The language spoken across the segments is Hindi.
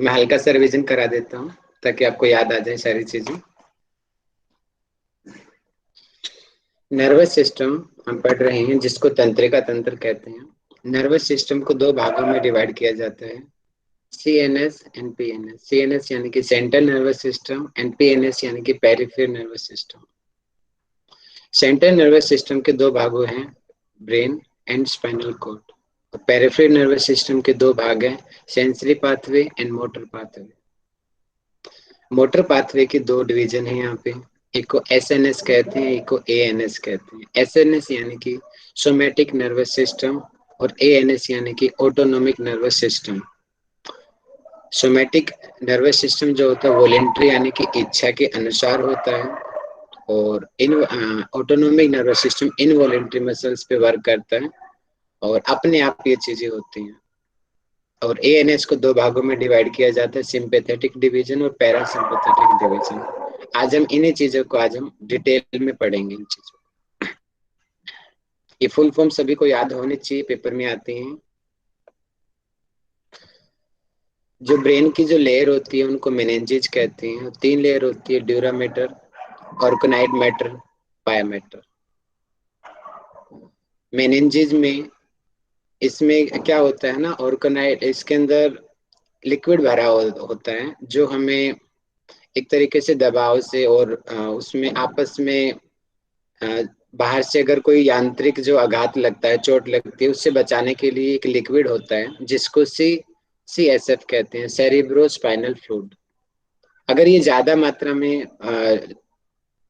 तो मैं हल्का सा रिविजन करा देता हूँ ताकि आपको याद आ जाए सारी चीजें। नर्वस सिस्टम हम पढ़ रहे हैं जिसको तंत्रिका तंत्र कहते हैं। नर्वस सिस्टम को दो भागों में डिवाइड किया जाता है, सीएनएस एंड पीएनएस। सीएनएस यानी कि central nervous system and PNS यानी कि peripheral nervous system. Central nervous system के दो भागों हैं, ब्रेन एंड स्पाइनल कॉर्ड। और पेरिफेरल नर्वस सिस्टम के दो भाग हैं, sensory pathway and motor pathway. Motor pathway के दो डिवीजन है यहाँ पे, एक को एसएनएस कहते हैं, एक को एएनएस कहते हैं। एसएनएस यानी कि सोमैटिक नर्वस सिस्टम और एएनएस यानी कि autonomic nervous system. Somatic nervous system जो होता है वॉलेंट्री यानी कि इच्छा के अनुसार होता है, और in autonomic nervous system involuntary muscles पे वर्क करता है और अपने आप ये चीजें होती हैं। और एएनएस को दो भागों में डिवाइड किया जाता है, सिंपैथेटिक डिवीजन और पैरासिम्पैथेटिक डिवीजन। आज हम इन्हीं चीजों को आज हम डिटेल में पढ़ेंगे। इन चीजों ये फुल फॉर्म सभी को याद होनी चाहिए, पेपर में आती हैं। जो ब्रेन की जो लेयर होती है उनको मेनिंजेस कहते हैं। तीन लेयर होती है, ड्यूरा मैटर, ऑर्गेनाइड मैटर, बायोमैटर। मेनिंजेस में इसमें क्या होता है ना, ऑर्गेनाइड इसके अंदर लिक्विड भरा होता है जो हमें एक तरीके से दबाव से और उसमें आपस में अ, बाहर से अगर कोई यांत्रिक जो आघात लगता है, चोट लगती है, उससे बचाने के लिए एक लिक्विड होता है जिसको सीएसएफ कहते हैं, सेरिब्रो स्पाइनल फ्लूइड। अगर ये ज्यादा मात्रा में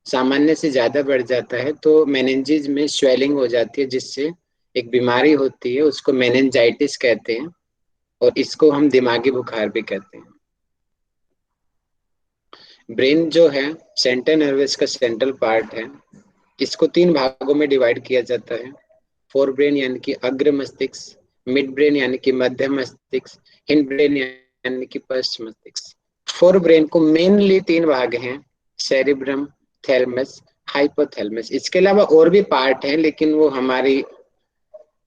सामान्य से ज्यादा बढ़ जाता है तो मेनिंजेस में स्वेलिंग हो जाती है, जिससे एक बीमारी होती है, उसको मेनिंजाइटिस कहते हैं, और इसको हम दिमागी बुखार भी कहते हैं। ब्रेन जो है सेंट्रल नर्वस का सेंट्रल पार्ट है। इसको तीन भागों में डिवाइड किया जाता है, फोर ब्रेन यानी कि अग्र मस्तिष्क, मिड ब्रेन यानी कि मध्य मस्तिष्क, हिंड ब्रेन यानी कि पश्च मस्तिष्क। फोर ब्रेन को मेनली तीन भाग हैं, सेरिब्रम, थैलमस, हाइपोथैलेमस। इसके अलावा और भी पार्ट हैं लेकिन वो हमारी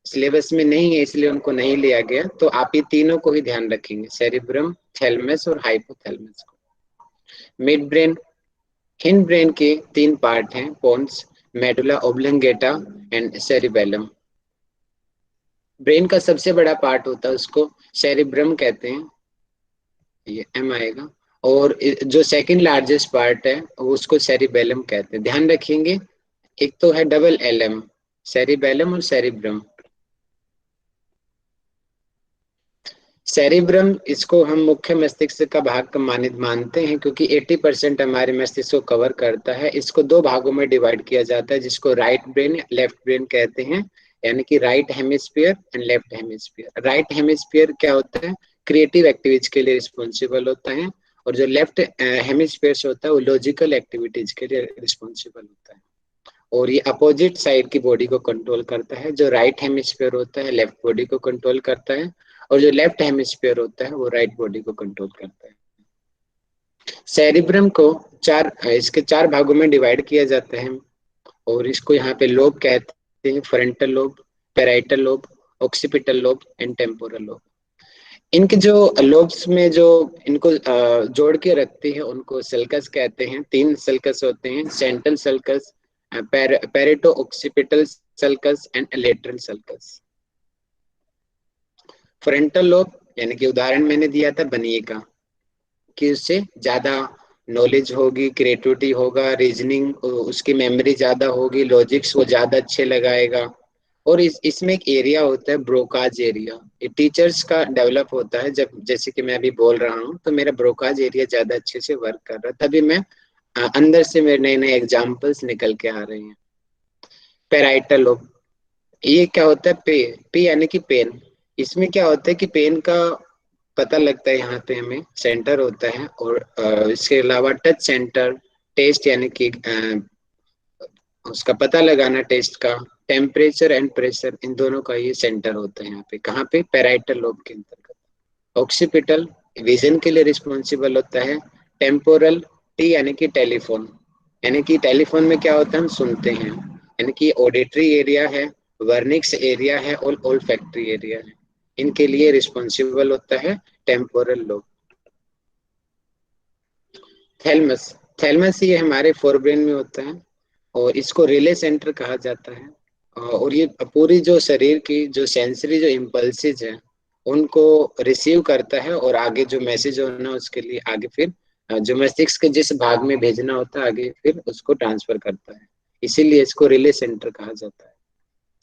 सिलेबस में नहीं है, इसलिए उनको नहीं लिया गया। तो आप ये तीनों को ही ध्यान रखेंगे, सेरिब्रम, थैलमस और हाइपोथैलेमस को। मिड ब्रेन, हिंड ब्रेन के तीन पार्ट हैं, pons, medulla oblongata and cerebellum. Brain का सबसे बड़ा पार्ट होता है उसको सेरिब्रम कहते हैं, ये एम आएगा। और जो सेकंड लार्जेस्ट पार्ट है उसको सेरिबेलम कहते हैं। ध्यान रखेंगे, एक तो है डबल एलएम, सेरिबेलम और सेरिब्रम। सेरिब्रम इसको हम मुख्य मस्तिष्क का भाग मानित मानते हैं क्योंकि 80% हमारे मस्तिष्क को कवर करता है। इसको दो भागों में डिवाइड किया जाता है जिसको राइट ब्रेन लेफ्ट ब्रेन कहते हैं, यानी कि right hemisphere and left hemisphere. Right hemisphere क्या होता है, क्रिएटिव एक्टिविटीज के लिए रिस्पॉन्सिबल होता है, और जो लेफ्ट हेमिस्फीयर होता है वो लॉजिकल एक्टिविटीज के लिए रिस्पॉन्सिबल होता है। और ये अपोजिट साइड की बॉडी को कंट्रोल करता है। जो राइट हेमिस्फीयर होता है लेफ्ट बॉडी को कंट्रोल करता है, और जो लेफ्ट हेमिस्फीयर होता है वो राइट बॉडी को कंट्रोल करता है। सेरिब्रम को इसके चार भागों में डिवाइड किया जाता है, और इसको यहाँ पे लोब कहते हैं, frontal lobe, parietal lobe, occipital lobe and temporal lobe. इनके जो लोब्स में जो इनको जोड़ के रखते हैं उनको सल्कस कहते हैं। तीन सल्कस होते हैं, central sulcus, Pareto occipital sulcus and lateral sulcus. Frontal lobe यानी कि उदाहरण मैंने दिया था बनिए का, कि उससे ज्यादा नॉलेज होगी, क्रिएटिविटी होगा, रीजनिंग, उसकी मेमोरी ज्यादा होगी, लॉजिक्स वो ज्यादा अच्छे लगाएगा। और इसमें एक एरिया होता है ब्रोकाज एरिया, ये टीचर्स का डेवलप होता है। जब जैसे कि मैं अभी बोल रहा हूँ तो मेरा ब्रोकाज एरिया ज्यादा अच्छे से वर्क कर रहा है, तभी मैं अंदर से मेरे नए नए एग्जाम्पल्स निकल के आ रहे हैं। पेराइटल लोब, ये क्या होता है, पे यानी कि पेन। इसमें क्या होता है कि पेन का पता लगता है, यहाँ पे हमें सेंटर होता है, और इसके अलावा टच सेंटर, टेस्ट यानी कि उसका पता लगाना टेस्ट का, टेम्परेचर एंड प्रेशर, इन दोनों का ये सेंटर होता है यहाँ पे। कहाँ पे, पैराइटल लोब के अंतर्गत। ऑक्सीपिटल विजन के लिए रिस्पॉन्सिबल होता है। टेम्पोरल, टी यानी कि टेलीफोन, यानी कि टेलीफोन में क्या होता है, हम सुनते हैं, यानी कि ऑडिटरी एरिया है, वर्निक्स एरिया है और ओल्फैक्टरी एरिया है। इनके लिए रिस्पॉन्सिबल होता है टेम्पोरल लोब। थैलमस, थैलमस ये हमारे फोरब्रेन में होता है और इसको रिले सेंटर कहा जाता है। और ये पूरी जो शरीर की जो सेंसरी जो इम्पल्सेस है उनको रिसीव करता है और आगे जो मैसेज होना उसके लिए आगे फिर जो मस्तिष्क के जिस भाग में भेजना होता है आगे फिर उसको ट्रांसफर करता है, इसीलिए इसको रिले सेंटर कहा जाता है।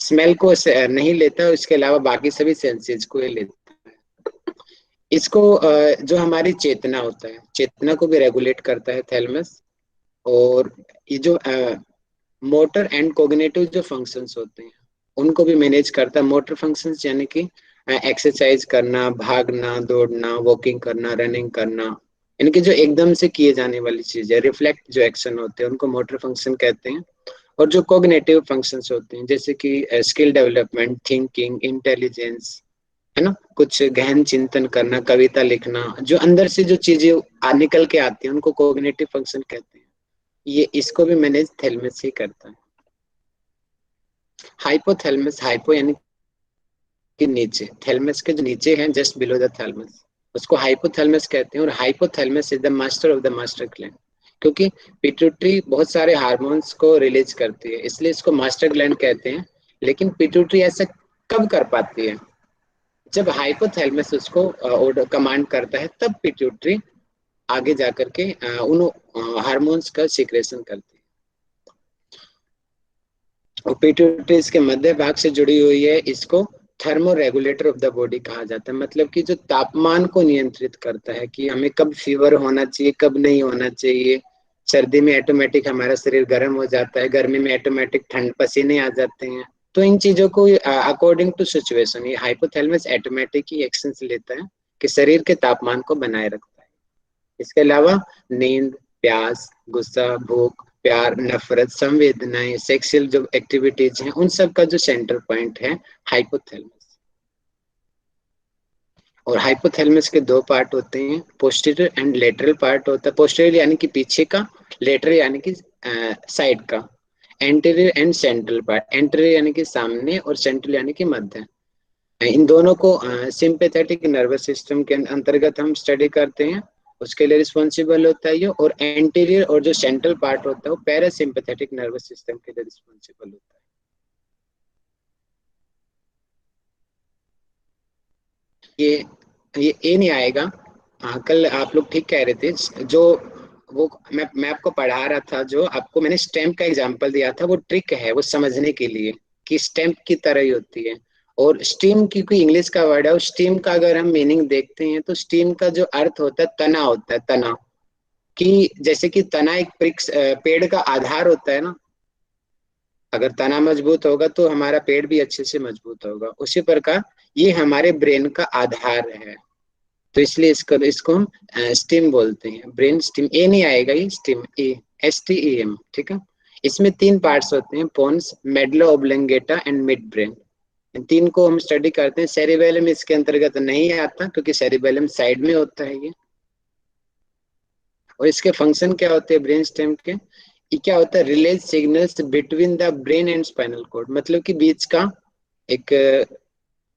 स्मेल को नहीं लेता, इसके अलावा बाकी सभी सेंसेस को ये लेता है। इसको जो हमारी चेतना होता है, चेतना को भी रेगुलेट करता है थैलेमस। और ये जो मोटर एंड कोग्निटिव जो फंक्शंस होते हैं उनको भी मैनेज करता है। मोटर फंक्शंस यानी कि एक्सरसाइज करना, भागना, दौड़ना, वॉकिंग करना, रनिंग करना, यानी कि जो एकदम से किए जाने वाली चीज है, रिफ्लेक्ट जो एक्शन होते हैं उनको मोटर फंक्शन कहते हैं। और जो कोग्निटिव फंक्शंस होते हैं जैसे कि स्किल डेवलपमेंट, थिंकिंग, इंटेलिजेंस, है ना, कुछ गहन चिंतन करना, कविता लिखना, जो अंदर से जो चीजें निकल के आती हैं उनको कोग्निटिव फंक्शन कहते हैं। ये इसको भी मैनेज थैलेमस ही करता है। हाइपोथैलेमस, हाइपो यानी कि नीचे, थैलेमस के जो नीचे हैं जस्ट बिलो द थैलेमस, उसको हाइपोथैलेमस कहते हैं। और hypothalamus is the master of the master gland, क्योंकि पिट्यूटरी बहुत सारे हार्मोन्स को रिलीज करती है इसलिए इसको मास्टर ग्लैंड कहते हैं। लेकिन पिट्यूटरी ऐसा कब कर पाती है? जब हाइपोथैलेमस उसको कमांड करता है तब पिट्यूटरी आगे जाकर के उन हार्मोन्स का सिक्रेशन करती है। और पिट्यूटरी इसके मध्य भाग से जुड़ी हुई है, इसको thermo regulator of the body कहा जाता है। मतलब कि जो तापमान को नियंत्रित करता है कि हमें कब फीवर होना चाहिए, कब नहीं होना चाहिए। सर्दी में ऑटोमेटिक हमारा शरीर गर्म हो जाता है, गर्मी में ऑटोमेटिक ठंड पसीने आ जाते हैं। तो इन चीजों को अकॉर्डिंग टू सिचुएशन ये हाइपोथैलेमस ऑटोमेटिक ही एक्शंस लेता है कि शरीर के तापमान को बनाए रखता है। इसके अलावा नींद, प्यास, गुस्सा, भूख, प्यार, नफरत, संवेदनाएं, सेक्सुअल जो एक्टिविटीज हैं उन सब का जो सेंटर पॉइंट है हाइपोथैलेमस। और हाइपोथैलेमस के दो पार्ट होते हैं, पोस्टीरियर एंड लेटरल पार्ट होता है। पोस्टीरियर यानी कि पीछे का, लेटरल यानी कि साइड का। Anterior and central part, anterior यानी कि सामने और सेंट्रल यानी कि मध्य। इन दोनों को सिंपैथेटिक नर्वस सिस्टम के अंतर्गत हम स्टडी करते हैं, उसके लिए रिस्पॉन्सिबल होता है ये। और एंटीरियर और जो सेंट्रल पार्ट होता है वो पैरासिम्पैथेटिक नर्वस सिस्टम के लिए रिस्पॉन्सिबल होता है। ये ये ए नहीं आएगा। हाँ, कल आप लोग ठीक कह रहे थे। जो वो मैं आपको पढ़ा रहा था, जो आपको मैंने स्टैम्प का एग्जांपल दिया था, वो ट्रिक है वो समझने के लिए कि स्टैम्प की तरह ही होती है। और स्टीम क्योंकि इंग्लिश का वर्ड है, स्टीम का अगर हम मीनिंग देखते हैं तो स्टीम का जो अर्थ होता है तना होता है, तना। कि जैसे कि तना एक पेड़ का आधार होता है ना, अगर तना मजबूत होगा तो हमारा पेड़ भी अच्छे से मजबूत होगा, उसी प्रकार ये हमारे ब्रेन का आधार है। तो इसलिए इसको इसको हम स्टिम बोलते हैं, ब्रेन स्टिम। ए नहीं आएगा, ये स्टिम, ए, STEM, ठीक है। इसमें तीन पार्ट्स होते हैं, pons, medulla oblongata and midbrain. इन तीन को हम स्टडी करते हैं। सेरिबेलम इसके अंतर्गत नहीं आता क्योंकि सेरिबेलम साइड में होता है ये। और इसके फंक्शन क्या होते हैं ब्रेन स्टेम के? ये क्या होता है, relays signals between the brain and spinal cord, मतलब कि बीच का एक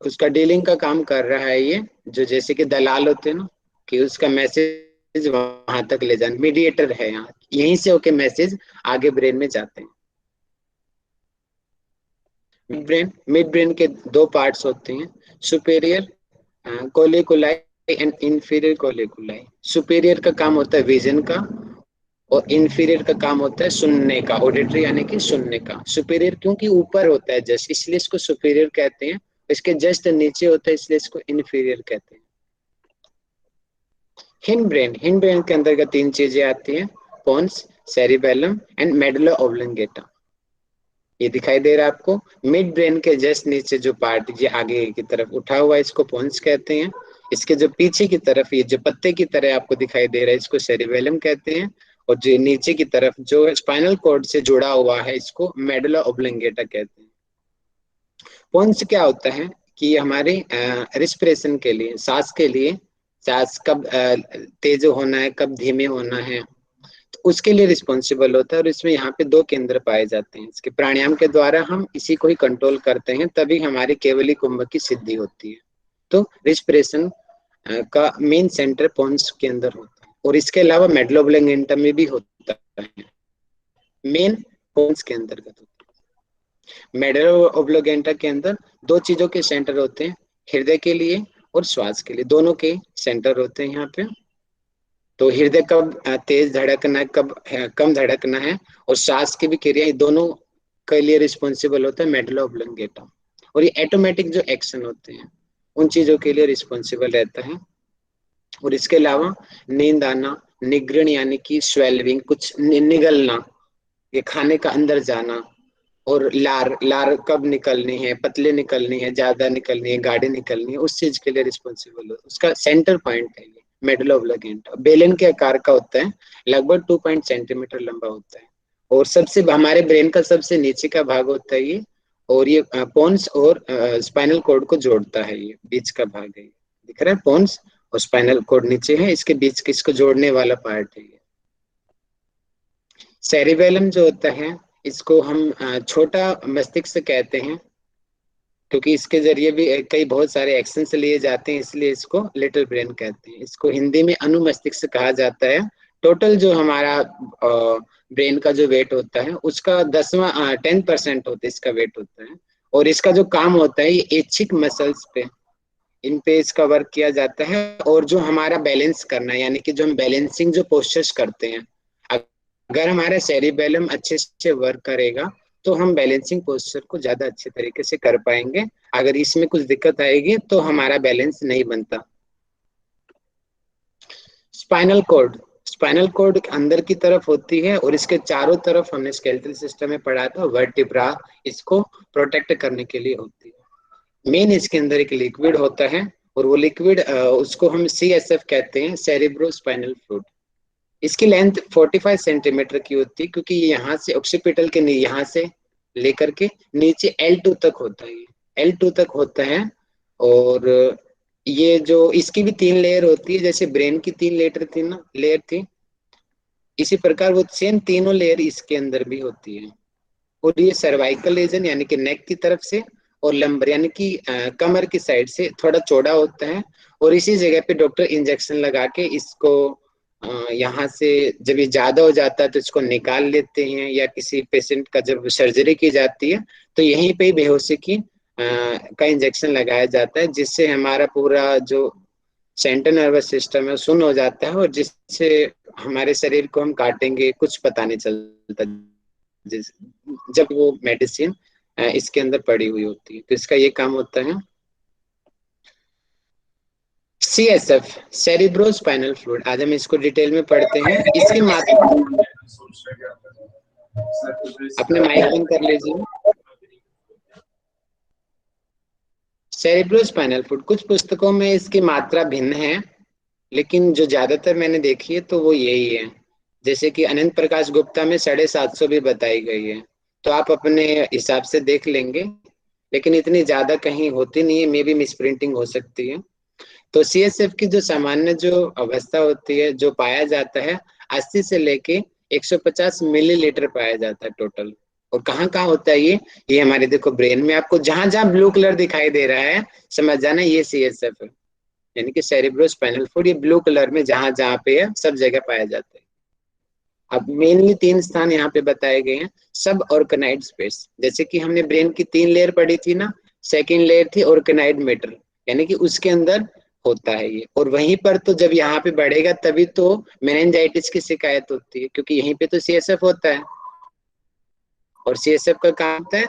उसका डीलिंग का काम कर रहा है ये। जो जैसे कि दलाल होते हैं ना, कि उसका मैसेज वहां तक ले जाना, मीडिएटर है यहाँ, यहीं से होके मैसेज आगे ब्रेन में जाते हैं। मिड ब्रेन के दो पार्ट्स होते हैं, सुपेरियर कोलिकुलाई एंड इंफीरियर कोलिकुलाई। सुपेरियर का काम होता है विजन का और इंफीरियर का काम होता है सुनने का, ऑडिटरी यानी कि सुनने का। सुपेरियर क्योंकि ऊपर होता है जस्ट, इसलिए इसको सुपेरियर कहते हैं। इसके जस्ट नीचे होता है इसलिए इसको इंफीरियर कहते हैं। हिंड ब्रेन के अंतर्गत तीन चीजें आती हैं, pons, cerebellum and medulla oblongata. ये दिखाई दे रहा है आपको। मिड ब्रेन के जस्ट नीचे जो पार्ट ये आगे की तरफ उठा हुआ है इसको पोन्स कहते हैं। इसके जो पीछे की तरफ ये जो पत्ते की तरह आपको दिखाई दे रहा है इसको सेरिबेलम कहते हैं। और जो नीचे की तरफ जो स्पाइनल कॉर्ड से जुड़ा हुआ है इसको मेडुला ऑब्लोंगेटा कहते हैं। पोन्स क्या होता है कि हमारे रिस्पिरेशन के लिए, सांस के लिए, सांस कब तेज होना है, कब धीमे होना है, तो उसके लिए रिस्पॉन्सिबल होता है। और इसमें यहाँ पे दो केंद्र पाए जाते हैं, इसके प्राणायाम के द्वारा हम इसी को ही कंट्रोल करते हैं, तभी हमारी केवली कुंभ की सिद्धि होती है। तो रिस्पिरेशन का मेन सेंटर पोन्स के अंदर होता है। और इसके अलावा मेडुला ऑब्लोंगेटा में भी होता है, मेन पोन्स के अंतर्गत होता है। मेडुला ऑब्लोंगेटा के अंदर दो चीजों के सेंटर होते हैं, हृदय के लिए और श्वास के लिए, दोनों के सेंटर होते हैं यहाँ पे। तो हृदय कब तेज धड़कना है, कब कम धड़कना है, और सांस की भी क्रिया, दोनों के लिए रिस्पॉन्सिबल होता है मेडुला ऑब्लोंगेटा। और ये ऑटोमेटिक जो एक्शन होते हैं उन चीजों के लिए रिस्पॉन्सिबल रहता है। और इसके अलावा नींद आना, निगरण यानी कि स्वेलिंग, कुछ निगलना, ये खाने का अंदर जाना, और लार लार कब निकलनी है, पतले निकलनी है, ज्यादा निकलनी है, गाढ़ी निकलनी है, उस चीज के लिए रिस्पॉन्सिबल है। उसका सेंटर पॉइंट है ये मेडुला ऑब्लोंगेटा, बेलन के आकार का होता है, लगभग 2 सेंटीमीटर लंबा होता है। और सबसे हमारे ब्रेन का सबसे नीचे का भाग होता है ये, और ये पोन्स और स्पाइनल कॉर्ड को जोड़ता है, ये बीच का भाग है, दिख रहा है, पोन्स और स्पाइनल कॉर्ड नीचे है, इसके बीच किसको जोड़ने वाला पार्ट है ये। सेरिबेलम जो होता है इसको हम छोटा मस्तिष्क कहते हैं, क्योंकि इसके जरिए भी कई बहुत सारे एक्शंस लिए जाते हैं, इसलिए इसको लिटिल ब्रेन कहते हैं। इसको हिंदी में अनुमस्तिष्क कहा जाता है। टोटल जो हमारा ब्रेन का जो वेट होता है उसका 10% होता है, इसका वेट होता है। और इसका जो काम होता है ये ऐच्छिक मसल्स पे, इन पे इसका वर्क किया जाता है। और जो हमारा बैलेंस करना है, यानी कि जो हम बैलेंसिंग जो पोस्चर्स करते हैं, अगर हमारा सेरिबेलम अच्छे से वर्क करेगा तो हम बैलेंसिंग पोस्चर को ज्यादा अच्छे तरीके से कर पाएंगे। अगर इसमें कुछ दिक्कत आएगी तो हमारा बैलेंस नहीं बनता। स्पाइनल कॉर्ड, स्पाइनल कॉर्ड अंदर की तरफ होती है और इसके चारों तरफ हमने स्केलेटल सिस्टम में पढ़ा था वर्टिब्रा इसको प्रोटेक्ट करने के लिए होती है। मेन इसके अंदर एक लिक्विड होता है, और वो लिक्विड उसको हम CSF कहते हैं, सेरिब्रो स्पाइनल फ्लूइड। इसकी लेंथ 45 सेंटीमीटर की होती है, क्योंकि ये यहाँ से ऑक्सीपिटल के यहाँ से लेकर के नीचे L2 तक होता है, L2 तक होता है। और ये जो इसकी भी 3 लेयर होती है, जैसे ब्रेन की 3 लेयर थी ना, लेयर थी, इसी प्रकार वो सेम तीनों लेयर इसके अंदर भी होती है। और ये सर्वाइकल रीजन यानी कि नेक की तरफ से, और लंबर यानी कि कमर की साइड से थोड़ा चौड़ा होता है। और इसी जगह पे डॉक्टर इंजेक्शन लगा के इसको यहाँ से जब ये ज्यादा हो जाता है तो इसको निकाल लेते हैं, या किसी पेशेंट का जब सर्जरी की जाती है तो यहीं पे ही बेहोशी की का इंजेक्शन लगाया जाता है, जिससे हमारा पूरा जो सेंट्रल नर्वस सिस्टम है वो सुन्न हो जाता है, और जिससे हमारे शरीर को हम काटेंगे कुछ पता नहीं चलता, जिस जब वो मेडिसिन इसके अंदर पड़ी हुई होती है। तो इसका ये काम होता है। CSF, सेरिब्रो स्पाइनल फ्लूइड, आज हम इसको डिटेल में पढ़ते हैं। इसकी मात्रा, अपने माइक बंद कर लीजिए। सेरिब्रो स्पाइनल फ्लूइड, कुछ पुस्तकों में इसकी मात्रा भिन्न है, लेकिन जो ज्यादातर मैंने देखी है तो वो यही है। जैसे कि अनंत प्रकाश गुप्ता में 750 भी बताई गई है, तो आप अपने हिसाब से देख लेंगे, लेकिन इतनी ज्यादा कहीं होती नहीं है, मे बी मिस प्रिंटिंग हो सकती है। तो CSF की जो सामान्य जो अवस्था होती है, जो पाया जाता है 80 से लेके 150 मिलीलीटर पाया जाता है टोटल। और कहाँ कहाँ होता है ये हमारे देखो ब्रेन में, आपको जहां जहां ब्लू कलर दिखाई दे रहा है समझ जाना ये CSF है, यानी कि सेरिब्रो स्पाइनल फ्लूइड। ये ब्लू कलर में जहां जहां पे है सब जगह पाया जाता है। अब मेनली 3 स्थान यहाँ पे बताए गए हैं। सब ऑर्गेनाइड स्पेस, जैसे कि हमने ब्रेन की 3 लेयर पढ़ी थी ना, सेकेंड लेयर थी ऑर्गेनाइड मैटर, यानी कि उसके अंदर होता है ये। और वहीं पर तो जब यहाँ पे बढ़ेगा तभी तो मेनिंजाइटिस की शिकायत होती है, क्योंकि यहीं पे तो CSF होता है। और CSF का काम होता है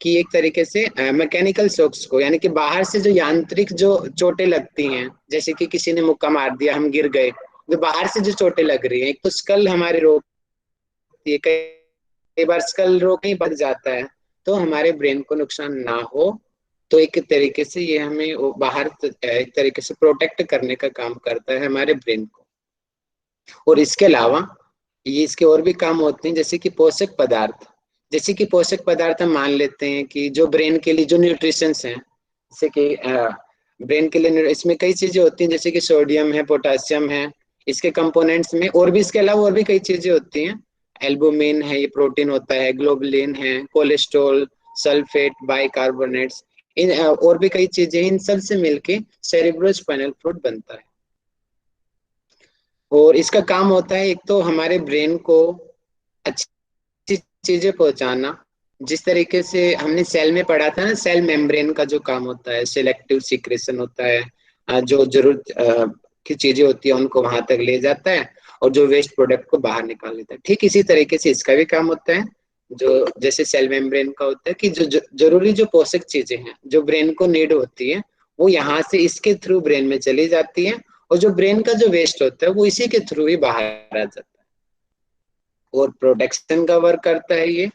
कि एक तरीके से मैकेनिकल शॉक्स को, यानी कि बाहर से जो यांत्रिक जो चोटें लगती हैं, जैसे कि किसी ने मुक्का मार दिया, हम गिर गए, जो बाहर से जो चोटें लग रही हैं, एक तो स्कल हमारे रोकती है, कई बार स्कल रोक ही बढ़ जाता है, तो हमारे ब्रेन को नुकसान ना हो। तो एक तरीके से ये हमें वो बाहर एक तरीके से प्रोटेक्ट करने का काम करता है हमारे ब्रेन को। और इसके अलावा ये इसके और भी काम होते हैं, जैसे कि पोषक पदार्थ, जैसे कि पोषक पदार्थ हम मान लेते हैं कि जो ब्रेन के लिए जो न्यूट्रिशंस हैं, जैसे कि ब्रेन के लिए इसमें कई चीजें होती हैं, जैसे कि सोडियम है, पोटासियम है, इसके कंपोनेंट्स में। और भी इसके अलावा और भी कई चीजें होती हैं, एल्बुमिन है, ये प्रोटीन होता है, ग्लोबुलिन है, कोलेस्ट्रॉल, सल्फेट, बाइकार्बोनेट्स, इन और भी कई चीजें, इन सब से मिलके सेरिब्रोस्पाइनल फ्लूइड बनता है। और इसका काम होता है एक तो हमारे ब्रेन को अच्छी चीजें पहुंचाना। जिस तरीके से हमने सेल में पढ़ा था ना, सेल मेम्ब्रेन का जो काम होता है, सिलेक्टिव सीक्रेशन होता है, जो जरूरत की चीजें होती है उनको वहां तक ले जाता है, और जो वेस्ट प्रोडक्ट को बाहर निकाल लेता है। ठीक इसी तरीके से इसका भी काम होता है, जो जैसे सेल मेम्ब्रेन का होता है कि जो जरूरी जो पोषक चीजें हैं जो ब्रेन को नीड होती है, वो यहाँ से इसके थ्रू ब्रेन में चली जाती है, और जो ब्रेन का जो वेस्ट होता है वो इसी के थ्रू ही बाहर आ जाता है। और प्रोटेक्शन का वर्क करता है ये,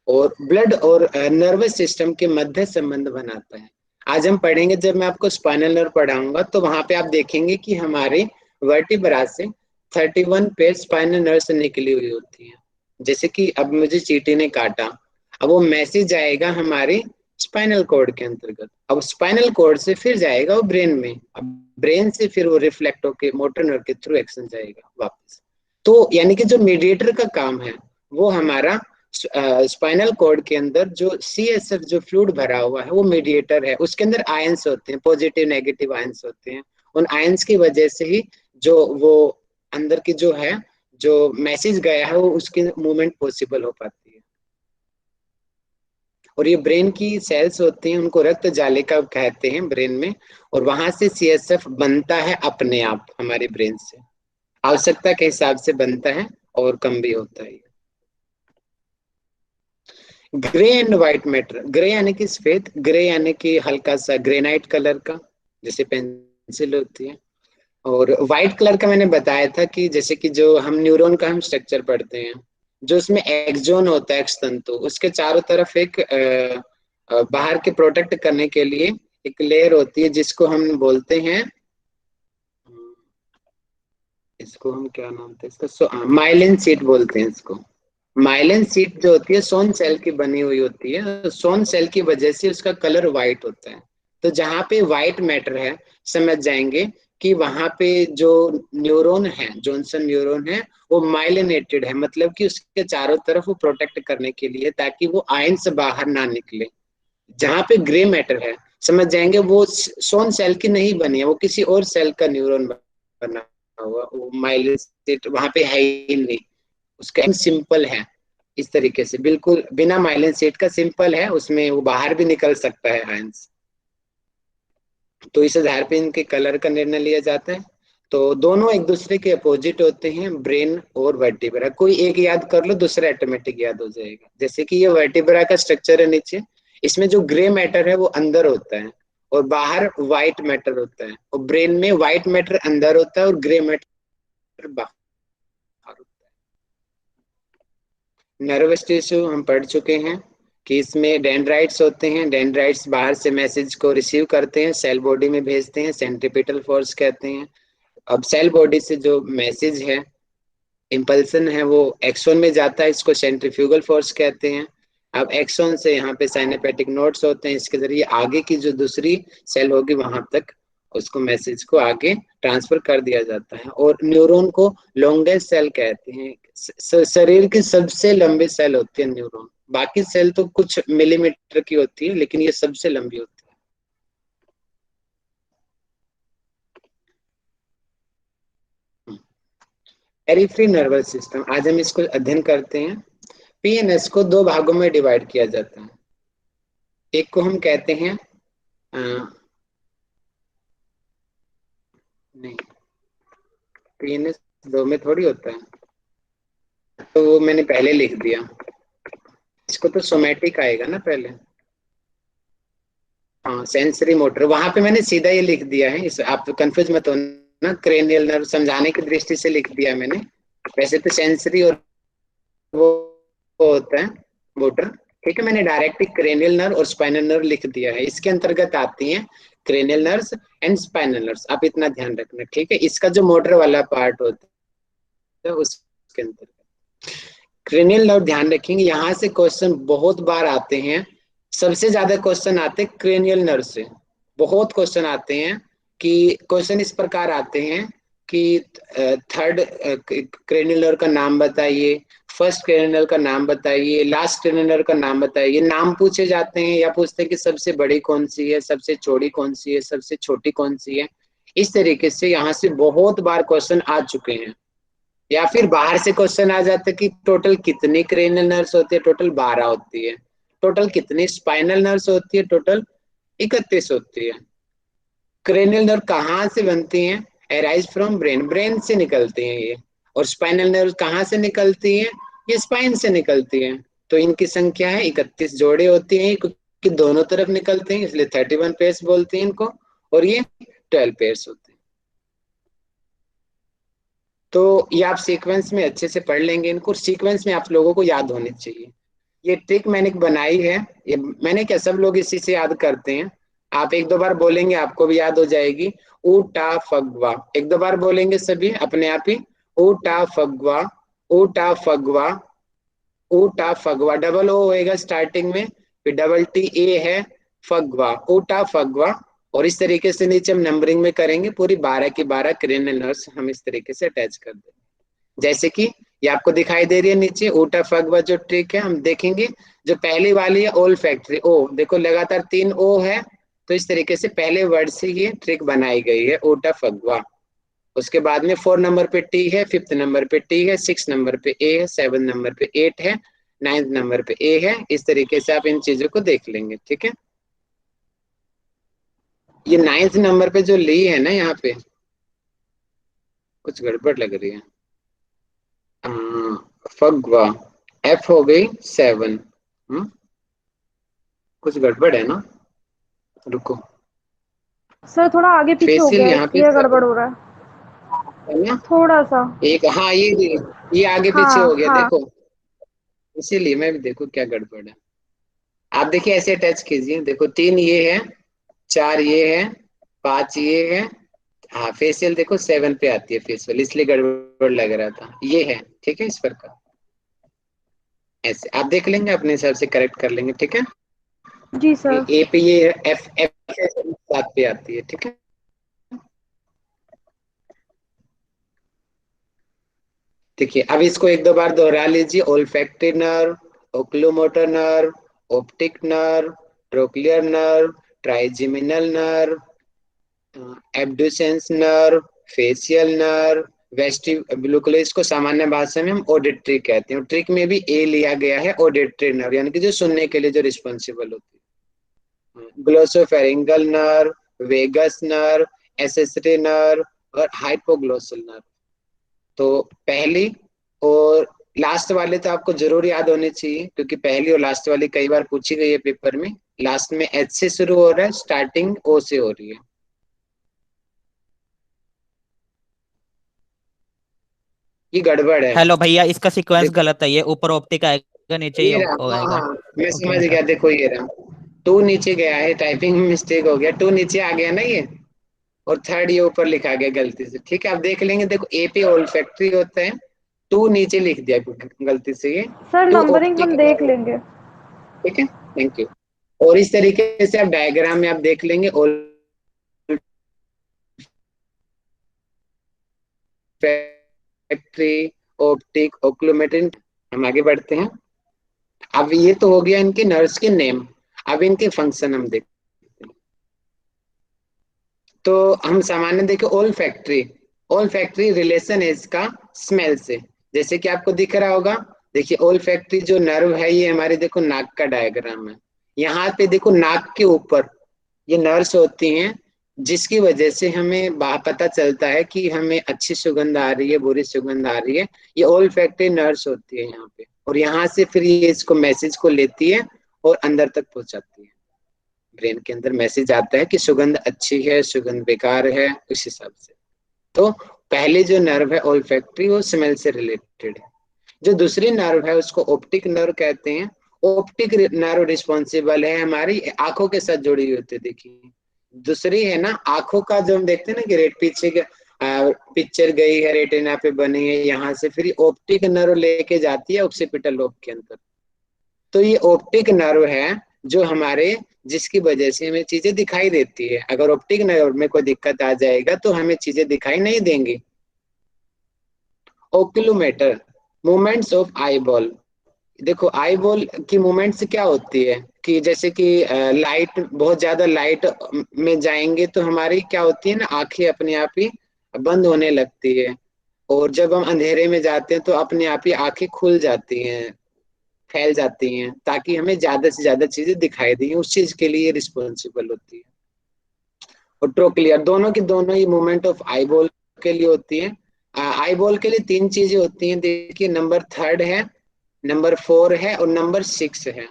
और ब्लड और नर्वस सिस्टम के मध्य संबंध बनाता है। आज हम पढ़ेंगे, जब मैं आपको स्पाइनल नर्व पढ़ाऊंगा तो वहां पे आप देखेंगे कि हमारे वर्टिब्रा से 31 पेयर स्पाइनल नर्व से निकली हुई होती है। जैसे कि अब मुझे चींटी ने काटा, अब वो मैसेज आएगा हमारे स्पाइनल कॉर्ड के अंतर्गत, अब स्पाइनल कॉर्ड से फिर जाएगा वो ब्रेन में, अब ब्रेन से फिर वो रिफ्लेक्ट होकर मोटर नर्व के थ्रू एक्शन जाएगा वापस। तो यानी कि जो मीडिएटर का काम है वो हमारा स्पाइनल कॉर्ड के अंदर जो CSF जो फ्लूइड भरा हुआ है वो मीडिएटर है। उसके अंदर आयंस होते हैं, पॉजिटिव नेगेटिव आयंस होते हैं। उन आयंस की वजह से ही जो वो अंदर की जो है, जो मैसेज गया है वो उसकी मूवमेंट पॉसिबल हो पाती है। और ये ब्रेन की सेल्स होती हैं, उनको रक्त जालिका कहते हैं ब्रेन में, और वहां से CSF बनता है अपने आप हमारे ब्रेन से, आवश्यकता के हिसाब से बनता है, और कम भी होता है। Grey and white matter, grey यानी कि सफेद, ग्रे यानी कि हल्का सा ग्रेनाइट कलर का, जैसे पेंसिल होती है। और व्हाइट कलर का मैंने बताया था कि जैसे कि जो हम न्यूरॉन का हम स्ट्रक्चर पढ़ते हैं, जो उसमें एक्सोन होता है, एक्सतंतु, उसके चारों तरफ एक बाहर के प्रोटेक्ट करने के लिए एक लेयर होती है जिसको हम बोलते हैं, इसको हम क्या नाम था इसका, माइलिन शीट बोलते हैं इसको। माइलिन शीट जो होती है सोन सेल की बनी हुई होती है, सोन सेल की वजह से उसका कलर व्हाइट होता है। तो जहां पे व्हाइट मैटर है, समझ जाएंगे कि वहां पे जो न्यूरॉन है, जॉनसन न्यूरॉन है, वो माइलिनेटेड है, मतलब कि उसके चारों तरफ वो प्रोटेक्ट करने के लिए, ताकि वो आयन से बाहर ना निकले। जहां पे ग्रे मैटर है, समझ जाएंगे वो सोन सेल की नहीं बनी है, वो किसी और सेल का न्यूरॉन बना हुआ, वो माइलिन शीट वहां पे है ही नहीं, उसका सिंपल है। इस तरीके से बिल्कुल बिना माइलिन शीट का सिंपल है, उसमें वो बाहर भी निकल सकता है आयंस। तो इस आधार पे इनके कलर का निर्णय लिया जाता है। तो दोनों एक दूसरे के अपोजिट होते हैं, ब्रेन और वर्टिब्रा। कोई एक याद कर लो, दूसरा ऑटोमेटिक याद हो जाएगा। जैसे कि ये वर्टिब्रा का स्ट्रक्चर है नीचे, इसमें जो ग्रे मैटर है वो अंदर होता है, और बाहर व्हाइट मैटर होता है, और ब्रेन में व्हाइट मैटर अंदर होता है और ग्रे मैटर बाहर होता है। नर्वस टिश्यू हम पढ़ चुके हैं कि इसमें डेंड्राइट्स होते हैं, डेंड्राइट्स बाहर से मैसेज को रिसीव करते हैं, सेल बॉडी में भेजते हैं, सेंट्रीपिटल फोर्स कहते हैं। अब सेल बॉडी से जो मैसेज है, इम्पल्सन है, वो एक्सोन में जाता है, इसको सेंट्रीफ्यूगल फोर्स कहते हैं। अब एक्सोन से यहाँ पे साइनेपेटिक नोड्स होते हैं, इसके जरिए आगे की जो दूसरी सेल होगी वहां तक उसको मैसेज को आगे ट्रांसफर कर दिया जाता है। और न्यूरॉन को लॉन्गेस्ट सेल कहते हैं, शरीर की सबसे लंबी सेल होती है न्यूरॉन। बाकी सेल तो कुछ मिलीमीटर की होती है, लेकिन ये सबसे लंबी होती है। पेरिफेरल नर्वस सिस्टम, आज हम इसको अध्ययन करते हैं। PNS को दो भागों में डिवाइड किया जाता है। एक को हम कहते हैं अ, नहीं, PNS दो में थोड़ी होता है, तो वो मैंने पहले लिख दिया। इसको तो सोमैटिक आएगा ना पहले। हाँ, सेंसरी मोटर, वहां पे मैंने सीधा ये लिख दिया है, इस आप कंफ्यूज मत होना, क्रेनियल नर्व समझाने की दृष्टि से लिख दिया मैंने। वैसे तो सेंसरी और वो होता है मोटर। ठीक है, मैंने डायरेक्ट क्रेनियल नर्व और स्पाइनल नर्व लिख दिया है, इसके अंतर्गत आती हैं cranial nerves and spinal nerves. आप इतना ध्यान रखना, ठीक है। इसका जो मोटर वाला पार्ट होता है उसके अंतर्गत क्रेनियल नर्व, ध्यान रखेंगे। यहाँ से क्वेश्चन बहुत बार आते हैं, सबसे ज्यादा क्वेश्चन आते हैं क्रेनियल नर्व से। बहुत क्वेश्चन आते हैं कि क्वेश्चन इस प्रकार आते हैं कि थर्ड क्रेनियल नर्व का नाम बताइए, फर्स्ट क्रेनियल नर्व का नाम बताइए, लास्ट क्रेनियल नर्व का नाम बताइए। नाम पूछे जाते हैं, या पूछते हैं कि सबसे बड़ी कौन सी है, सबसे चौड़ी कौन सी है, सबसे छोटी कौन सी है। इस तरीके से यहाँ से बहुत बार क्वेश्चन आ चुके हैं। या फिर बाहर से क्वेश्चन आ जाते कि टोटल कितनी क्रेनियल नर्व्स होती है, टोटल 12 होती है। टोटल कितनी स्पाइनल नर्व्स होती है, टोटल 31 होती है। क्रेनियल नर्व कहाँ से बनती हैं? एराइज फ्रॉम ब्रेन, ब्रेन से निकलती हैं ये। और स्पाइनल नर्व कहाँ से निकलती है? ये स्पाइन से निकलती है। तो इनकी संख्या है 31 जोड़े होती हैं, क्योंकि दोनों तरफ निकलते हैं, इसलिए 31 पेयर्स बोलते हैं इनको। और ये 12 पेयर्स होते हैं। तो ये आप सीक्वेंस में अच्छे से पढ़ लेंगे इनको, सीक्वेंस में आप लोगों को याद होनी चाहिए। ये ट्रिक मैंने बनाई है, ये मैंने क्या, सब लोग इसी से याद करते हैं। आप एक दो बार बोलेंगे आपको भी याद हो जाएगी। ऊटा फगवा, एक दो बार बोलेंगे सभी अपने आप ही। ऊटा फगवा, ऊटा फगवा, ऊटा फगवा, डबल ओ होएगा स्टार्टिंग में, फिर डबल टी ए है, फगवा, ऊटा फगवा। और इस तरीके से नीचे हम नंबरिंग में करेंगे, पूरी 12 की 12 क्रेनियल नर्व्स हम इस तरीके से अटैच कर देंगे। जैसे कि ये आपको दिखाई दे रही है नीचे ऊटा फगवा जो ट्रिक है, हम देखेंगे। जो पहली वाली है ओल फैक्ट्री, ओ देखो लगातार 3 ओ है। तो इस तरीके से पहले वर्ड से ये ट्रिक बनाई गई है, ऊटा फगवा। उसके बाद में 4 नंबर पे टी है, 5th नंबर पे टी है, 6 नंबर पे ए है, 7 नंबर पे 8 है, 9th नंबर पे ए है। इस तरीके से आप इन चीजों को देख लेंगे, ठीक है। ये 9th नंबर पे जो ली है ना, यहाँ पे कुछ गड़बड़ लग रही है। फगवा, एफ हो गई 7। कुछ गड़बड़ है ना, रुको। सर थोड़ा आगे पीछे हो फेसियल गया है, यहाँ पे इसलिए गड़बड़ 7 हो रहा है है ना। थोड़ा सा। एक, हाँ ये आगे पीछे हाँ हो गया हाँ। देखो। इसीलिए मैं भी देखो क्या गड़बड़ है। आप देखिए ऐसे अटैच कीजिए, देखो 3 ये है, 4 ये है, 5 ये है। हाँ फेशियल देखो 7 पे आती है फेशियल, इसलिए गड़बड़ लग रहा था। ये है, ठीक है, इस पर का ऐसे आप देख लेंगे, अपने हिसाब से करेक्ट कर लेंगे, ठीक है। जी सर। ए पे ये एफ एफ 7 पे आती है, ठीक है। देखिए अब इसको एक दो बार दोहरा लीजिए। Olfactory nerve, oculomotor nerve, optic nerve, trochlear nerve, trigeminal nerve, abducens nerve, facial nerve, vestibular, इसको सामान्य भाषा में हम ऑडिटरी कहते हैं। और ट्रिक में भी ए लिया गया है, ऑडिटरी नर्व, यानी कि जो सुनने के लिए जो रिस्पॉन्सिबल होती है। Glossopharyngeal nerve, vagus nerve, accessory nerve और हाइपोग्लोसल नर्व। तो पहली और लास्ट वाले तो आपको जरूर याद होने चाहिए, क्योंकि पहली और लास्ट वाली कई बार पूछी गई है पेपर में। लास्ट में एच से शुरू हो रहा है, स्टार्टिंग ओ से हो रही है। ये गड़बड़ है। हेलो भैया, इसका सीक्वेंस देखो गलत है। ये ऊपर ऑप्टिक आएगा, नीचे ही ये रहा, हाँ आएगा हाँ, मैं समझ ओक्लूमेटर। गया, देखो ये रहा। टू नीचे गया है, टाइपिंग में मिस्टेक हो गया, टू नीचे आ गया ना ये। और थर्ड ये ऊपर लिखा गया गलती से, ठीक है। आप देख लेंगे, देखो ए पे ओल फैक्ट्री होता है, टू नीचे लिख दिया गलती से ये, सर टू नंबरिंग ऑप्टिक हम देख नर्व, लेंगे। ठीक है, थैंक यू। और इस तरीके से आप डायग्राम में आप देख लेंगे ओल फैक्ट्री, ऑप्टिक, ओक्लूमेट्री। हम आगे बढ़ते हैं। अब ये तो हो गया इनके नर्व्स के नेम। अब इनके फंक्शन हम देखते हैं। तो हम सामान्य देखें ओल फैक्ट्री, ओल फैक्ट्री रिलेशन है इसका स्मेल से। जैसे कि आपको दिख रहा होगा, देखिए ओल फैक्ट्री जो नर्व है ये हमारे देखो नाक का डायग्राम है। यहाँ पे देखो नाक के ऊपर ये नर्व्स होती हैं, जिसकी वजह से हमें पता चलता है कि हमें अच्छी सुगंध आ रही है, बुरी सुगंध आ रही है। ये ओल फैक्ट्री नर्व्स होती है यहाँ पे, और यहाँ से फिर ये इसको मैसेज को लेती है और अंदर तक पहुंचाती है। ब्रेन के अंदर मैसेज आता है कि सुगंध अच्छी है, सुगंध बेकार है, उस हिसाब से। तो पहले जो नर्व है ओल्फैक्टरी, वो स्मेल से रिलेटेड है। जो दूसरी नर्व है उसको ऑप्टिक नर्व कहते हैं। ऑप्टिक नर्व रिस्पॉन्सिबल है हमारी आंखों के साथ जुड़ी हुई होती है। देखिए दूसरी है ना आंखों का, जो हम देखते हैं ना कि रेट पीछे पिक्चर गई है, रेटिना पे बनी है, यहाँ से फिर ऑप्टिक नर्व लेके जाती है ऑक्सीपिटल लोब के अंदर। तो ये ऑप्टिक नर्व है जो हमारे, जिसकी वजह से हमें चीजें दिखाई देती है। अगर ऑप्टिक नर्व में कोई दिक्कत आ जाएगा तो हमें चीजें दिखाई नहीं देंगी। ओक्यूलोमीटर, मूवमेंट्स ऑफ आई बॉल, देखो आई बॉल की मूवमेंट से क्या होती है कि जैसे कि लाइट, बहुत ज्यादा लाइट में जाएंगे तो हमारी क्या होती है ना, आंखें अपने आप ही बंद होने लगती है। और जब हम अंधेरे में जाते हैं तो अपने आप ही आंखें खुल जाती हैं, फैल जाती हैं, ताकि हमें ज्यादा से ज्यादा चीजें दिखाई दें, उस चीज के लिए रिस्पॉन्सिबल होती है। और ट्रोक्लियर, दोनों की दोनों ही मूवमेंट ऑफ आई बॉल के लिए होती है। आई बॉल के लिए तीन चीजें होती हैं, देखिए, नंबर थर्ड है, नंबर फोर है और नंबर सिक्स है।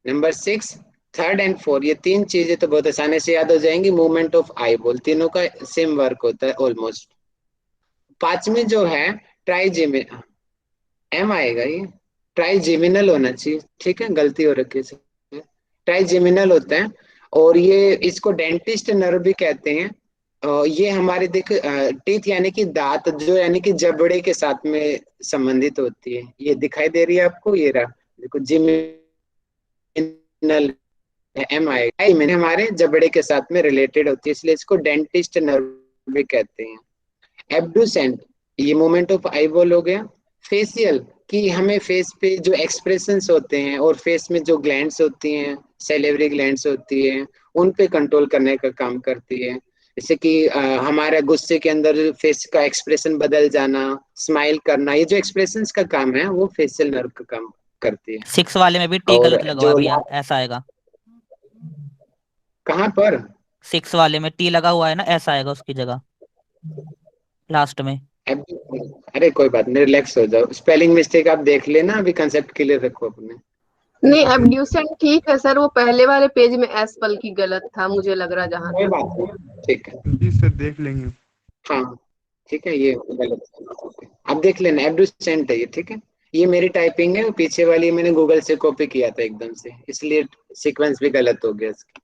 Number six, third and four, ये तीन चीजें तो बहुत आसानी से याद हो जाएंगी। मूवमेंट ऑफ आई बॉल, तीनों का सेम वर्क होता है ऑलमोस्ट। पांचवी जो है ट्राइजेमिन, एम आएगा ये, ट्राइजेमिनल होना चाहिए, ठीक है, गलती हो रखी है, ट्राइजेमिनल होता है। और ये इसको डेंटिस्ट नर्व भी कहते हैं। ये हमारे देख टीथ यानी कि दांत, जो यानी कि जबड़े के साथ में संबंधित होती है। ये दिखाई दे रही है आपको, ये रहा, देखो, जिमिनल, एम आएगा, मैंने हमारे जबड़े के साथ में रिलेटेड होती है, इसलिए इसको डेंटिस्ट नर्व भी कहते हैं। एब्डुसेंट, ये मोमेंट ऑफ आईबॉल हो गया। फेशियल, कि हमें फेस पे जो एक्सप्रेशंस होते हैं और फेस में जो ग्लैंड्स होती हैं, सेलेवरी ग्लैंड्स होती हैं, उन पे कंट्रोल करने का काम करती है। जैसे कि हमारा गुस्से के अंदर फेस का एक्सप्रेशन बदल जाना, स्माइल करना, ये जो एक्सप्रेशंस का काम है वो फेशियल नर्व का काम करती है। 6 वाले में भी टी और गलत लगा हुआ है जो भैया, ऐसा आएगा। कहाँ पर? 6 वाले में टी लगा हुआ है ना, ऐसा आएगा उसकी जगह लास्ट में। अरे कोई बात नहीं, रिलैक्स हो जाओ, स्पेलिंग मिस्टेक आप देख लेना, अभी कंसेप्ट क्लियर रखो अपने। नहीं, एब्ड्यूसेंट ठीक है सर, वो पहले वाले पेज में एस पल की गलत था मुझे लग रहा, जहां कोई तक। बात नहीं, ठीक है। जी सर, देख लेंगे। हाँ, ठीक है, ये गलत है। आप देख लेना, एब्डुसेंट है ये, ठीक है। ये मेरी टाइपिंग है, वो पीछे वाली मैंने गूगल से कॉपी किया था एकदम से, इसलिए सीक्वेंस भी गलत हो गया इसका।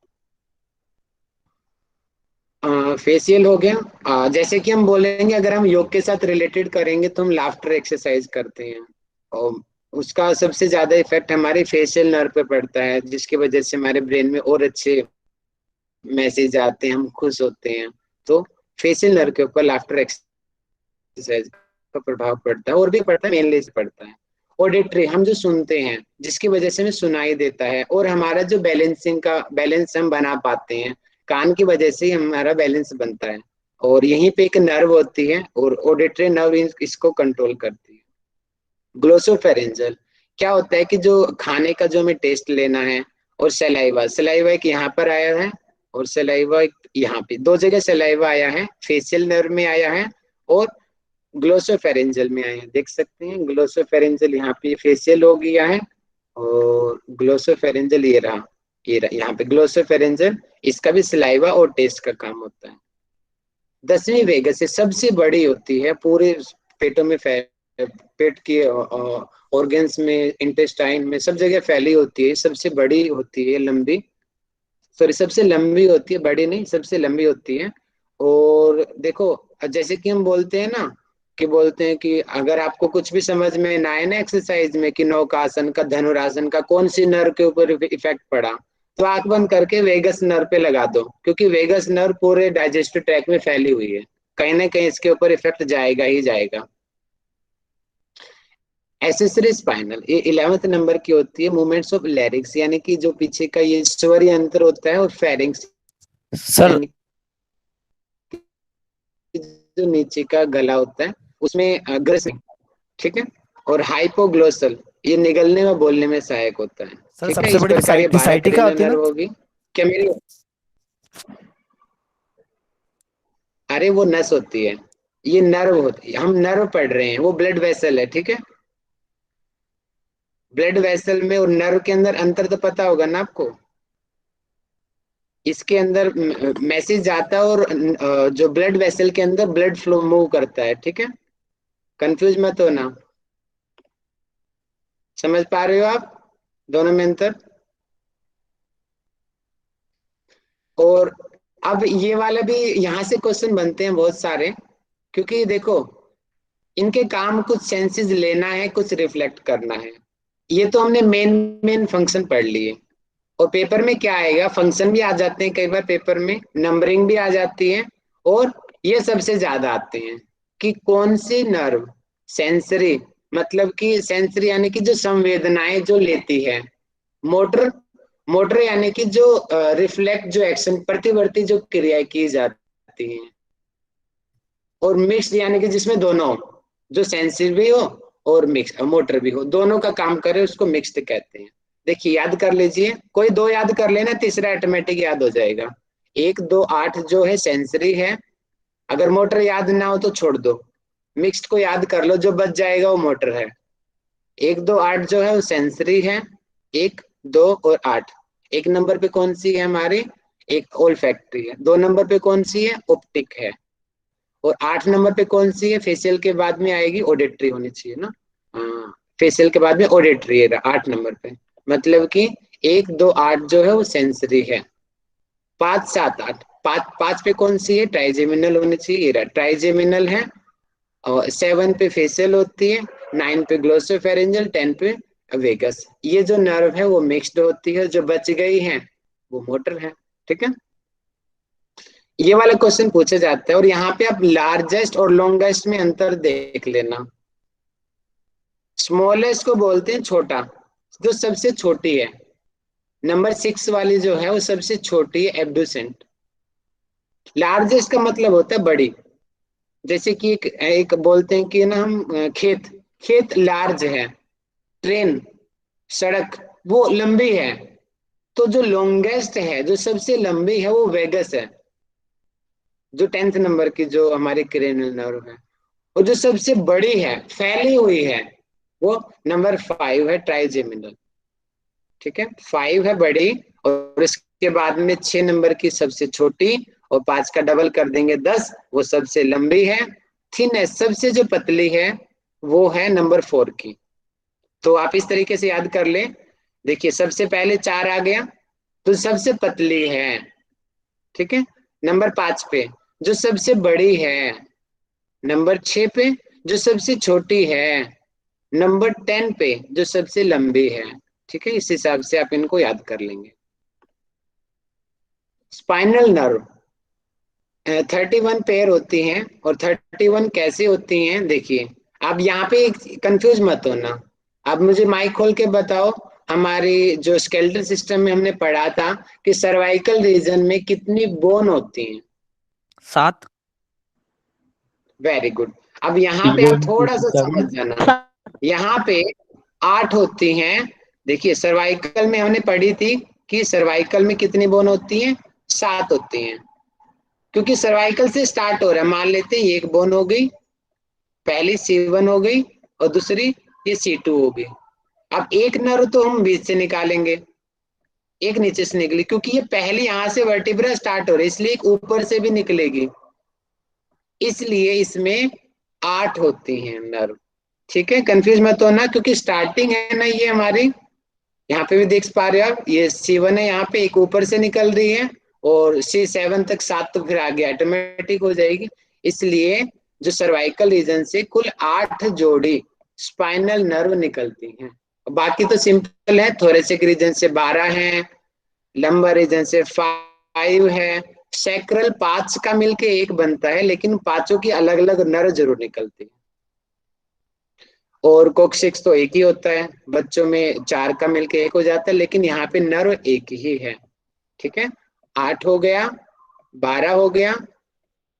फेशियल हो गया। जैसे कि हम बोलेंगे, अगर हम योग के साथ रिलेटेड करेंगे तो हम लाफ्टर एक्सरसाइज करते हैं, और उसका सबसे ज्यादा इफेक्ट हमारे फेशियल नर्व पे पड़ता है, जिसकी वजह से हमारे ब्रेन में और अच्छे मैसेज आते हैं, हम खुश होते हैं। तो फेशियल नर्व के ऊपर लाफ्टर एक्सरसाइज का प्रभाव पड़ता है, और भी पड़ता है, मेनली से पड़ता है। ऑडिटरी, हम जो सुनते हैं, जिसकी वजह से हमें सुनाई देता है, और हमारा जो बैलेंस हम बना पाते हैं, कान की वजह से ही हमारा बैलेंस बनता है। और यहीं पे एक नर्व होती है, और ऑडिटरी नर्व इसको कंट्रोल करती है। ग्लोसोफेरेंजल, क्या होता है कि जो खाने का जो हमें टेस्ट लेना है, और सलाइवा, सलाइवा एक यहाँ पर आया है, और सलाइवा एक यहाँ पे, दो जगह सलाइवा आया है, फेशियल नर्व में आया है और ग्लोसोफेरेंजल में आए हैं, देख सकते हैं। ग्लोसोफेरेंजल यहाँ पे फेशियल हो गया है, और ग्लोसोफेरेंजल ये रहा यहाँ पे ग्लोसोफेरेंजल, इसका भी सलाइवा और टेस्ट का काम होता है। 10वीं वेगस, ये सबसे बड़ी होती है पूरे पेटों में, पेट के ऑर्गन्स में, इंटेस्टाइन में, सब जगह फैली होती है, सबसे बड़ी होती है, लंबी, सॉरी, सबसे लंबी होती है, बड़ी नहीं, सबसे लंबी होती है। और देखो, जैसे कि हम बोलते हैं ना, कि बोलते हैं कि अगर आपको कुछ भी समझ में ना आए ना एक्सरसाइज में, कि नौकासन का, धनुरासन का, कौन सी नर्व के ऊपर इफेक्ट पड़ा, तो आंख बंद करके वेगस नर्व पे लगा दो, क्योंकि वेगस नर्व पूरे डाइजेस्टिव ट्रैक में फैली हुई है, कहीं ना कहीं इसके ऊपर इफेक्ट जाएगा ही जाएगा। एसेसरी स्पाइनल, ये 11th नंबर की होती है। मूवमेंट्स ऑफ लैरिक्स, यानी कि जो पीछे का ये स्वर यंत्र होता है, और फेरिंग्स, सर यानी जो नीचे का गला होता है, उसमें ग्रस, ठीक है। और हाइपोग्लोसल, ये निगलने व बोलने में सहायक होता है, सर ठीक है। सबसे इस बड़ी प्रकार ये 12 साइटिका क्रेनियल होती है ना? नर्व होगी। क्या मेरी, अरे वो नस होती है, ये नर्व होती है, हम नर्व पढ़ रहे हैं, वो ब्लड वेसल है, ठीक है। ब्लड वेसल में और नर्व के अंदर अंतर तो पता होगा ना आपको। इसके अंदर मैसेज जाता है, और जो ब्लड वेसल के अंदर ब्लड फ्लो मूव करता है, ठीक है। कंफ्यूज मत होना, समझ पा रहे हो आप दोनों में अंतर। और अब ये वाला भी यहाँ से क्वेश्चन बनते हैं बहुत सारे, क्योंकि देखो, इनके काम कुछ सेंसेस लेना है, कुछ रिफ्लेक्ट करना है। ये तो हमने मेन मेन फंक्शन पढ़ लिए, और पेपर में क्या आएगा, फंक्शन भी आ जाते हैं कई बार पेपर में, नंबरिंग भी आ जाती है, और ये सबसे ज्यादा आते हैं कि कौन सी नर्व सेंसरी मतलब कि सेंसरी यानी कि जो संवेदनाएं जो लेती है। मोटर, मोटर यानी कि जो रिफ्लेक्ट, जो एक्शन, प्रतिवर्ती जो क्रियाएं की जाती हैं। और मिक्स यानी कि जिसमें दोनों हो, जो सेंसिटिव भी हो और मिक्स मोटर भी हो, दोनों का काम करे, उसको मिक्स्ड कहते हैं। देखिए याद कर लीजिए, कोई दो याद कर लेना, तीसरा ऑटोमेटिक याद हो जाएगा। 1 2 8 जो है सेंसरी है, अगर मोटर याद ना हो तो छोड़ दो, मिक्स्ड को याद कर लो, जो बच जाएगा वो मोटर है। 1 2 8 जो है वो सेंसरी है, 1 2 और 8। 1 नंबर पे कौन सी है हमारी, एक ओल्फैक्टरी है। 2 नंबर पे कौन सी है, ऑप्टिक है। और 8 नंबर पे कौन सी है, फेशियल के बाद में आएगी, ऑडिटरी होनी चाहिए ना। हाँ, फेशियल के बाद में ऑडिटरी है 8 नंबर पे। मतलब कि 1 2 8 जो है वो सेंसरी है। 5 7 8, 5 पे कौन सी है, ट्राइजेमिनल होनी चाहिए, ट्राइजेमिनल है। और 7 पे फेशियल होती है, 9 पे ग्लोसोफेरेंजियल, 10 पे वेगस। ये जो नर्व है वो मिक्स्ड होती है, जो बच गई है वो मोटर है। ठीक है, ये वाला क्वेश्चन पूछा जाता है। और यहाँ पे आप लार्जेस्ट और लॉन्गेस्ट में अंतर देख लेना। स्मॉलेस्ट को बोलते हैं छोटा, जो सबसे छोटी है। नंबर 6 वाली जो है वो सबसे छोटी है, एब्डुसेंट। लार्जेस्ट का मतलब होता है बड़ी। जैसे कि एक बोलते हैं कि ना हम खेत, खेत लार्ज है। ट्रेन, सड़क, वो लंबी है। तो जो लॉन्गेस्ट है, जो सबसे लंबी है, वो वेगस है, जो 10th नंबर की जो हमारी क्रेनियल नर्व है। और जो सबसे बड़ी है, फैली हुई है, वो नंबर 5 है, ट्राइजेमिनल। ठीक है, 5 है बड़ी, और इसके बाद में 6 नंबर की सबसे छोटी, और 5 का डबल कर देंगे 10, वो सबसे लंबी है। थिनेस, सबसे जो पतली है, वो है नंबर 4 की। तो आप इस तरीके से याद कर ले। देखिए सबसे पहले 4 आ गया, तो सबसे पतली है। ठीक है, नंबर 5 पे जो सबसे बड़ी है, नंबर 6 पे जो सबसे छोटी है, नंबर 10 पे जो सबसे लंबी है। ठीक है, इस हिसाब से आप इनको याद कर लेंगे। स्पाइनल नर्व 31 पेयर होती हैं। और 31 कैसे होती हैं, देखिए आप यहाँ पे कंफ्यूज मत होना। आप मुझे माइक खोल के बताओ, हमारी जो स्केलेटल सिस्टम में हमने पढ़ा था कि सर्वाइकल रीजन में कितनी बोन होती हैं। 7। Very good. अब यहाँ पे आप थोड़ा सा समझ जाना, यहाँ पे 8 होती हैं। देखिए सर्वाइकल में हमने पढ़ी थी कि सर्वाइकल में कितनी बोन होती हैं, 7 होती हैं। क्योंकि सर्वाइकल से स्टार्ट हो रहा है, मान लेते हैं ये एक बोन हो गई, पहली C1 हो गई, और दूसरी ये C2 हो गई। अब एक नर्व तो हम बीच से निकालेंगे, एक नीचे से निकली, क्योंकि ये पहली यहाँ से वर्टिब्रा स्टार्ट हो रही है, इसलिए एक ऊपर से भी निकलेगी। इसलिए इसमें 8 होती हैं नर्व। ठीक है, कंफ्यूज मत होना, क्योंकि स्टार्टिंग है ना ये हमारी, यहाँ पे भी देख पा रहे हो आप, ये C1 है, यहाँ पे एक ऊपर से निकल रही है, और C7 तक 7 तो फिर आगे ऑटोमेटिक हो जाएगी। इसलिए जो सर्वाइकल रीजन से कुल 8 जोड़ी स्पाइनल नर्व निकलती हैं। बाकी तो सिंपल है, थोरेसिक रीजन से 12 है, लंबर रीजन से 5 है, सैक्रल 5 का मिलके एक बनता है, लेकिन पांचों की अलग अलग नर्व जरूर निकलती है। और कोक्सिक्स तो एक ही होता है, बच्चों में 4 का मिलके एक हो जाता है, लेकिन यहाँ पे नर्व एक ही है। ठीक है, 8 हो गया, 12 हो गया,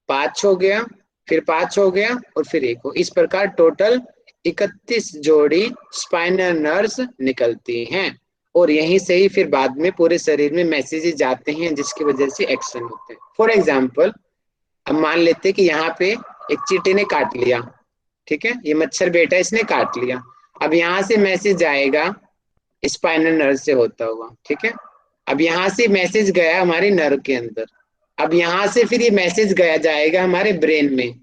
5 हो गया, फिर 5 हो गया, और फिर 1 हो। इस प्रकार टोटल 31 जोड़ी स्पाइनल नर्व्स निकलती हैं। और यहीं से ही फिर बाद में पूरे शरीर में मैसेजेस जाते हैं, जिसकी वजह से एक्शन होते हैं। फॉर एग्जाम्पल, अब मान लेते हैं कि यहाँ पे एक चींटी ने काट लिया। ठीक है, ये मच्छर बेटा इसने काट लिया। अब यहाँ से मैसेज आएगा स्पाइनल नर्व से होता हुआ। ठीक है, अब यहाँ से मैसेज गया हमारे नर्व के अंदर। अब यहाँ से फिर ये मैसेज गया जाएगा हमारे ब्रेन में।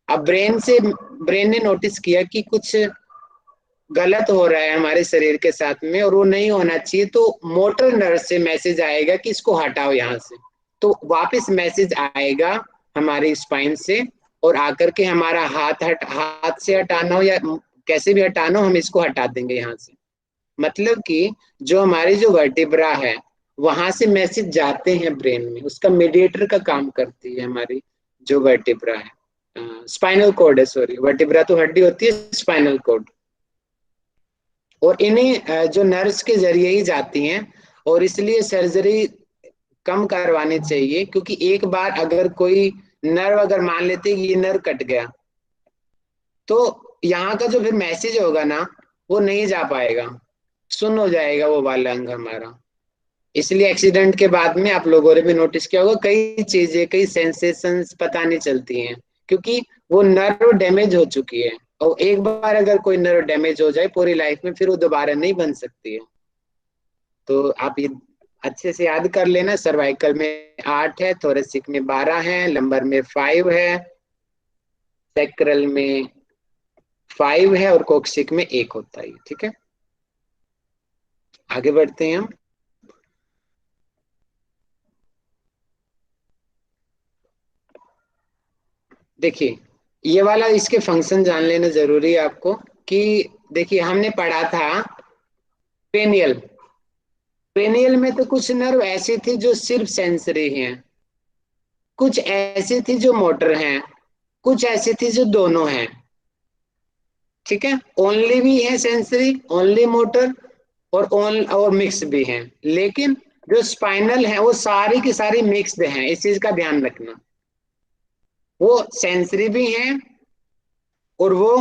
अब ब्रेन ने नोटिस किया कि कुछ गलत हो रहा है हमारे शरीर के साथ में, और वो नहीं होना चाहिए, तो मोटर नर्व से मैसेज आएगा कि इसको हटाओ यहाँ से। तो वापस मैसेज आएगा हमारी स्पाइन से, और आकर के हमारा हाथ से हटाना हो या कैसे भी हटाना हो, हम इसको हटा देंगे यहाँ से। मतलब कि जो हमारी जो वर्टिब्रा है, वहां से मैसेज जाते हैं ब्रेन में, उसका मीडिएटर का काम करती है हमारी जो वर्टिब्रा है, स्पाइनल कोड है, सॉरी, वर्टिब्रा तो हड्डी होती है, स्पाइनल कोड। और इन्हीं जो नर्व्स के जरिए ही जाती हैं, और इसलिए सर्जरी कम करवानी चाहिए, क्योंकि एक बार अगर कोई नर्व, अगर मान लेते हैं कि ये नर्व कट गया, तो यहाँ का जो फिर मैसेज होगा ना, वो नहीं जा पाएगा, सुन्न हो जाएगा वो वाला अंग हमारा। इसलिए एक्सीडेंट के बाद में आप लोगों ने भी नोटिस किया होगा, कई चीजें, कई सेंसेशंस पता नहीं चलती हैं, क्योंकि वो नर्व डैमेज हो चुकी है। और एक बार अगर कोई नर्व डैमेज हो जाए पूरी लाइफ में, फिर वो दोबारा नहीं बन सकती है। तो आप ये अच्छे से याद कर लेना, सर्वाइकल में 8 है, थोरेसिक में 12 है, लंबर में 5 है, सैक्रल में 5 है, और कोक्सिक में 1 होता है। ठीक है, आगे बढ़ते हैं हम। देखिए, ये वाला इसके फंक्शन जान लेना जरूरी है आपको, कि देखिए हमने पढ़ा था पेनियल। पेनियल में तो कुछ नर्व ऐसी थी जो सिर्फ सेंसरी हैं, कुछ ऐसी थी जो मोटर हैं, कुछ ऐसी थी जो दोनों हैं। ठीक है, ओनली भी है सेंसरी, ओनली मोटर, और मिक्स भी हैं। लेकिन जो स्पाइनल है वो सारी की सारी मिक्स्ड हैं, इस चीज का ध्यान रखना। वो सेंसरी भी हैं और वो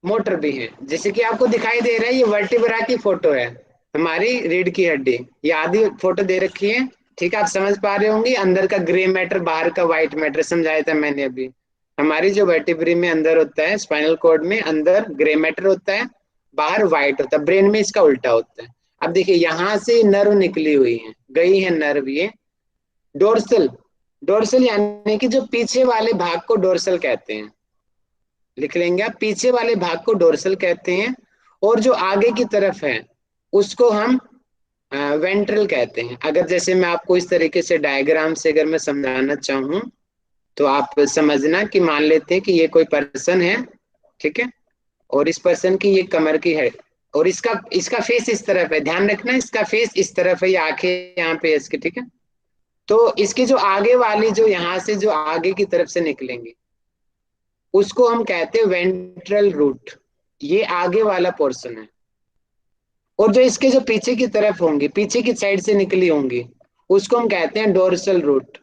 मोटर भी हैं। जैसे कि आपको दिखाई दे रहा है, ये वर्टिब्रा की फोटो है, हमारी रीढ़ की हड्डी, ये आधी फोटो दे रखी है। ठीक है, आप समझ पा रहे होंगे, अंदर का ग्रे मैटर, बाहर का व्हाइट मैटर, समझाया था मैंने अभी। हमारी जो वर्टिब्री में अंदर होता है, स्पाइनल कॉर्ड में अंदर ग्रे मैटर होता है, बाहर व्हाइट होता है, ब्रेन में इसका उल्टा होता है। अब देखिए, यहां से नर्व निकली हुई है, गई है नर्व ये डोर्सल। डोर्सल यानी कि जो पीछे वाले भाग को डोर्सल कहते हैं, लिख लेंगे आप, पीछे वाले भाग को डोर्सल कहते हैं। और जो आगे की तरफ है उसको हम वेंट्रल कहते हैं। अगर जैसे मैं आपको इस तरीके से डायग्राम से अगर मैं समझाना चाहूँ, तो आप समझना कि मान लेते हैं कि ये कोई पर्सन है, ठीक है, और इस पर्सन की ये कमर की है, और इसका इसका फेस इस तरफ है, ध्यान रखना, इसका फेस इस तरफ है, ये आंखें यहाँ पे है इसके, ठीक है। तो इसकी जो आगे वाली, जो यहाँ से जो आगे की तरफ से निकलेंगे, उसको हम कहते हैं वेंट्रल रूट, ये आगे वाला पोर्शन है। और जो इसके जो पीछे की तरफ होंगी, पीछे की साइड से निकली होंगी, उसको हम कहते हैं डोर्सल रूट।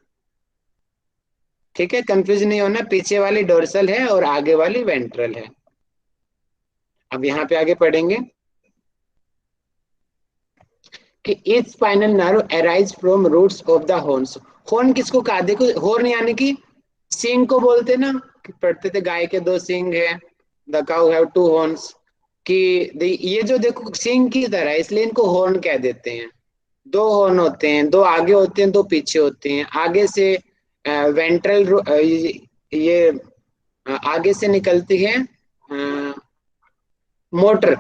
ठीक है, कंफ्यूज नहीं होना, पीछे वाली डोर्सल है और आगे वाली वेंट्रल है। अब यहाँ पे आगे पढ़ेंगे कि each spinal nerve arise from roots of the horns. Horn किसको कहा, देखो हॉर्न यानी कि सींग को बोलते ना, कि पढ़ते थे गाय के 2 सींग है, द काउ हैव 2 हॉर्न्स, कि ये जो देखो सींग की तरह है, इसलिए इनको हॉर्न कह देते हैं। 2 हॉर्न होते हैं, 2 आगे होते हैं, 2 पीछे होते हैं। आगे से वेंट्रल, ये आगे से निकलती है मोटर,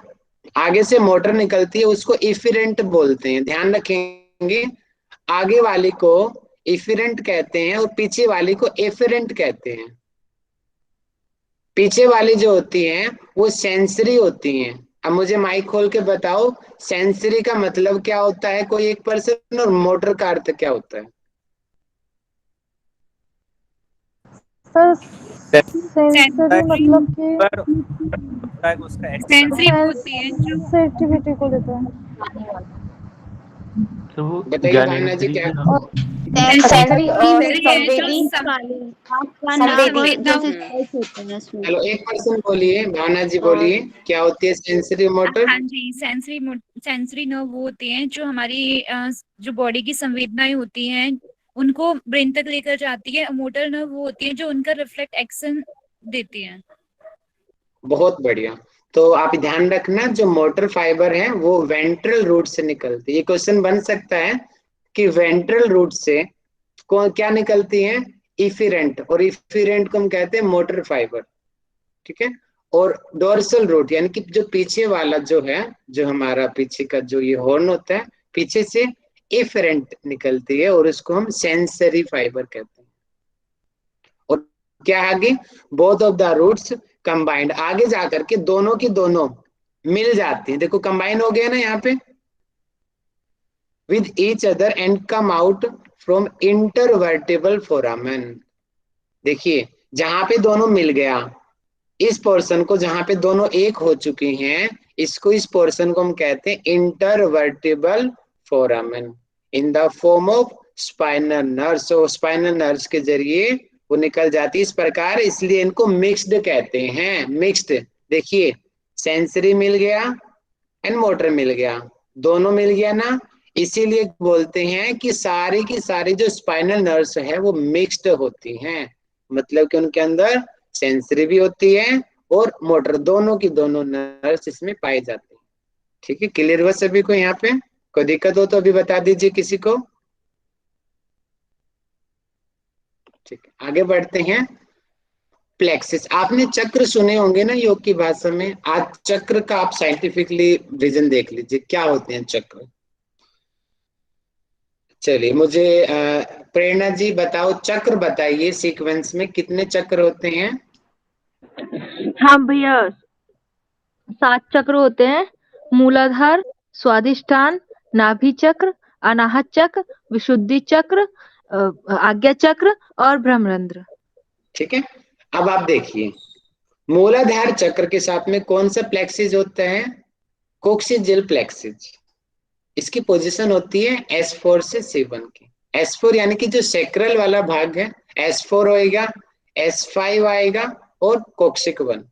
आगे से मोटर निकलती है, उसको इफिरेंट बोलते हैं, ध्यान रखेंगे। आगे वाली को इफिरेंट कहते हैं और पीछे वाली को एफिरेंट कहते हैं। पीछे वाली जो होती हैं वो सेंसरी होती हैं। अब मुझे माइक खोल के बताओ, सेंसरी का मतलब क्या होता है कोई एक पर्सन, और मोटर का अर्थ क्या होता है? सर सेंसरी मतलब कि सेंसरी होती है जो सेंसिटिविटी को लेते हैं। तो वो बताइए भावना जी, क्या? सेंसरी और है जो संवेदी संवेदना। चलो एक पर्सन बोलिए, भावना जी बोलिए, क्या होती है सेंसरी मोटर? हाँ जी, सेंसरी नर्व वो होते हैं जो हमारी जो बॉडी की संवेदनाएं होती हैं उनको ब्रेन तक लेकर जाती है। मोटर नर्व वो होती है जो उनका रिफ्लेक्ट एक्शन देती हैं। बहुत बढ़िया। तो आप ध्यान रखना, जो मोटर फाइबर है वो वेंट्रल रूट से निकलती है। ये क्वेश्चन बन सकता है कि वेंट्रल रूट से क्या निकलती है? इफिरेंट, और इफिरेंट को हम कहते हैं मोटर फाइबर, ठीक है। और डोर्सल रूट यानी कि जो पीछे वाला जो है, जो हमारा पीछे का जो ये हॉर्न होता है, पीछे से इफेरेंट निकलती है, और उसको हम सेंसरी फाइबर कहते हैं। और क्या आगे, both of the roots combined, आगे जाकर के दोनों की दोनों मिल जाती है। देखो कंबाइन हो गया ना यहाँ पे, with each other and come out from intervertebral foramen. देखिए जहां पे दोनों मिल गया, इस पोर्शन को जहां पे दोनों एक हो चुकी हैं, इस पोर्शन को हम कहते हैं intervertebral foramen in the form of spinal nerves. Spinal nerves के जरिए वो निकल जाती है इस प्रकार, इसलिए इनको मिक्स्ड कहते हैं। मिक्स्ड, देखिए सेंसरी मिल गया एंड मोटर मिल गया, दोनों मिल गया ना, इसीलिए बोलते हैं कि सारी की सारी जो स्पाइनल नर्व्स है वो मिक्स्ड होती हैं, मतलब कि उनके अंदर सेंसरी भी होती है और मोटर, दोनों की दोनों नर्व्स इसमें पाई जाती है। ठीक है, क्लियर हुआ सभी को? यहाँ पे कोई दिक्कत हो तो अभी बता दीजिए किसी को। ठीक है, आगे बढ़ते हैं। प्लेक्सिस, आपने चक्र सुने होंगे ना योग की भाषा में, आज चक्र का आप साइंटिफिकली रीजन देख लीजिए क्या होते हैं चक्र। चलिए मुझे प्रेरणा जी बताओ, चक्र बताइए सीक्वेंस में कितने चक्र होते हैं? हाँ भैया, 7 चक्र होते हैं। मूलाधार, स्वादिष्ठान, नाभि चक्र, अनाहत चक्र, विशुद्धि चक्र, आज्ञा चक्र और ब्रह्मरंध्र। ठीक है, अब आप देखिए मूलाधार चक्र के साथ में कौन सा प्लेक्सिस होता है? कोक्सीजियल प्लेक्सिस। इसकी पोजीशन होती है S4 से C1 की। S4 यानी कि जो सेक्रल वाला भाग है, S4 होएगा, S5 आएगा और कोक्सिक 1।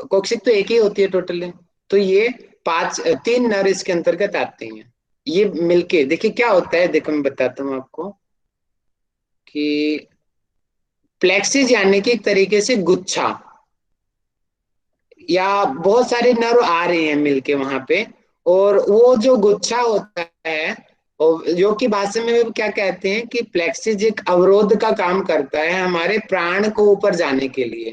कोक्सिक तो एक ही होती है टोटली, तो ये 3 नर इसके अंतर्गत आते हैं। ये मिलके देखिए क्या होता है, देखो मैं बताता हूं आपको कि प्लेक्सिस यानी कि एक तरीके से गुच्छा, या बहुत सारे नर्व आ रहे हैं मिलके वहां पे, और वो जो गुच्छा होता है, और योग की भाषा में वो क्या कहते हैं कि प्लेक्सिस एक अवरोध का काम करता है हमारे प्राण को ऊपर जाने के लिए,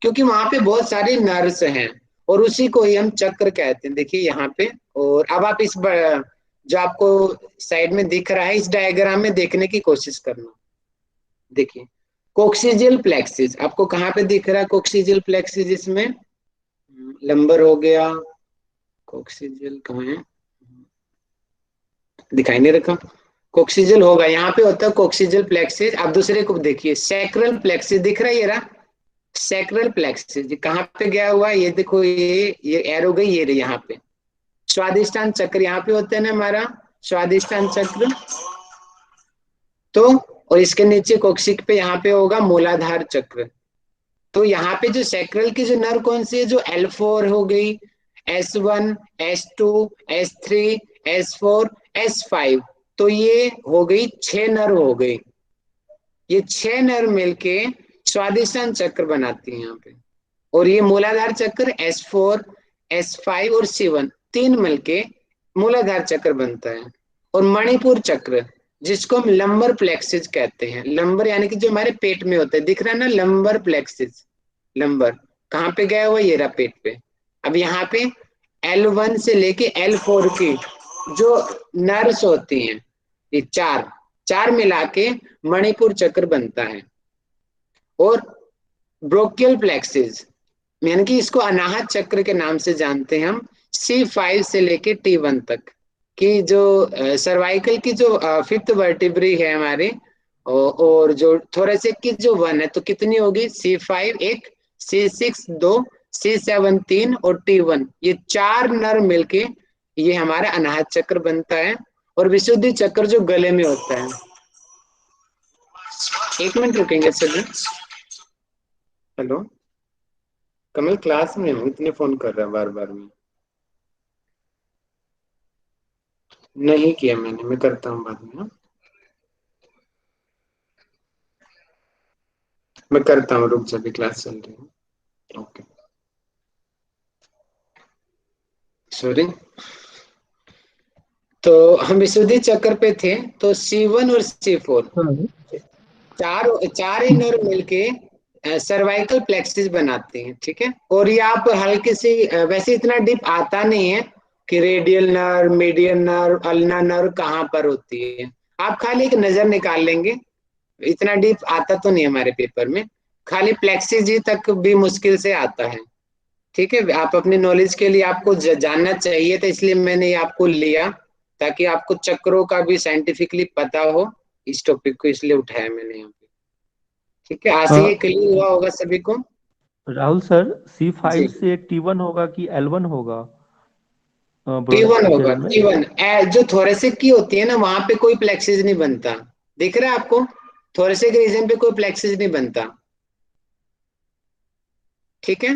क्योंकि वहां पे बहुत सारे नर्व्स हैं और उसी को ही हम चक्र कहते हैं। देखिए यहाँ पे, और अब आप जो आपको साइड में दिख रहा है इस डायग्राम में देखने की कोशिश करना। देखिए कोक्सीजियल प्लेक्सिस आपको कहाँ पे दिख रहा है? कोक्सीजियल प्लेक्सिस इसमें लंबर हो गया, कोक्सीजियल कहाँ है, दिखाई नहीं रखा। कोक्सीजियल होगा, यहाँ पे होता है कोक्सीजियल प्लेक्सिस। आप दूसरे को देखिए, सैक्रल प्लेक्सिस दिख रहा है, ये रहा सैक्रल प्लेक्सिस। कहाँ पे गया हुआ है? ये देखो, ये एरो गई, ये रही यहाँ पे। स्वादिष्टान चक्र यहाँ पे होता है ना हमारा, स्वादिष्टान चक्र। तो और इसके नीचे कोक्सिक पे यहाँ पे होगा मूलाधार चक्र। तो यहाँ पे जो सैक्रल की जो नर्व कौन सी है? जो L4 हो गई, S1, S2, S3, S4, S5। तो ये हो गई 6 नर्व हो गई। ये 6 नर्व मिलके स्वादिष्टान चक्र बनाती है यहाँ पे। और ये मूलाधार चक्र S4, S5 और C1 तीन मिलके मूलाधार चक्र बनता है। और मणिपुर चक्र जिसको हम लंबर प्लेक्सिस कहते हैं, लंबर यानी कि जो हमारे पेट में होता है, दिख रहा है ना लंबर प्लेक्सिस। लंबर कहाँ पे गया हुआ? ये रहा पेट पे। अब यहाँ पे L1 से लेके L4 की जो नर्व्स होती हैं, ये चार मिला के मणिपुर चक्र बनता है। और ब्रोकियल प्लेक्सिस यानी कि इसको अनाहत चक्र के नाम से जानते हैं हम, C5 से लेके T1 तक की जो सर्वाइकल की जो 5th वर्टिब्री है हमारे, और जो थोरेसिक की जो 1 है, तो कितनी होगी? C5 1, C6 2, C7 3 और T1, ये 4 नर्व मिलके ये हमारा अनाहत चक्र बनता है। और विशुद्धि चक्र जो गले में होता है। 1 मिनट रुकेंगे सर। हेलो कमल, क्लास में हूँ, इतने फोन कर रहा है बार बार में। नहीं किया मैंने, मैं करता हूँ बाद में। हाँ? मैं करता हूँ, रुक जा, अभी क्लास चल रही है। Okay sorry. तो हम विशुद्धि चक्र पे थे, तो C1 और C4 चार ही नर्व मिलके सर्वाइकल प्लेक्सिस बनाते हैं। ठीक है, और ये आप हल्के से, वैसे इतना डीप आता नहीं है कि radial nerve, median nerve, ulna nerve कहाँ पर होती है, आप खाली एक नजर निकाल लेंगे। इतना डीप आता तो नहीं हमारे पेपर में, खाली प्लेक्सिस जी तक भी मुश्किल से आता है। ठीक है, आप अपनी नॉलेज के लिए आपको जानना चाहिए था, इसलिए मैंने ये आपको लिया ताकि आपको चक्रों का भी साइंटिफिकली पता हो। इस टॉपिक को इसलिए उठाया मैंने यहाँ पे। ठीक है, आज से ये क्लियर हुआ होगा सभी को। राहुल सर, C5 जी, से T1 होगा कि L1 होगा T1 होगा, ब्रोंकोस्पियरम में? T1। जो थोरेसिक की होती है ना, वहां पे कोई प्लेक्सिस नहीं बनता। दिख रहा है आपको? थोरेसिक रीजन पे कोई प्लेक्सिस नहीं बनता, ठीक है।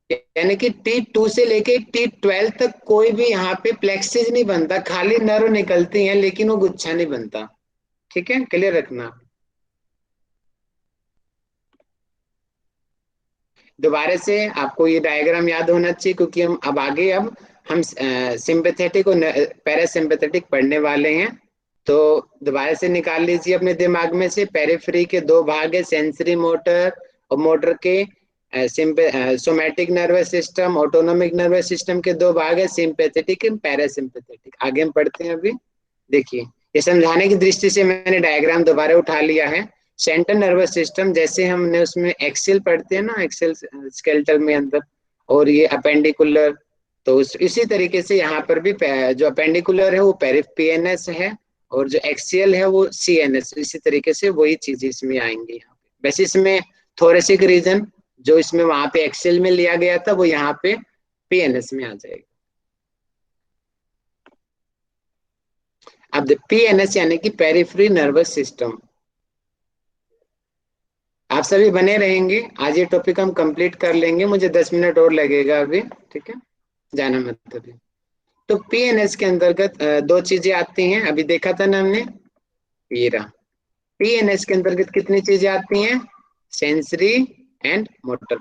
यानी कि T2 से लेके T12 तक कोई भी यहाँ पे प्लेक्सिस नहीं बनता, खाली नर्व निकलती हैं लेकिन वो गुच्छा नहीं बनता, ठीक है, क्लियर रखना। दोबारा से आपको ये डायग्राम याद होना चाहिए, क्योंकि हम अब आगे हम सिंपैथेटिक और पैरासिम्पैथेटिक पढ़ने वाले हैं। तो दोबारा से निकाल लीजिए अपने दिमाग में से, पेरिफेरी के दो भाग है, सेंसरी मोटर, और मोटर के somatic nervous system, autonomic nervous system के दो भाग है, सिंपैथेटिक एंड पैरासिम्पैथेटिक। आगे हम पढ़ते हैं अभी। देखिए, ये समझाने की दृष्टि से मैंने डायग्राम दोबारा उठा लिया है। सेंट्रल नर्वस सिस्टम, जैसे हमने उसमें एक्सेल पढ़ते हैं ना, एक्सेल स्केलेटल में अंदर, और ये अपेंडिकुलर, तो इसी तरीके से यहाँ पर भी जो अपेंडिकुलर है वो पीएनएस है, और जो एक्सियल है वो सीएनएस। इसी तरीके से वही चीज इसमें आएंगी यहाँ पे। वैसे इसमें थोरेसिक रीजन जो इसमें वहां पे एक्सेल में लिया गया था, वो यहाँ पे पीएनएस में आ जाएगा। अब पीएनएस यानी कि पेरिफेरी नर्वस सिस्टम। आप सभी बने रहेंगे, आज ये टॉपिक हम कंप्लीट कर लेंगे, मुझे 10 मिनट और लगेगा अभी, ठीक है, जाना मत अभी। तो पीएनएस के अंतर्गत दो चीजें आती हैं, अभी देखा था ना हमने, ये रहा। पीएनएस के अंतर्गत कितनी चीजें आती हैं? Sensory and motor.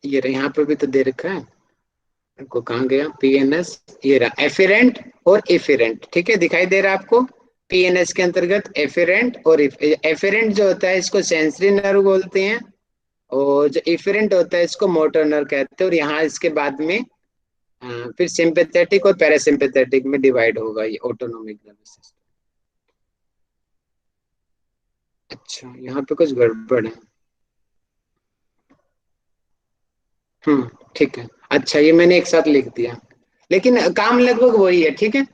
ये रहा, यहाँ पे भी तो दे रखा है आपको, कहाँ गया पीएनएस, ये रहा एफिरेंट और इफिरेंट, ठीक है, दिखाई दे रहा है आपको। पीएनएस के अंतर्गत एफिरेंट और एफिरेंट जो होता है इसको सेंसरी नर्व बोलते हैं, और जो इफिरेंट होता है इसको मोटर नर्व कहते हैं। और यहाँ इसके बाद में फिर सिंपैथेटिक और पैरासिम्पैथेटिक में डिवाइड होगा ये ऑटोनोमिक नर्वस सिस्टम। अच्छा, यहाँ पे कुछ गड़बड़ है। ठीक है। अच्छा, ये मैंने एक साथ लिख दिया, लेकिन काम लगभग वही है, ठीक है।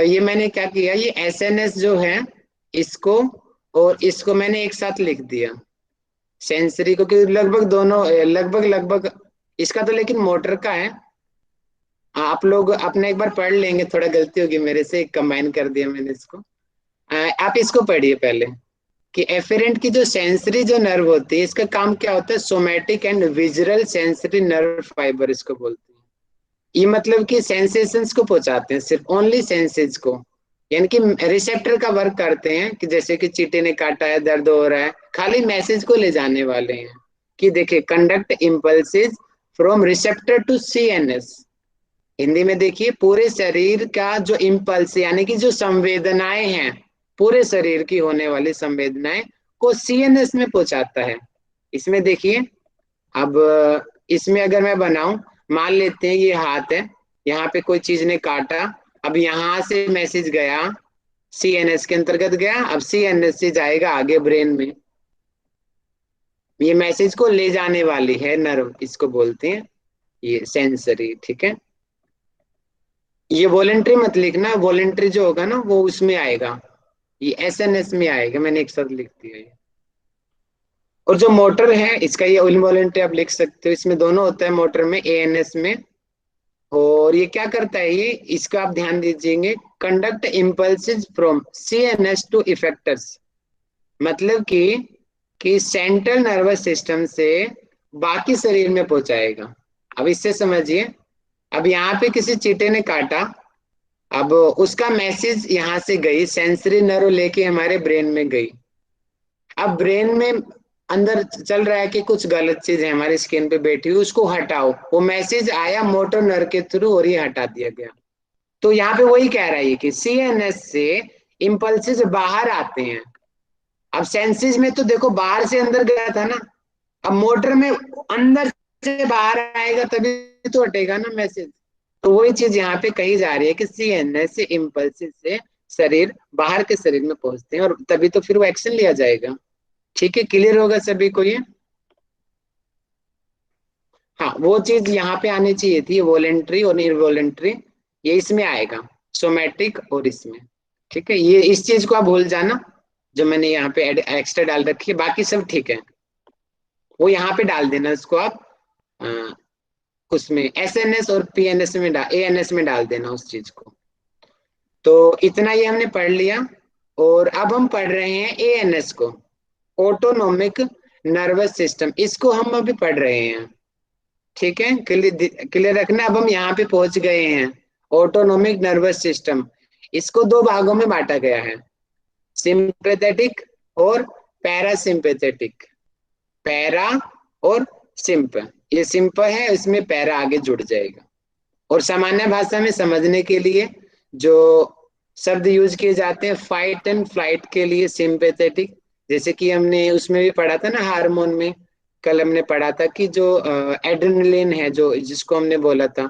ये मैंने क्या किया, ये एसएनएस जो है इसको और इसको मैंने एक साथ लिख दिया, सेंसरी को, कि लगभग दोनों लगभग लगभग इसका तो लेकिन मोटर का है। आप लोग अपने एक बार पढ़ लेंगे, थोड़ा गलती होगी मेरे से, कंबाइन कर दिया मैंने इसको। आप इसको पढ़िए पहले, कि एफेरेंट की जो सेंसरी जो नर्व होती है, इसका काम क्या होता है? Somatic and visual sensory nerve fibre इसको बोलते हैं। ये मतलब कि सेंसेशंस को पहुंचाते हैं, सिर्फ ओनली सेंसेस को, यानी कि रिसेप्टर का वर्क करते हैं, कि जैसे कि चींटी ने काटा है, दर्द हो रहा है, खाली मैसेज को ले जाने वाले हैं। कि देखिए, conduct impulses from receptor to CNS. Hindi में देखिए, पूरे शरीर का जो इम्पल्स यानी कि जो संवेदनाएं हैं, पूरे शरीर की होने वाली संवेदनाएं को सीएनएस में पहुंचाता है। इसमें देखिए, अब इसमें अगर मैं बनाऊं, मान लेते हैं ये हाथ है, यहाँ पे कोई चीज ने काटा, अब यहाँ से मैसेज गया, सीएनएस के अंतर्गत गया, अब सीएनएस से जाएगा आगे ब्रेन में। ये मैसेज को ले जाने वाली है नर्व, इसको बोलते हैं ये सेंसरी, ठीक है। ये वॉलेंट्री मत लिखना, वॉलेंट्री जो होगा ना वो उसमें आएगा, ये एसएनएस में आएगा, मैंने एक साथ लिख दिया ये। और जो मोटर है इसका, ये इनवॉलेंट्री आप लिख सकते हो, इसमें दोनों होता है मोटर में, एएनएस में। और ये क्या करता है, ये इसका आप ध्यान दीजिएंगे, conduct impulses from CNS to effectors. मतलब कि सेंट्रल नर्वस सिस्टम से बाकी शरीर में पहुंचाएगा। अब इससे समझिए, अब यहाँ पे किसी चींटे ने काटा, अब उसका मैसेज यहाँ से गई, सेंसरी नर्व लेके हमारे ब्रेन में गई। अब ब्रेन में अंदर चल रहा है कि कुछ गलत चीज है हमारी स्किन पे बैठी हुई, उसको हटाओ। वो मैसेज आया मोटर नर्व के थ्रू और ये हटा दिया गया। तो यहाँ पे वही कह रहा है कि सीएनएस से इम्पल्सेस बाहर आते हैं। अब सेंसेस में तो देखो बाहर से अंदर गया था ना, अब मोटर में अंदर से बाहर आएगा तभी तो हटेगा ना मैसेज। तो वही चीज यहाँ पे कही जा रही है कि सीएनएस से इम्पल्सेस से शरीर बाहर के शरीर में पहुंचते हैं, और तभी तो फिर वो एक्शन लिया जाएगा। ठीक है, क्लियर होगा सभी को ये? हाँ, वो चीज यहाँ पे आनी चाहिए थी, वॉलेंट्री और इनवॉलेंट्री, ये इसमें आएगा, सोमैटिक और इसमें। ठीक है, ये इस चीज को आप भूल जाना, जो मैंने यहाँ पे एक्स्ट्रा डाल रखी है, बाकी सब ठीक है, वो यहाँ पे डाल देना उसको आप उसमें एसएनएस और पीएनएस में एएनएस में डाल देना उस चीज को। तो इतना ये हमने पढ़ लिया, और अब हम पढ़ रहे हैं एएनएस को, ऑटोनोमिक नर्वस सिस्टम, इसको हम अभी पढ़ रहे हैं। ठीक है, क्लियर रखना। अब हम यहाँ पे पहुंच गए हैं, ऑटोनोमिक नर्वस सिस्टम। इसको दो भागों में बांटा गया है, सिंपैथेटिक और पैरासिम्पैथेटिक। पैरा और सिंप, ये सिंप है, इसमें पैरा आगे जुड़ जाएगा। और सामान्य भाषा में समझने के लिए जो शब्द यूज किए जाते हैं, फाइट एंड फ्लाइट के लिए सिंपैथेटिक, जैसे कि हमने उसमें भी पढ़ा था ना, हार्मोन में कल हमने पढ़ा था कि जो एड्रेनलिन है, जो जिसको हमने बोला था,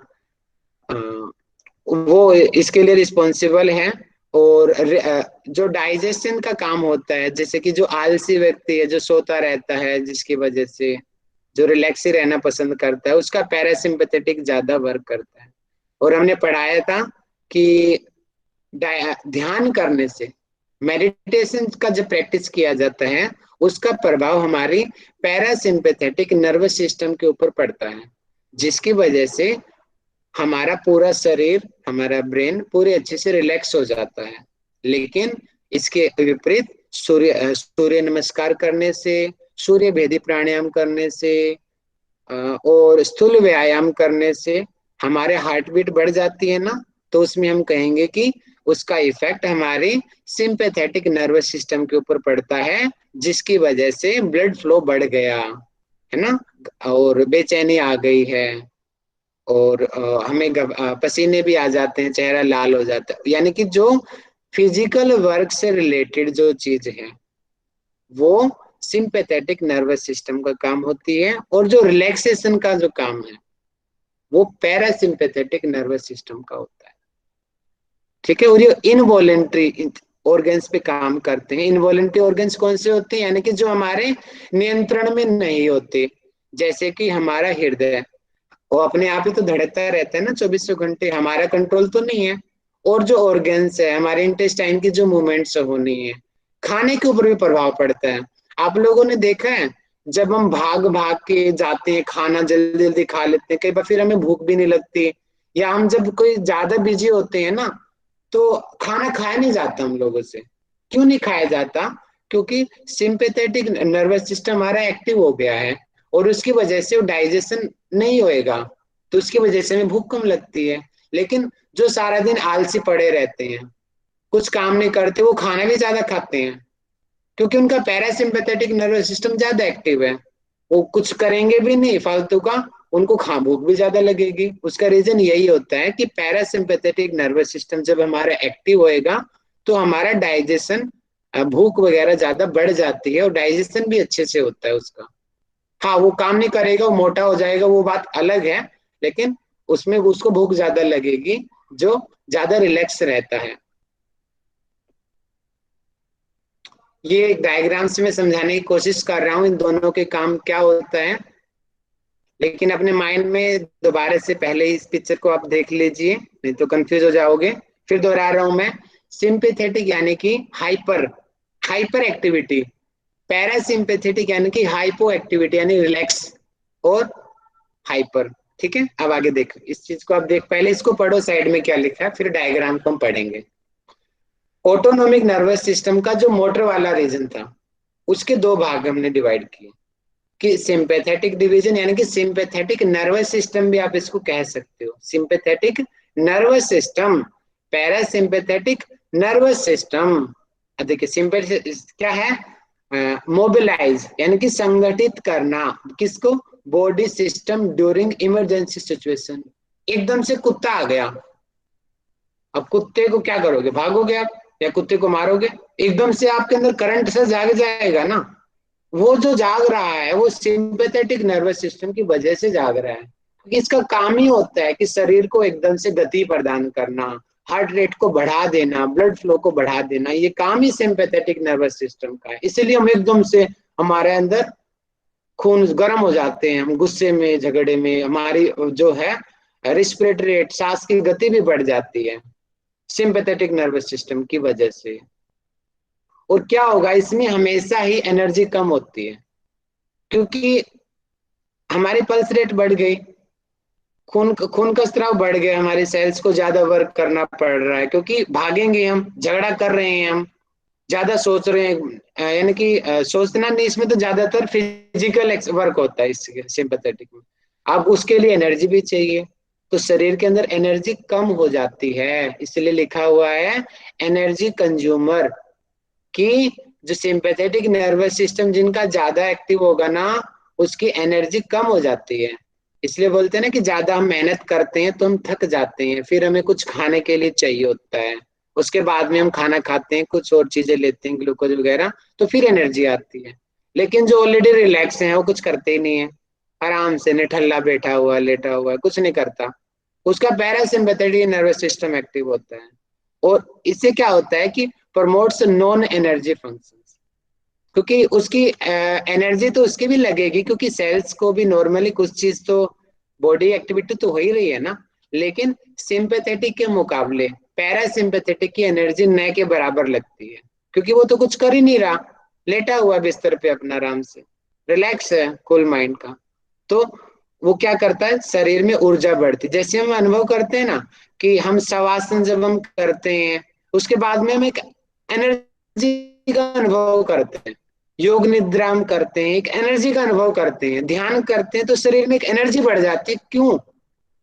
वो इसके लिए रिस्पॉन्सिबल है। और जो डाइजेशन का काम होता है, जैसे कि जो आलसी व्यक्ति है, जो सोता रहता है, जिसकी वजह से जो रिलैक्स ही रहना पसंद करता है, उसका पैरासिम्पैथेटिक ज्यादा वर्क करता है। और हमने पढ़ाया था कि ध्यान करने से, मेडिटेशन का जब प्रैक्टिस किया जाता है, उसका प्रभाव हमारी पैरासिम्पैथेटिक नर्वस सिस्टम के ऊपर पड़ता है, जिसकी वजह से हमारा पूरा शरीर, हमारा ब्रेन पूरे अच्छे से रिलैक्स हो जाता है। लेकिन इसके विपरीत सूर्य नमस्कार करने से, सूर्य भेदी प्राणायाम करने से और स्थूल व्यायाम करने से हमारे हार्ट बीट बढ़ जाती है ना, तो उसमें हम कहेंगे कि उसका इफेक्ट हमारे सिंपैथेटिक नर्वस सिस्टम के ऊपर पड़ता है, जिसकी वजह से ब्लड फ्लो बढ़ गया है ना, और बेचैनी आ गई है, और हमें पसीने भी आ जाते हैं, चेहरा लाल हो जाता है। यानी कि जो फिजिकल वर्क से रिलेटेड जो चीज है वो सिंपैथेटिक नर्वस सिस्टम का काम होती है, और जो रिलैक्सेशन का जो काम है वो पैरासिम्पैथेटिक नर्वस सिस्टम का होता है। ठीक है, और ये इनवॉलेंट्री ऑर्गन्स पे काम करते हैं। इनवॉलेंट्री ऑर्गन्स कौन से होते हैं? यानी कि जो हमारे नियंत्रण में नहीं होते, जैसे कि हमारा हृदय, वो अपने आप ही तो धड़कता रहता है ना 24 घंटे, हमारा कंट्रोल तो नहीं है। और जो ऑर्गन्स है, हमारे इंटेस्टाइन की जो मूवमेंट्स होनी है, खाने के ऊपर भी प्रभाव पड़ता है। आप लोगों ने देखा है, जब हम भाग भाग के जाते हैं, खाना जल्दी जल्दी खा लेते हैं, कई बार फिर हमें भूख भी नहीं लगती, या हम जब कोई ज्यादा बिजी होते हैं ना, तो खाना खाया नहीं जाता हम लोगों से। क्यों नहीं खाया जाता? क्योंकि सिंपैथेटिक नर्वस सिस्टम हमारा एक्टिव हो गया है, और उसकी वजह से वो डाइजेशन नहीं होएगा, तो उसकी वजह से हमें भूख कम लगती है। लेकिन जो सारा दिन आलसी पड़े रहते हैं, कुछ काम नहीं करते, वो खाना भी ज्यादा खाते हैं, क्योंकि उनका पैरासिम्पैथेटिक नर्वस सिस्टम ज्यादा एक्टिव है। वो कुछ करेंगे भी नहीं फालतू का, उनको भूख भी ज्यादा लगेगी। उसका रीजन यही होता है कि पैरासिम्पैथेटिक नर्वस सिस्टम जब हमारा एक्टिव होएगा, तो हमारा डाइजेशन, भूख वगैरह ज्यादा बढ़ जाती है, और डाइजेशन भी अच्छे से होता है उसका। हाँ, वो काम नहीं करेगा, वो मोटा हो जाएगा, वो बात अलग है, लेकिन उसमें उसको भूख ज्यादा लगेगी जो ज्यादा रिलैक्स रहता है। ये डायग्राम से मैं समझाने की कोशिश कर रहा हूँ इन दोनों के काम क्या होता है, लेकिन अपने माइंड में दोबारा से पहले इस पिक्चर को आप देख लीजिए, नहीं तो कंफ्यूज हो जाओगे। फिर दोहरा रहा हूं मैं, सिंपैथेटिक यानी कि हाइपर एक्टिविटी, पैरासिम्पैथेटिक यानी कि हाइपो एक्टिविटी यानी रिलैक्स और हाइपर। ठीक है, अब आगे देख, इस चीज को आप देख, पहले इसको पढ़ो साइड में क्या लिखा है, फिर डायग्राम को हम पढ़ेंगे। ऑटोनोमिक नर्वस सिस्टम का जो मोटर वाला रीजन था, उसके दो भाग हमने डिवाइड किए, कि सिंपैथेटिक डिवीजन यानी कि सिंपैथेटिक नर्वस सिस्टम भी आप इसको कह सकते हो, sympathetic nervous system, parasympathetic nervous system. देखिए सिंपैथेटिक क्या है? मोबिलाइज यानी कि संगठित करना, किसको? Body system during emergency situation. एकदम से कुत्ता आ गया, अब कुत्ते को क्या करोगे? भागोगे आप या कुत्ते को मारोगे? एकदम से आपके अंदर करंट से जाग जाएगा ना, वो जो जाग रहा है वो सिंपैथेटिक नर्वस सिस्टम की वजह से जाग रहा है। इसका काम ही होता है कि शरीर को एकदम से गति प्रदान करना, हार्ट रेट को बढ़ा देना, ब्लड फ्लो को बढ़ा देना, ये काम ही सिंपैथेटिक नर्वस सिस्टम का है। इसीलिए हम एकदम से, हमारे अंदर खून गर्म हो जाते हैं, हम गुस्से में, झगड़े में, हमारी जो है रेस्पिरेटरी रेट, सांस की गति भी बढ़ जाती है, सिंपैथेटिक नर्वस सिस्टम की वजह से। और क्या होगा, इसमें हमेशा ही एनर्जी कम होती है, क्योंकि हमारी पल्स रेट बढ़ गई, खून का स्राव बढ़ गया, हमारे सेल्स को ज्यादा वर्क करना पड़ रहा है, क्योंकि भागेंगे हम, झगड़ा कर रहे हैं हम, ज्यादा सोच रहे हैं, यानी कि सोचना नहीं, इसमें तो ज्यादातर फिजिकल वर्क होता है इसके सिंपैथेटिक में। अब उसके लिए एनर्जी भी चाहिए, तो शरीर के अंदर एनर्जी कम हो जाती है, इसलिए लिखा हुआ है एनर्जी कंज्यूमर, कि जो सिंपैथेटिक नर्वस सिस्टम जिनका ज्यादा एक्टिव होगा ना, उसकी एनर्जी कम हो जाती है। इसलिए बोलते हैं ना कि ज्यादा हम मेहनत करते हैं तो हम थक जाते हैं, फिर हमें कुछ खाने के लिए चाहिए होता है, उसके बाद में हम खाना खाते हैं, कुछ और चीजें लेते हैं, ग्लूकोज वगैरह, तो फिर एनर्जी आती है। लेकिन जो ऑलरेडी रिलैक्स है वो कुछ करते ही नहीं है, आराम से निठल्ला बैठा हुआ लेटा हुआ कुछ नहीं करता, उसका पैरासिम्पैथेटिक नर्वस सिस्टम एक्टिव होता है। और इससे क्या होता है कि प्रमोट्स नॉन एनर्जी फंक्शंस, क्योंकि उसकी एनर्जी तो उसकी भी लगेगी, क्योंकि सेल्स को भी नॉर्मली कुछ चीज तो बॉडी एक्टिविटी तो हो ही रही है ना, लेकिन सिंपैथेटिक के मुकाबले पैरासिम्पैथेटिक की एनर्जी न के बराबर लगती है, क्योंकि वो तो कुछ कर ही नहीं रहा, लेटा हुआ बिस्तर पे अपना आराम से, रिलैक्स है, कूल माइंड का। तो वो क्या करता है, शरीर में ऊर्जा बढ़ती, जैसे हम अनुभव करते हैं ना कि हम शवासन जब हम करते हैं उसके बाद में हम एक एनर्जी का अनुभव करते हैं, योग निद्रा हम करते हैं एक एनर्जी का अनुभव करते हैं, ध्यान करते हैं तो शरीर में एक एनर्जी बढ़ जाती है। क्यों?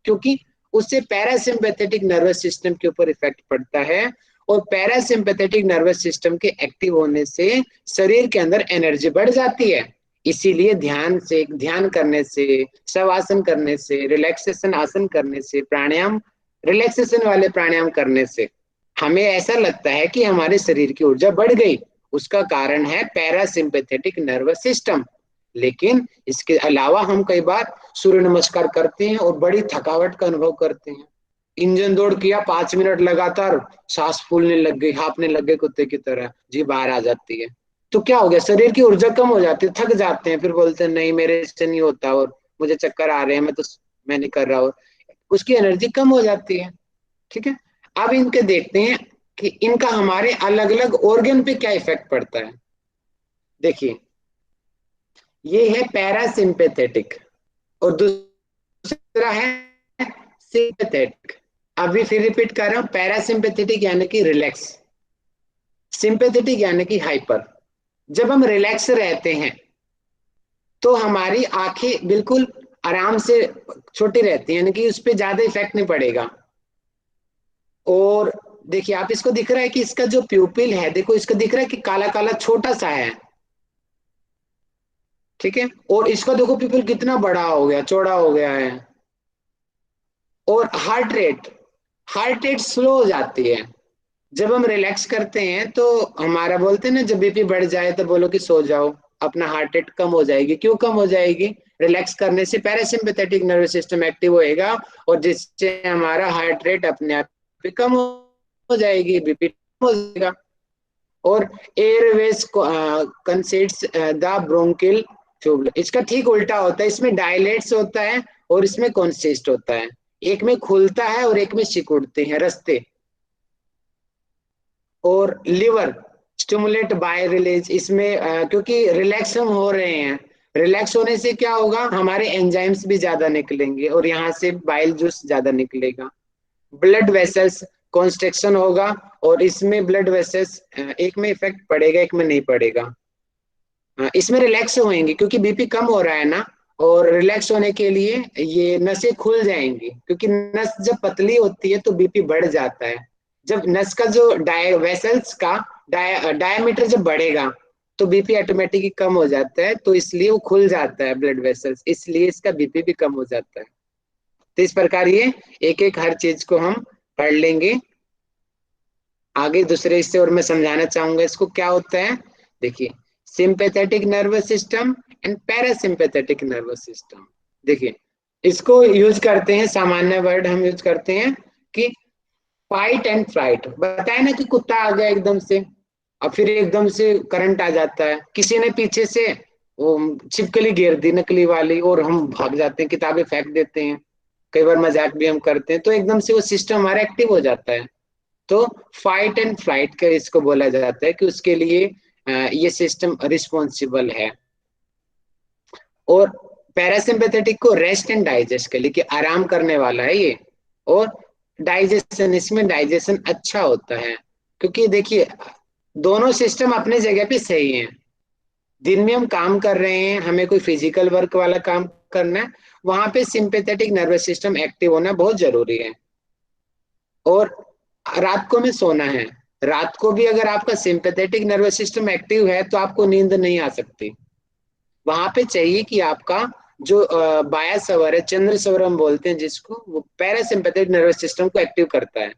क्योंकि उससे पैरासिम्पैथेटिक नर्वस सिस्टम के ऊपर इफेक्ट पड़ता है, और पैरासिम्पैथेटिक नर्वस सिस्टम के एक्टिव होने से शरीर के अंदर एनर्जी बढ़ जाती है। इसीलिए ध्यान करने से, शवासन करने से, रिलैक्सेशन आसन करने से, प्राणायाम रिलैक्सेशन वाले प्राणायाम करने से हमें ऐसा लगता है कि हमारे शरीर की ऊर्जा बढ़ गई, उसका कारण है पैरासिम्पैथेटिक नर्वस सिस्टम। लेकिन इसके अलावा हम कई बार सूर्य नमस्कार करते हैं और बड़ी थकावट का अनुभव करते हैं, इंजन दौड़ किया 5 मिनट लगातार, सांस फूलने लग गई, हांफने लग गए कुत्ते की तरह, जी बाहर आ जाती है, तो क्या हो गया, शरीर की ऊर्जा कम हो जाती है, थक जाते हैं, फिर बोलते हैं नहीं मेरे से नहीं होता, और मुझे चक्कर आ रहे हैं, मैं नहीं कर रहा, और उसकी एनर्जी कम हो जाती है। ठीक है, अब इनके देखते हैं कि इनका हमारे अलग अलग ऑर्गन पे क्या इफेक्ट पड़ता है। देखिए, ये है पैरासिम्पैथेटिक और दूसरा है सिंपैथेटिक। अभी फिर रिपीट कर रहा हूं, पैरासिम्पैथेटिक यानी कि रिलैक्स, सिंपैथेटिक यानी कि हाइपर। जब हम रिलैक्स रहते हैं तो हमारी आंखें बिल्कुल आराम से छोटी रहती हैं, यानी कि उस पर ज्यादा इफेक्ट नहीं पड़ेगा। और देखिए, आप इसको दिख रहा है कि इसका जो प्यूपिल है, देखो इसको दिख रहा है कि काला काला छोटा सा है, ठीक है, और इसका देखो प्यूपिल कितना बड़ा हो गया, चौड़ा हो गया है। और हार्ट रेट स्लो हो जाती है जब हम रिलैक्स करते हैं, तो हमारा बोलते हैं ना, जब बीपी बढ़ जाए तो बोलो कि सो जाओ, अपना हार्ट रेट कम हो जाएगी। क्यों कम हो जाएगी? रिलैक्स करने से पैरासिम्पैथेटिक नर्वस सिस्टम एक्टिव होएगा, और जिससे हमारा हार्ट रेट अपने आप पे कम हो जाएगी, बीपी कम हो जाएगा। और Airways consists the bronchial tube, इसका ठीक उल्टा होता है, इसमें डायलेट्स होता है और इसमें कॉन्सिस्ट होता है, एक में खुलता है और एक में सिकुड़ते हैं रास्ते। और लिवर स्टिमुलेट बाय रिलीज, इसमें क्योंकि रिलैक्स हम हो रहे हैं, रिलैक्स होने से क्या होगा, हमारे एंजाइम्स भी ज्यादा निकलेंगे और यहाँ से बाइल जूस ज्यादा निकलेगा। ब्लड वेसल्स कॉन्स्ट्रिक्शन होगा, और इसमें ब्लड वेसल्स एक में इफेक्ट पड़ेगा, एक में नहीं पड़ेगा। इसमें रिलैक्स होएंगे क्योंकि बीपी कम हो रहा है ना, और रिलैक्स होने के लिए ये नसें खुल जाएंगी, क्योंकि नस जब पतली होती है तो बीपी बढ़ जाता है। जब नस का जो वेसल्स का डायमीटर जब बढ़ेगा तो बीपी ऑटोमेटिकली कम हो जाता है, तो इसलिए वो खुल जाता है ब्लड वेसल्स, इसलिए इसका बीपी भी कम हो जाता है। तो इस प्रकार ये एक एक हर चीज को हम पढ़ लेंगे आगे। दूसरे हिस्से और मैं समझाना चाहूंगा इसको क्या होता है। देखिए, sympathetic nervous system and parasympathetic nervous system. देखिए, इसको यूज करते हैं, सामान्य वर्ड हम यूज करते हैं कि फाइट एंड फ्लाइट। बताए ना कि कुत्ता आ गया एकदम से, और फिर एकदम से करंट आ जाता है, किसी ने पीछे से वो छिपकली घेर दी नकली वाली, और हम भाग जाते हैं, किताबें फेंक देते हैं, कई बार मजाक भी हम करते हैं, तो एकदम से वो सिस्टम हमारा एक्टिव हो जाता है। तो फाइट एंड फ्लाइट का इसको बोला जाता है कि उसके लिए ये सिस्टम रिस्पॉन्सिबल है। और पैरासिम्पैथेटिक को रेस्ट एंड डाइजेस्ट के लिए, कि आराम करने वाला है ये। और डाइजेशन, इसमें डाइजेशन अच्छा होता है, क्योंकि देखिए दोनों सिस्टम अपने जगह पे सही हैं। दिन में हम काम कर रहे हैं, हमें कोई फिजिकल वर्क वाला काम करना है, वहां पे सिंपैथेटिक नर्वस सिस्टम एक्टिव होना बहुत जरूरी है। और रात को में सोना है, रात को भी अगर आपका सिंपैथेटिक नर्वस सिस्टम एक्टिव है तो आपको नींद नहीं आ सकती। वहां पे चाहिए कि आपका जो बाया सवर है, चंद्र सवर हम बोलते हैं जिसको, वो पैरासिम्पैथेटिक नर्वस सिस्टम को एक्टिव करता है,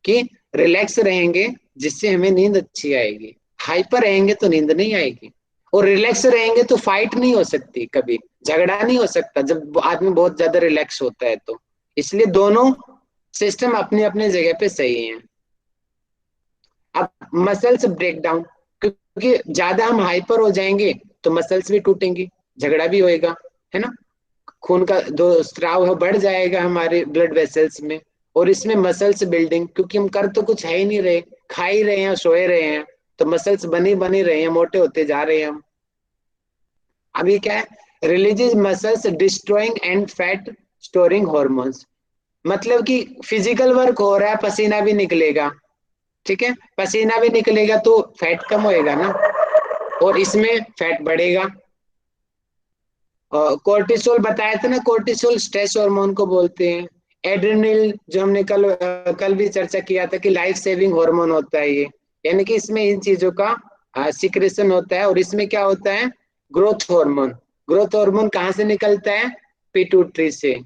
कि रिलैक्स रहेंगे जिससे हमें नींद अच्छी आएगी। हाइपर रहेंगे तो नींद नहीं आएगी, और रिलैक्स रहेंगे तो फाइट नहीं हो सकती, कभी झगड़ा नहीं हो सकता जब आदमी बहुत ज्यादा रिलैक्स होता है तो। इसलिए दोनों सिस्टम अपने अपने जगह पे सही हैं। अब मसल्स ब्रेक डाउन, क्योंकि ज्यादा हम हाइपर हो जाएंगे तो मसल्स भी टूटेंगी, झगड़ा भी होएगा, है ना। खून का जो स्त्राव है बढ़ जाएगा हमारे ब्लड वेसल्स में, और इसमें मसल्स बिल्डिंग, क्योंकि हम कर तो कुछ है ही नहीं रहे, खा ही रहे हैं, सोए रहे हैं, तो मसल्स बनी रहे हैं, मोटे होते जा रहे हैं हम। अब ये क्या है, releases muscles destroying and fat storing hormones, मतलब कि फिजिकल वर्क हो रहा है, पसीना भी निकलेगा, ठीक है, पसीना भी निकलेगा तो फैट कम होएगा ना, और इसमें फैट बढ़ेगा। कोर्टिसोल बताया था ना, कोर्टिसोल स्ट्रेस हार्मोन को बोलते हैं। एड्रेनल जो हमने कल भी चर्चा किया था कि लाइफ सेविंग हार्मोन होता है ये, यानी कि इसमें इन चीजों का सिक्रेशन होता है। और इसमें क्या होता है, ग्रोथ हार्मोन। ग्रोथ हार्मोन कहाँ से निकलता है, पिट्यूटरी से।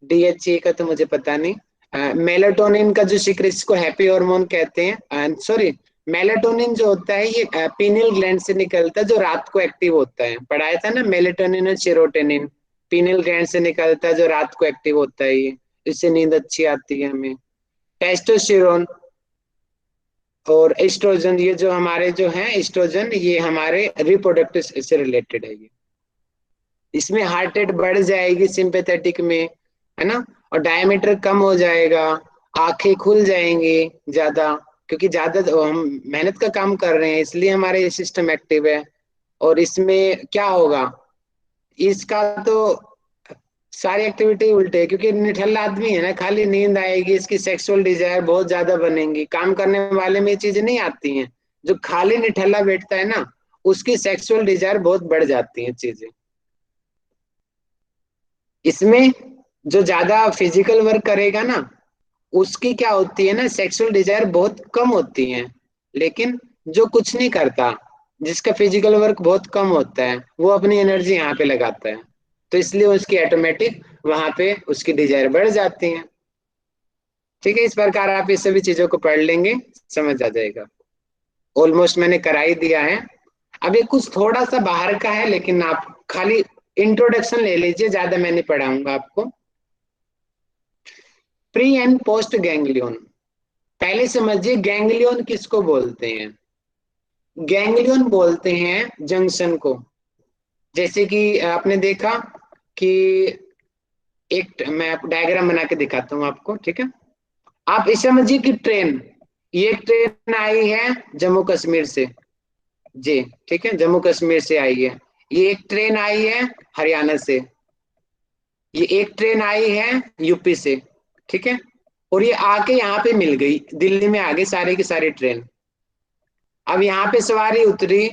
डीएचए का तो मुझे पता नहीं। मेलाटोनिन का जो सिक्रेशन को हैप्पी हार्मोन कहते हैं, सॉरी, मेलाटोनिन जो होता है ये पीनियल ग्लैंड से निकलता है, जो रात को एक्टिव होता है। पढ़ाया था ना, मेलाटोनिन और सेरोटोनिन पीनियल ग्लैंड से निकलता है, जो रात को एक्टिव होता है ये, इससे नींद अच्छी आती है हमें। टेस्टोस्टेरोन और एस्ट्रोजन, ये जो हमारे जो है एस्ट्रोजन, ये हमारे रिप्रोडक्टिव से रिलेटेड है ये। इसमें हार्ट रेट बढ़ जाएगी सिंपैथेटिक में, है ना, और डायमीटर कम हो जाएगा, आंखें खुल जाएंगी ज्यादा, क्योंकि ज्यादा हम मेहनत का काम कर रहे हैं इसलिए हमारे ये सिस्टम एक्टिव है। और इसमें क्या होगा, इसका तो सारी एक्टिविटी उल्टे है, क्योंकि निठल्ला आदमी है ना, खाली नींद आएगी, इसकी सेक्सुअल डिजायर बहुत ज्यादा बनेंगी। काम करने वाले में ये चीजें नहीं आती हैं, जो खाली निठल्ला बैठता है ना उसकी सेक्सुअल डिजायर बहुत बढ़ जाती है चीजें। इसमें जो ज्यादा फिजिकल वर्क करेगा ना उसकी क्या होती है ना, सेक्सुअल डिजायर बहुत कम होती है। लेकिन जो कुछ नहीं करता, जिसका फिजिकल वर्क बहुत कम होता है, वो अपनी एनर्जी यहाँ पे लगाता है, तो इसलिए उसकी ऑटोमेटिक वहां पे उसकी डिजायर बढ़ जाती है। ठीक है, इस प्रकार आप ये सभी चीजों को पढ़ लेंगे, समझ आ जाएगा। ऑलमोस्ट मैंने करा ही दिया है। अब ये कुछ थोड़ा सा बाहर का है, लेकिन आप खाली इंट्रोडक्शन ले लीजिए, ज्यादा मैं नहीं पढ़ाऊंगा आपको। प्री एंड पोस्ट गैंग्लियन, पहले समझिए गैंग्लियन किसको बोलते हैं। गैंग्लियन बोलते हैं जंक्शन को। जैसे कि आपने देखा कि एक, मैं डायग्राम बना के दिखाता हूं आपको, ठीक है। आप इसे समझिए कि ट्रेन, ये ट्रेन आई है जम्मू कश्मीर से, जी ठीक है, जम्मू कश्मीर से आई है। ये एक ट्रेन आई है हरियाणा से, ये एक ट्रेन आई है यूपी से, ठीक है, और ये आके यहाँ पे मिल गई, दिल्ली में आ गई सारे की सारी ट्रेन। अब यहाँ पे सवारी उतरी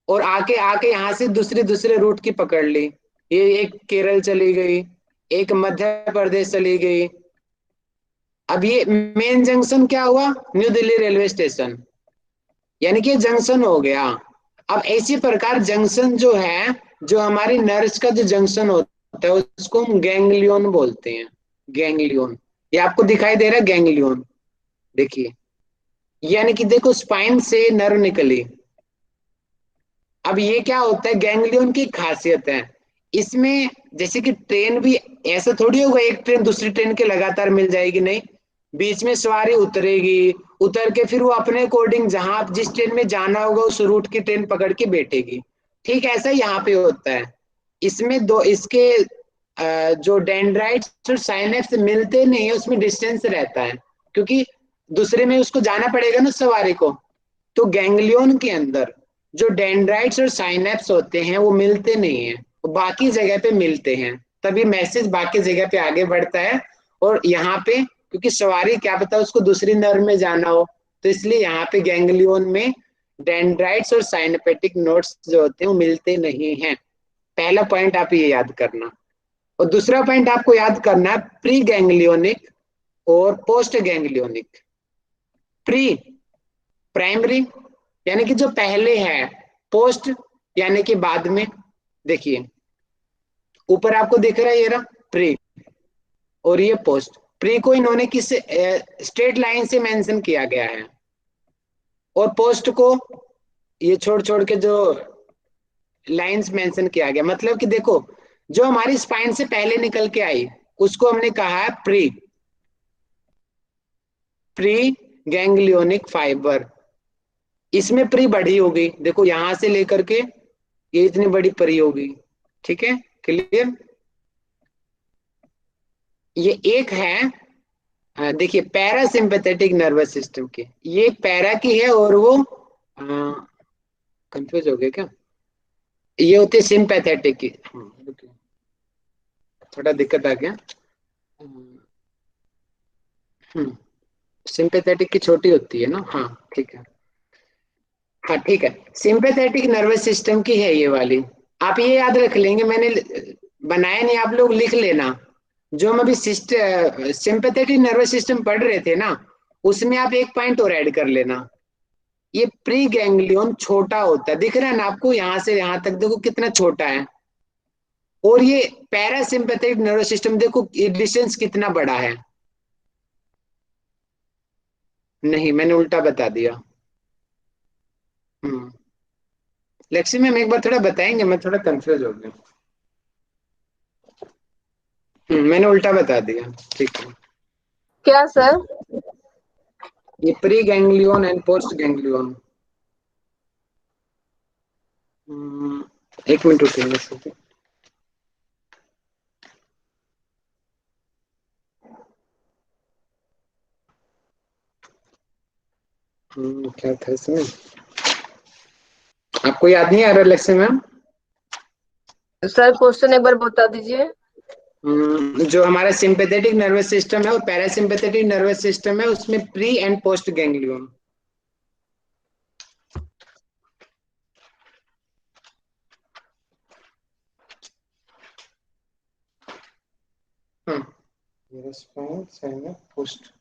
और आके आके यहाँ से दूसरे दूसरे रूट की पकड़ ली। ये एक केरल चली गई, एक मध्य प्रदेश चली गई। अब ये मेन जंक्शन क्या हुआ, न्यू दिल्ली रेलवे स्टेशन, यानी कि जंक्शन हो गया। अब इसी प्रकार जंक्शन जो है, जो हमारी नर्व्स का जो जंक्शन होता है उसको हम गैंग्लियन बोलते हैं। गैंग्लियन, ये आपको दिखाई दे रहा है गैंग्लियन, देखिए, यानी कि देखो स्पाइन से नर्व निकली। अब ये क्या होता है, गैंग्लियन की खासियत है इसमें, जैसे कि ट्रेन भी ऐसा थोड़ी होगा एक ट्रेन दूसरी ट्रेन के लगातार मिल जाएगी, नहीं, बीच में सवारी उतरेगी, उतर के फिर वो अपने अकॉर्डिंग जहां जिस ट्रेन में जाना होगा उस रूट की ट्रेन पकड़ के बैठेगी। ठीक ऐसा यहाँ पे होता है। इसमें दो इसके जो डेंड्राइट्स और साइनेप्स मिलते नहीं है, उसमें डिस्टेंस रहता है, क्योंकि दूसरे में उसको जाना पड़ेगा ना सवारी को। तो गैंग्लियन के अंदर जो डेंड्राइट्स और साइनेप्स होते हैं वो मिलते नहीं है, वो बाकी जगह पे मिलते हैं, तभी मैसेज बाकी जगह पे आगे बढ़ता है। और यहाँ पे क्योंकि सवारी क्या पता उसको दूसरी नर्व में जाना हो, तो इसलिए यहाँ पे गैंग्लियन में डेंड्राइट्स और साइनेपेटिक नोड्स जो होते हैं वो मिलते नहीं हैं। पहला पॉइंट आप ये याद करना। और दूसरा पॉइंट आपको याद करना है प्री गैंग्लियोनिक और पोस्ट गैंग्लियोनिक। प्री प्राइमरी यानी कि जो पहले है, पोस्ट यानी कि बाद में। देखिए ऊपर आपको दिख रहा है ये रहा प्री और ये पोस्ट। प्री को इन्होंने किस स्ट्रेट लाइन से मेंशन किया गया है, और पोस्ट को ये छोड़ छोड़ के जो लाइंस मेंशन किया गया। मतलब कि देखो जो हमारी स्पाइन से पहले निकल के आई उसको हमने कहा है प्री प्री गैंग्लियोनिक फाइबर। इसमें प्री बड़ी होगी, देखो यहां से लेकर के ये इतनी बड़ी प्री होगी। ठीक है, क्लियर। ये एक है, देखिए पैरासिम्पैथेटिक नर्वस सिस्टम की, ये पैरा की है और वो कंफ्यूज हो गया क्या, ये होती है सिंपैथेटिक की। थोड़ा दिक्कत आ गया। सिंपैथेटिक की छोटी होती है ना, हाँ ठीक है, हाँ ठीक है। सिंपैथेटिक नर्वस सिस्टम की है ये वाली, आप ये याद रख लेंगे, मैंने बनाया नहीं, आप लोग लिख लेना। जो हम अभी सिंपैथेटिक नर्वस सिस्टम पढ़ रहे थे ना, उसमें आप एक पॉइंट और ऐड कर लेना। ये प्री गैंग्लियन छोटा होता है, दिख रहा है ना आपको, यहां से यहां तक देखो कितना छोटा है। और ये पैरासिम्पैथेटिक नर्वस सिस्टम देखो ये डिस्टेंस कितना बड़ा है। नहीं मैंने उल्टा बता दिया। लेक्सी मैम एक बार थोड़ा बताएंगे, मैं थोड़ा कंफ्यूज हो गया। मैंने उल्टा बता दिया, ठीक है। क्या सर? ये pre ganglion and post ganglion. एक मिनट रुकिए। क्या था इसमें, आपको याद नहीं आ रहा लेक्सी मैम? सर क्वेश्चन एक बार बता दीजिए। जो हमारा सिंपैथेटिक नर्वस सिस्टम है और पैरासिम्पैथेटिक नर्वस सिस्टम है, उसमें pre and post ganglion. Post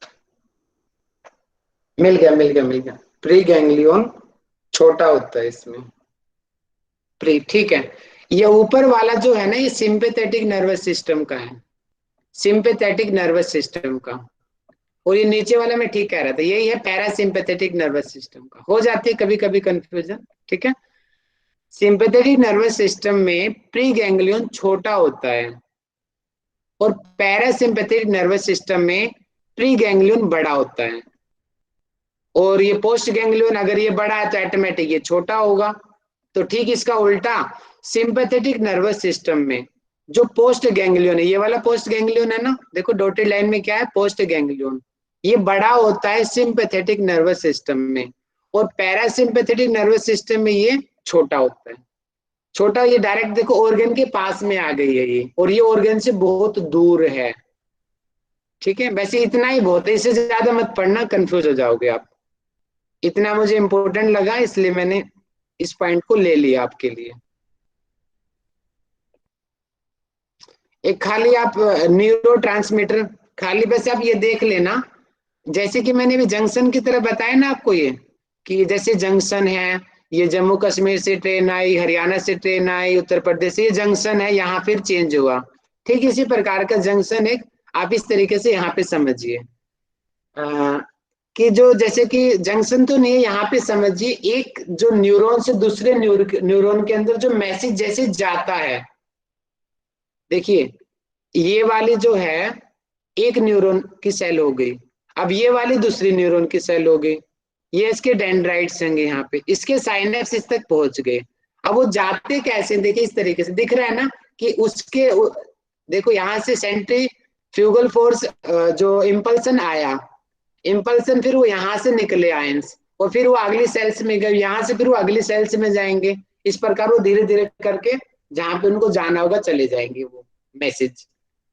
मिल गया। प्री गैंग्लियन छोटा होता है इसमें, प्री, ठीक है। ये ऊपर वाला जो है ना, ये सिंपैथेटिक नर्वस सिस्टम का है, सिंपैथेटिक नर्वस सिस्टम का। और ये नीचे वाला मैं ठीक कह रहा था, यही है पैरासिम्पैथेटिक नर्वस सिस्टम का। हो जाती है कभी कभी कंफ्यूजन, ठीक है। सिंपैथेटिक नर्वस सिस्टम में प्री गैंग्लियन छोटा होता है और पैरासिम्पैथेटिक नर्वस सिस्टम में प्री गैंग्लियन बड़ा होता है। और ये पोस्ट गैंग्लियन अगर ये बड़ा है तो ऑटोमेटिक ये छोटा होगा। तो ठीक इसका उल्टा सिंपैथेटिक नर्वस सिस्टम में जो पोस्ट गैंग्लियन है, ये वाला पोस्ट गैंग्लियन है ना, देखो डॉटेड लाइन में क्या है, पोस्ट गैंग्लियन, ये बड़ा होता है सिंपैथेटिक नर्वस सिस्टम में। और पैरासिम्पैथेटिक नर्वस सिस्टम में ये छोटा होता है। छोटा, ये डायरेक्ट देखो ऑर्गन के पास में आ गई है ये, और ये ऑर्गन से बहुत दूर है। ठीक है, वैसे इतना ही बहुत है, इससे ज्यादा मत पढ़ना, कंफ्यूज हो जाओगे आप। इतना मुझे इंपॉर्टेंट लगा इसलिए मैंने इस पॉइंट को ले लिया आपके लिए। एक खाली आप न्यूरोट्रांसमीटर, खाली बस आप ये देख लेना, जैसे कि मैंने भी जंक्शन की तरह बताया ना आपको, ये कि जैसे जंक्शन है, ये जम्मू कश्मीर से ट्रेन आई, हरियाणा से ट्रेन आई, उत्तर प्रदेश से, ये जंक्शन है, यहाँ फिर चेंज हुआ। ठीक इसी प्रकार का जंक्शन एक आप इस तरीके से यहाँ पे समझिए कि जो जैसे कि जंक्शन तो नहीं है, यहाँ पे समझिए एक जो न्यूरॉन से दूसरे न्यूरॉन के अंदर जो मैसेज जैसे जाता है। देखिए ये वाली जो है एक न्यूरॉन की सेल हो गई, अब ये वाली दूसरी न्यूरॉन की सेल हो गई, ये इसके डेंड्राइट्स होंगे, यहाँ पे इसके साइनेप्सिस तक पहुंच गए। अब वो जाते कैसे, देखिए इस तरीके से दिख रहा है ना कि उसके देखो यहाँ से सेंट्रीफ्यूगल फोर्स जो इम्पल्सन आया, इम्पल्सन फिर वो यहाँ से निकले आयंस, और फिर वो अगली सेल्स में गए, यहाँ से फिर वो अगली सेल्स में जाएंगे। इस प्रकार वो धीरे धीरे करके जहां पे उनको जाना होगा चले जाएंगे वो मैसेज।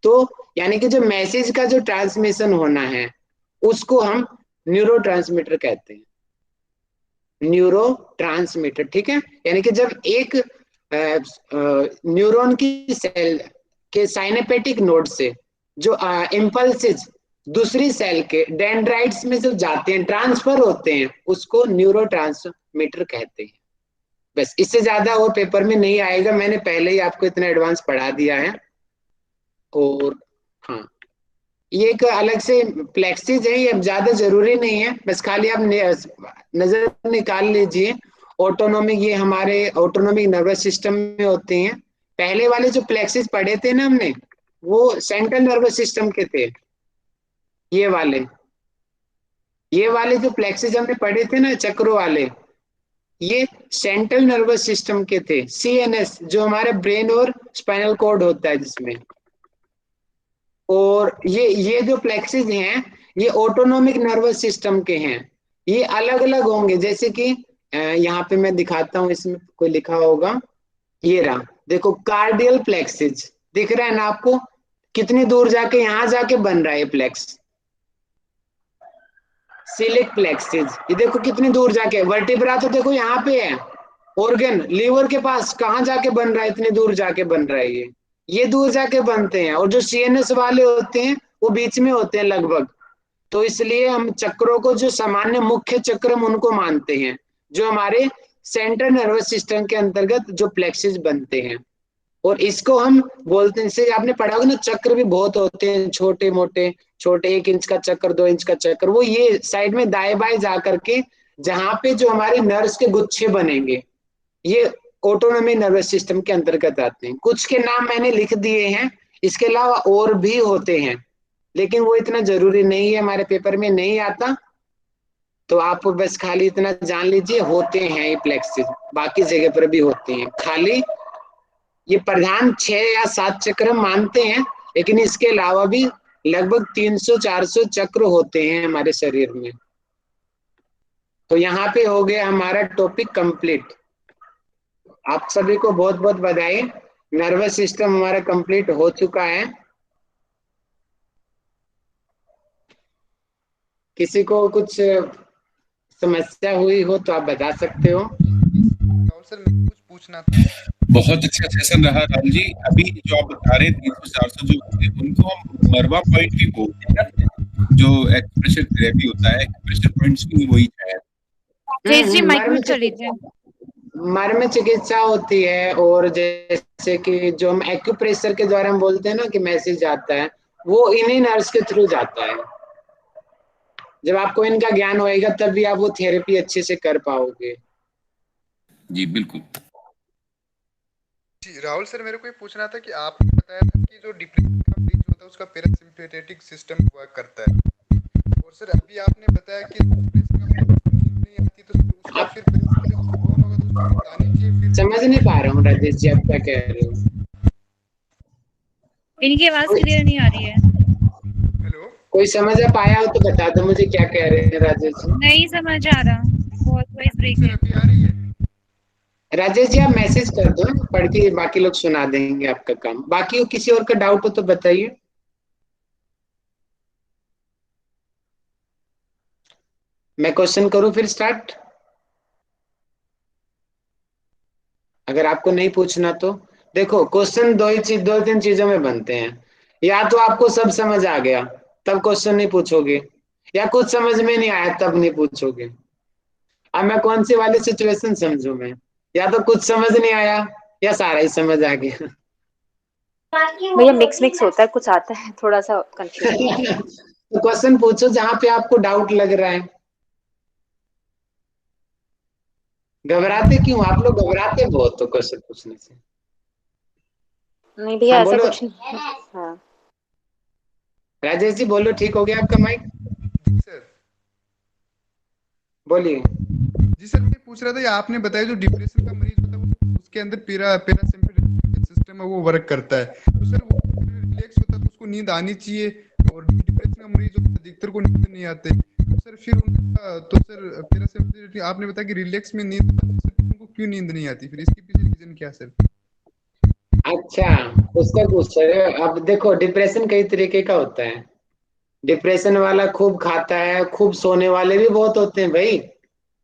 तो यानी कि जो मैसेज का जो ट्रांसमिशन होना है उसको हम न्यूरो ट्रांसमीटर कहते हैं, न्यूरो ट्रांसमीटर, ठीक है। यानी कि जब एक न्यूरॉन की सेल के साइनेपेटिक नोड से जो इम्पल्सेज दूसरी सेल के डेंड्राइट्स में जो जाते हैं, ट्रांसफर होते हैं, उसको न्यूरो ट्रांसमीटर कहते हैं। बस, इससे ज्यादा और पेपर में नहीं आएगा, मैंने पहले ही आपको इतना एडवांस पढ़ा दिया है। और हाँ, ये एक अलग से प्लेक्सिस है, ये ज्यादा जरूरी नहीं है, बस खाली आप नजर निकाल लीजिए। ऑटोनोमिक, ये हमारे ऑटोनोमिक नर्वस सिस्टम में होते हैं। पहले वाले जो प्लेक्सिस पढ़े थे ना हमने, वो सेंट्रल नर्वस सिस्टम के थे। ये वाले जो प्लेक्सिस हमने पढ़े थे ना, चक्रों वाले, ये सेंट्रल नर्वस सिस्टम के थे। सीएनएस जो हमारे ब्रेन और स्पाइनल कॉर्ड होता है जिसमें। और ये जो प्लेक्सिस हैं ये ऑटोनोमिक नर्वस सिस्टम के हैं। ये अलग अलग होंगे, जैसे कि यहाँ पे मैं दिखाता हूँ, इसमें कोई लिखा होगा, ये रहा, देखो कार्डियल प्लेक्सिस दिख रहा है ना आपको, कितनी दूर जाके यहाँ जाके बन रहा है प्लेक्स। सिलिक प्लेक्सिस, ये देखो कितनी दूर जाके, वर्टिब्रा तो देखो यहाँ पे है, ऑर्गन लीवर के पास कहाँ जाके बन रहा है, इतनी दूर जाके बन रहा है ये दूर जाके बनते हैं। और जो सीएनएस वाले होते हैं वो बीच में होते हैं लगभग। तो इसलिए हम चक्रों को जो सामान्य मुख्य चक्र हम उनको मानते हैं, जो हमारे सेंट्रल नर्वस सिस्टम के अंतर्गत जो प्लेक्सिस बनते हैं। और इसको हम बोलते हैं, जैसे आपने पढ़ा होगा ना, चक्र भी बहुत होते हैं, छोटे मोटे, छोटे 1 इंच का चक्र, 2 इंच का चक्र, वो ये साइड में दाएं बाएं जा करके जहां पे जो हमारे नर्व्स के गुच्छे बनेंगे, ये ऑटोनोमिक नर्वस सिस्टम के अंतर्गत आते हैं। कुछ के नाम मैंने लिख दिए हैं, इसके अलावा और भी होते हैं, लेकिन वो इतना जरूरी नहीं है, हमारे पेपर में नहीं आता। तो आप बस खाली इतना जान लीजिए, होते हैं ये प्लेक्सिस, बाकी जगह पर भी होते हैं। खाली ये प्रधान 6 या 7 चक्र मानते हैं, लेकिन इसके अलावा भी लगभग 300-400 चक्र होते हैं हमारे शरीर में। तो यहाँ पे हो गया हमारा टॉपिक कंप्लीट। आप सभी को बहुत बहुत बधाई, नर्वस सिस्टम हमारा कंप्लीट हो चुका है। किसी को कुछ समस्या हुई हो तो आप बता सकते हो। सर मैं कुछ पूछना था। बहुत अच्छा सेशन रहा राम जी। अभी जो आप बता रहे 300-400 जो होते हैं उनको हम मरवा पॉइंट भी बोलते हैं, जो एक्यूप्रेशर थेरेपी होता है, एक्यूप्रेशर पॉइंट्स भी वही है। जी माइक में चल लीजिए। मर्म चिकित्सा होती है, और जैसे कि जो हम एक्यूप्रेशर के द्वारा हम बोलते हैं ना कि मैसेज आता है, वो इन्हीं नर्व्स के थ्रू जाता है। जब आपको इनका ज्ञान होएगा तब भी आप वो थेरेपी अच्छे से कर पाओगे। जी बिल्कुल। जी राहुल सर, मेरे को ये पूछना था कि आपने बताया था कि जो डिप्रेशन का मरीज होता है उसका पैरासिम्पैथेटिक सिस्टम वर्क करता है, और सर अभी आपने बताया कि डिप्रेशन का मरीज नहीं आती तो उसका फिर पैरासिम्पैथेटिक कौन होगा, तो उसको आनी चाहिए। फिर समझ नहीं पा रहा हूँ राजेश जी, आप क्या कह रहे हो? इनकी आवाज क्लियर नहीं आ रही है। हेलो, कोई समझ आ पाया हो तो बता दो मुझे, क्या कह रहे हैं राजेश जी? नहीं समझ आ रहा, बहुत वॉइस ब्रेक है। अभी आ रही है? राजेश जी आप मैसेज कर दो, पढ़ के बाकी लोग सुना देंगे आपका काम। बाकी किसी और का डाउट हो तो बताइए। मैं क्वेश्चन करूं फिर स्टार्ट? अगर आपको नहीं पूछना तो देखो, क्वेश्चन दो तीन चीजों में बनते हैं। या तो आपको सब समझ आ गया तब क्वेश्चन नहीं पूछोगे, या कुछ समझ में नहीं आया तब नहीं पूछोगे। अब मैं कौन सी वाली सिचुएशन समझूं मैं? या तो कुछ समझ नहीं आया या सारा ही समझ आ गया। भैया मिक्स होता है, कुछ आता है थोड़ा सा कंफ्यूजन। तो क्वेश्चन पूछो जहां पे आपको डाउट लग रहा है। घबराते क्यों आप लोग? घबराते बहुत तो क्वेश्चन पूछने से। नहीं भैया हाँ, ऐसा बोलो। कुछ नहीं। हाँ राजेश जी बोलो, ठीक हो गया आपका माइक? जी सर। बोलिए। जी सर, मैं पूछ रहा था, आपने बताया जो डिप्रेशन का मरीज होता है उसके अंदर पैरासिम्पैथेटिक सिस्टम है वो वर्क करता है, तो सर वो रिलैक्स होता है तो उसको नींद आनी चाहिए, और डिप्रेशन का मरीज होता है अधिकतर को नींद नहीं आते, सर फिर उनका तो सर पैरासिम्पथेटिक आपने बताया कि रिलैक्स में नींद आती है, सर उनको क्यों नींद नहीं आती, फिर इसके पीछे रीजन क्या सर? अच्छा, उसका पूछ रहे हो। अब देखो, डिप्रेशन कई तरीके का होता है। डिप्रेशन वाला खूब खाता है, खूब सोने वाले भी बहुत होते हैं भाई।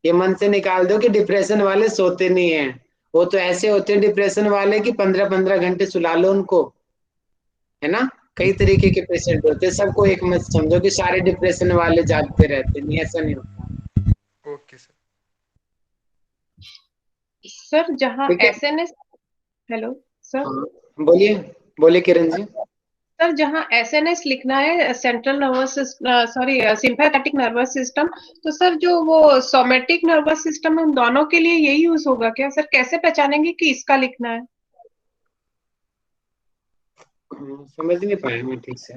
ये मन से निकाल दो कि डिप्रेशन वाले सोते नहीं है। वो तो ऐसे होते हैं डिप्रेशन वाले कि 15-15 घंटे सुला लो उनको, है ना। कई तरीके के पेशेंट होते हैं, सबको एक मत समझो कि सारे डिप्रेशन वाले जागते रहते नहीं, ऐसा नहीं होता। Okay sir. सर जहाँ ठीक है। एसएनएस, हेलो सर, हाँ, बोलिए बोलिए किरण जी। सर जहाँ एसएनएस लिखना है central nervous sorry sympathetic nervous system, तो सर जो वो सोमेटिक नर्वस सिस्टम है उन दोनों के लिए यही यूज होगा क्या सर? कैसे पहचानेंगे कि इसका लिखना है? समझ नहीं पाया मैं ठीक से।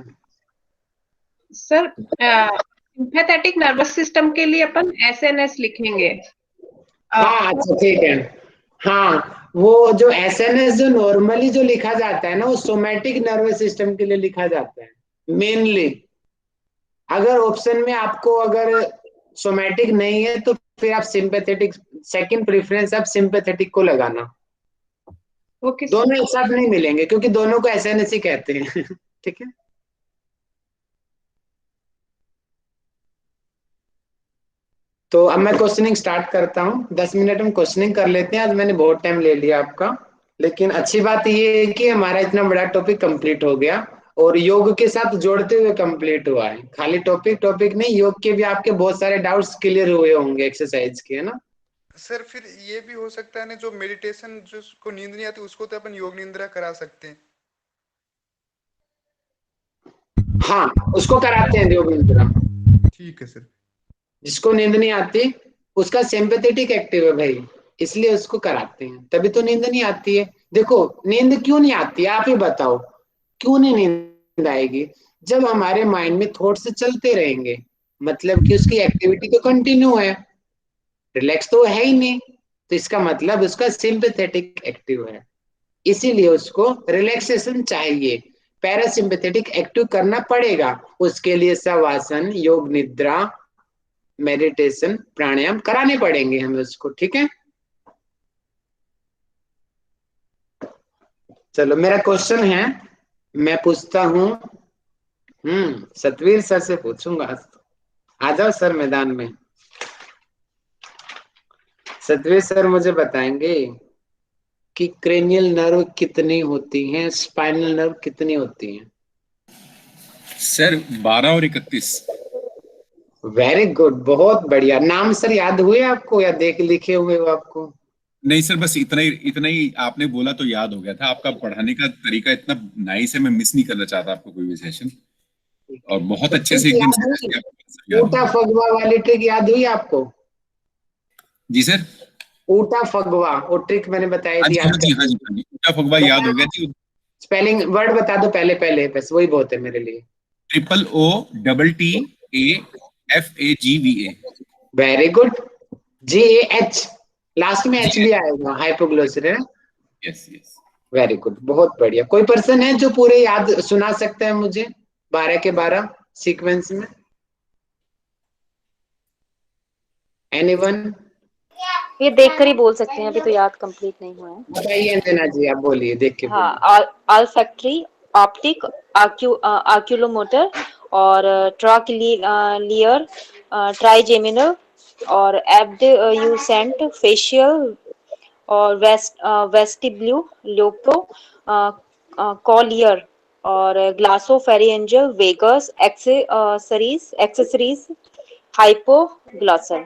सर सिंपैथेटिक नर्वस सिस्टम के लिए अपन एसएनएस लिखेंगे। हाँ, अच्छा ठीक है। हाँ, वो जो एसएनएस जो नॉर्मली जो लिखा जाता है ना, वो सोमैटिक नर्वस सिस्टम के लिए लिखा जाता है मेनली। अगर ऑप्शन में आपको अगर सोमैटिक नहीं है तो फिर आप सिंपैथेटिक, सेकंड प्रेफरेंस आप सिंपैथेटिक को लगाना। Okay sir. दोनों एक साथ नहीं मिलेंगे क्योंकि दोनों को एसएनएस ही कहते हैं। ठीक है। तो अब मैं क्वेश्चनिंग स्टार्ट करता हूँ। 10 मिनट हम क्वेश्चनिंग कर लेते हैं। आज मैंने बहुत टाइम ले लिया आपका, लेकिन अच्छी बात ये है कि हमारा इतना बड़ा टॉपिक कंप्लीट हो गया और योग के साथ जोड़ते हुए कंप्लीट हुआ है। खाली टॉपिक नहीं, योग के भी आपके बहुत सारे डाउट्स क्लियर हुए होंगे एक्सरसाइज के, है ना। सर फिर ये भी हो सकता है ना, जो मेडिटेशन जिसको नींद नहीं आती उसको तो अपन योग निद्रा करा सकते हैं। हाँ, उसको कराते हैं योग निद्रा। ठीक है सर। जिसको नींद नहीं आती उसका सिंपैथेटिक एक्टिव है भाई, इसलिए उसको कराते हैं, तभी तो नींद नहीं आती है। देखो, नींद क्यों नहीं आती है आप ही बताओ, क्यों नहीं नींद आएगी? जब हमारे माइंड में थॉट्स चलते रहेंगे, मतलब कि उसकी एक्टिविटी तो कंटिन्यू है, रिलैक्स तो है ही नहीं, तो इसका मतलब उसका सिंपैथेटिक एक्टिव है, इसीलिए उसको रिलैक्सेशन चाहिए। पैरासिम्पैथेटिक एक्टिव करना पड़ेगा, उसके लिए शवासन, योग निद्रा, मेडिटेशन, प्राणायाम कराने पड़ेंगे हमें उसको। ठीक है, चलो मेरा क्वेश्चन है, मैं पूछता हूँ। सतवीर सर से पूछूंगा आज तो। आ जाओ सर मैदान में। सतवीर सर मुझे बताएंगे कि क्रेनियल नर्व कितनी होती हैं, स्पाइनल नर्व कितनी होती हैं? सर 12 और 31। वेरी गुड, बहुत बढ़िया। नाम सर याद हुए आपको या देख लिखे हुए हो आपको? नहीं सर, बस इतना ही आपने बोला तो याद हो गया था। आपका पढ़ाने का तरीका इतना नाइस है, मैं मिस नहीं करना चाहता आपको कोई भी सेशन, और बहुत अच्छे से एकदम ऊटा फगवा वाली ट्रिक याद हुई आपको? जी सर। ऊटा फगवा, वो ट्रिक मैंने बताई थी, याद हाँ जी, ऊटा फगवा याद हो गया थी। स्पेलिंग वर्ड बता दो पहले पहले, बस वही बहुत है मेरे लिए। OOTTAFAGVA। Very good. GAH, last में H भी आएगा, हाइपोग्लोसिस है। Yes yes. वेरी गुड, बहुत बढ़िया। कोई पर्सन है जो पूरे याद सुना सकता है मुझे 12 के 12 सीक्वेंस में? एनीवन? ये देख कर ही बोल सकते हैं, अभी तो याद कंप्लीट नहीं हुआ है। बताइए अंजना जी, आप बोलिए, देख के बोलिए। हाँ, ऑल्फैक्टरी, ऑप्टिक, आक्यूलोमोटर और ट्राकिलियर, ट्राइजेमिनल और एब्ड्यूसेंट, फेशियल और वेस्टिब्यू लोको, कॉलियर और glossopharyngeal, vagus, accessories, hypoglossal.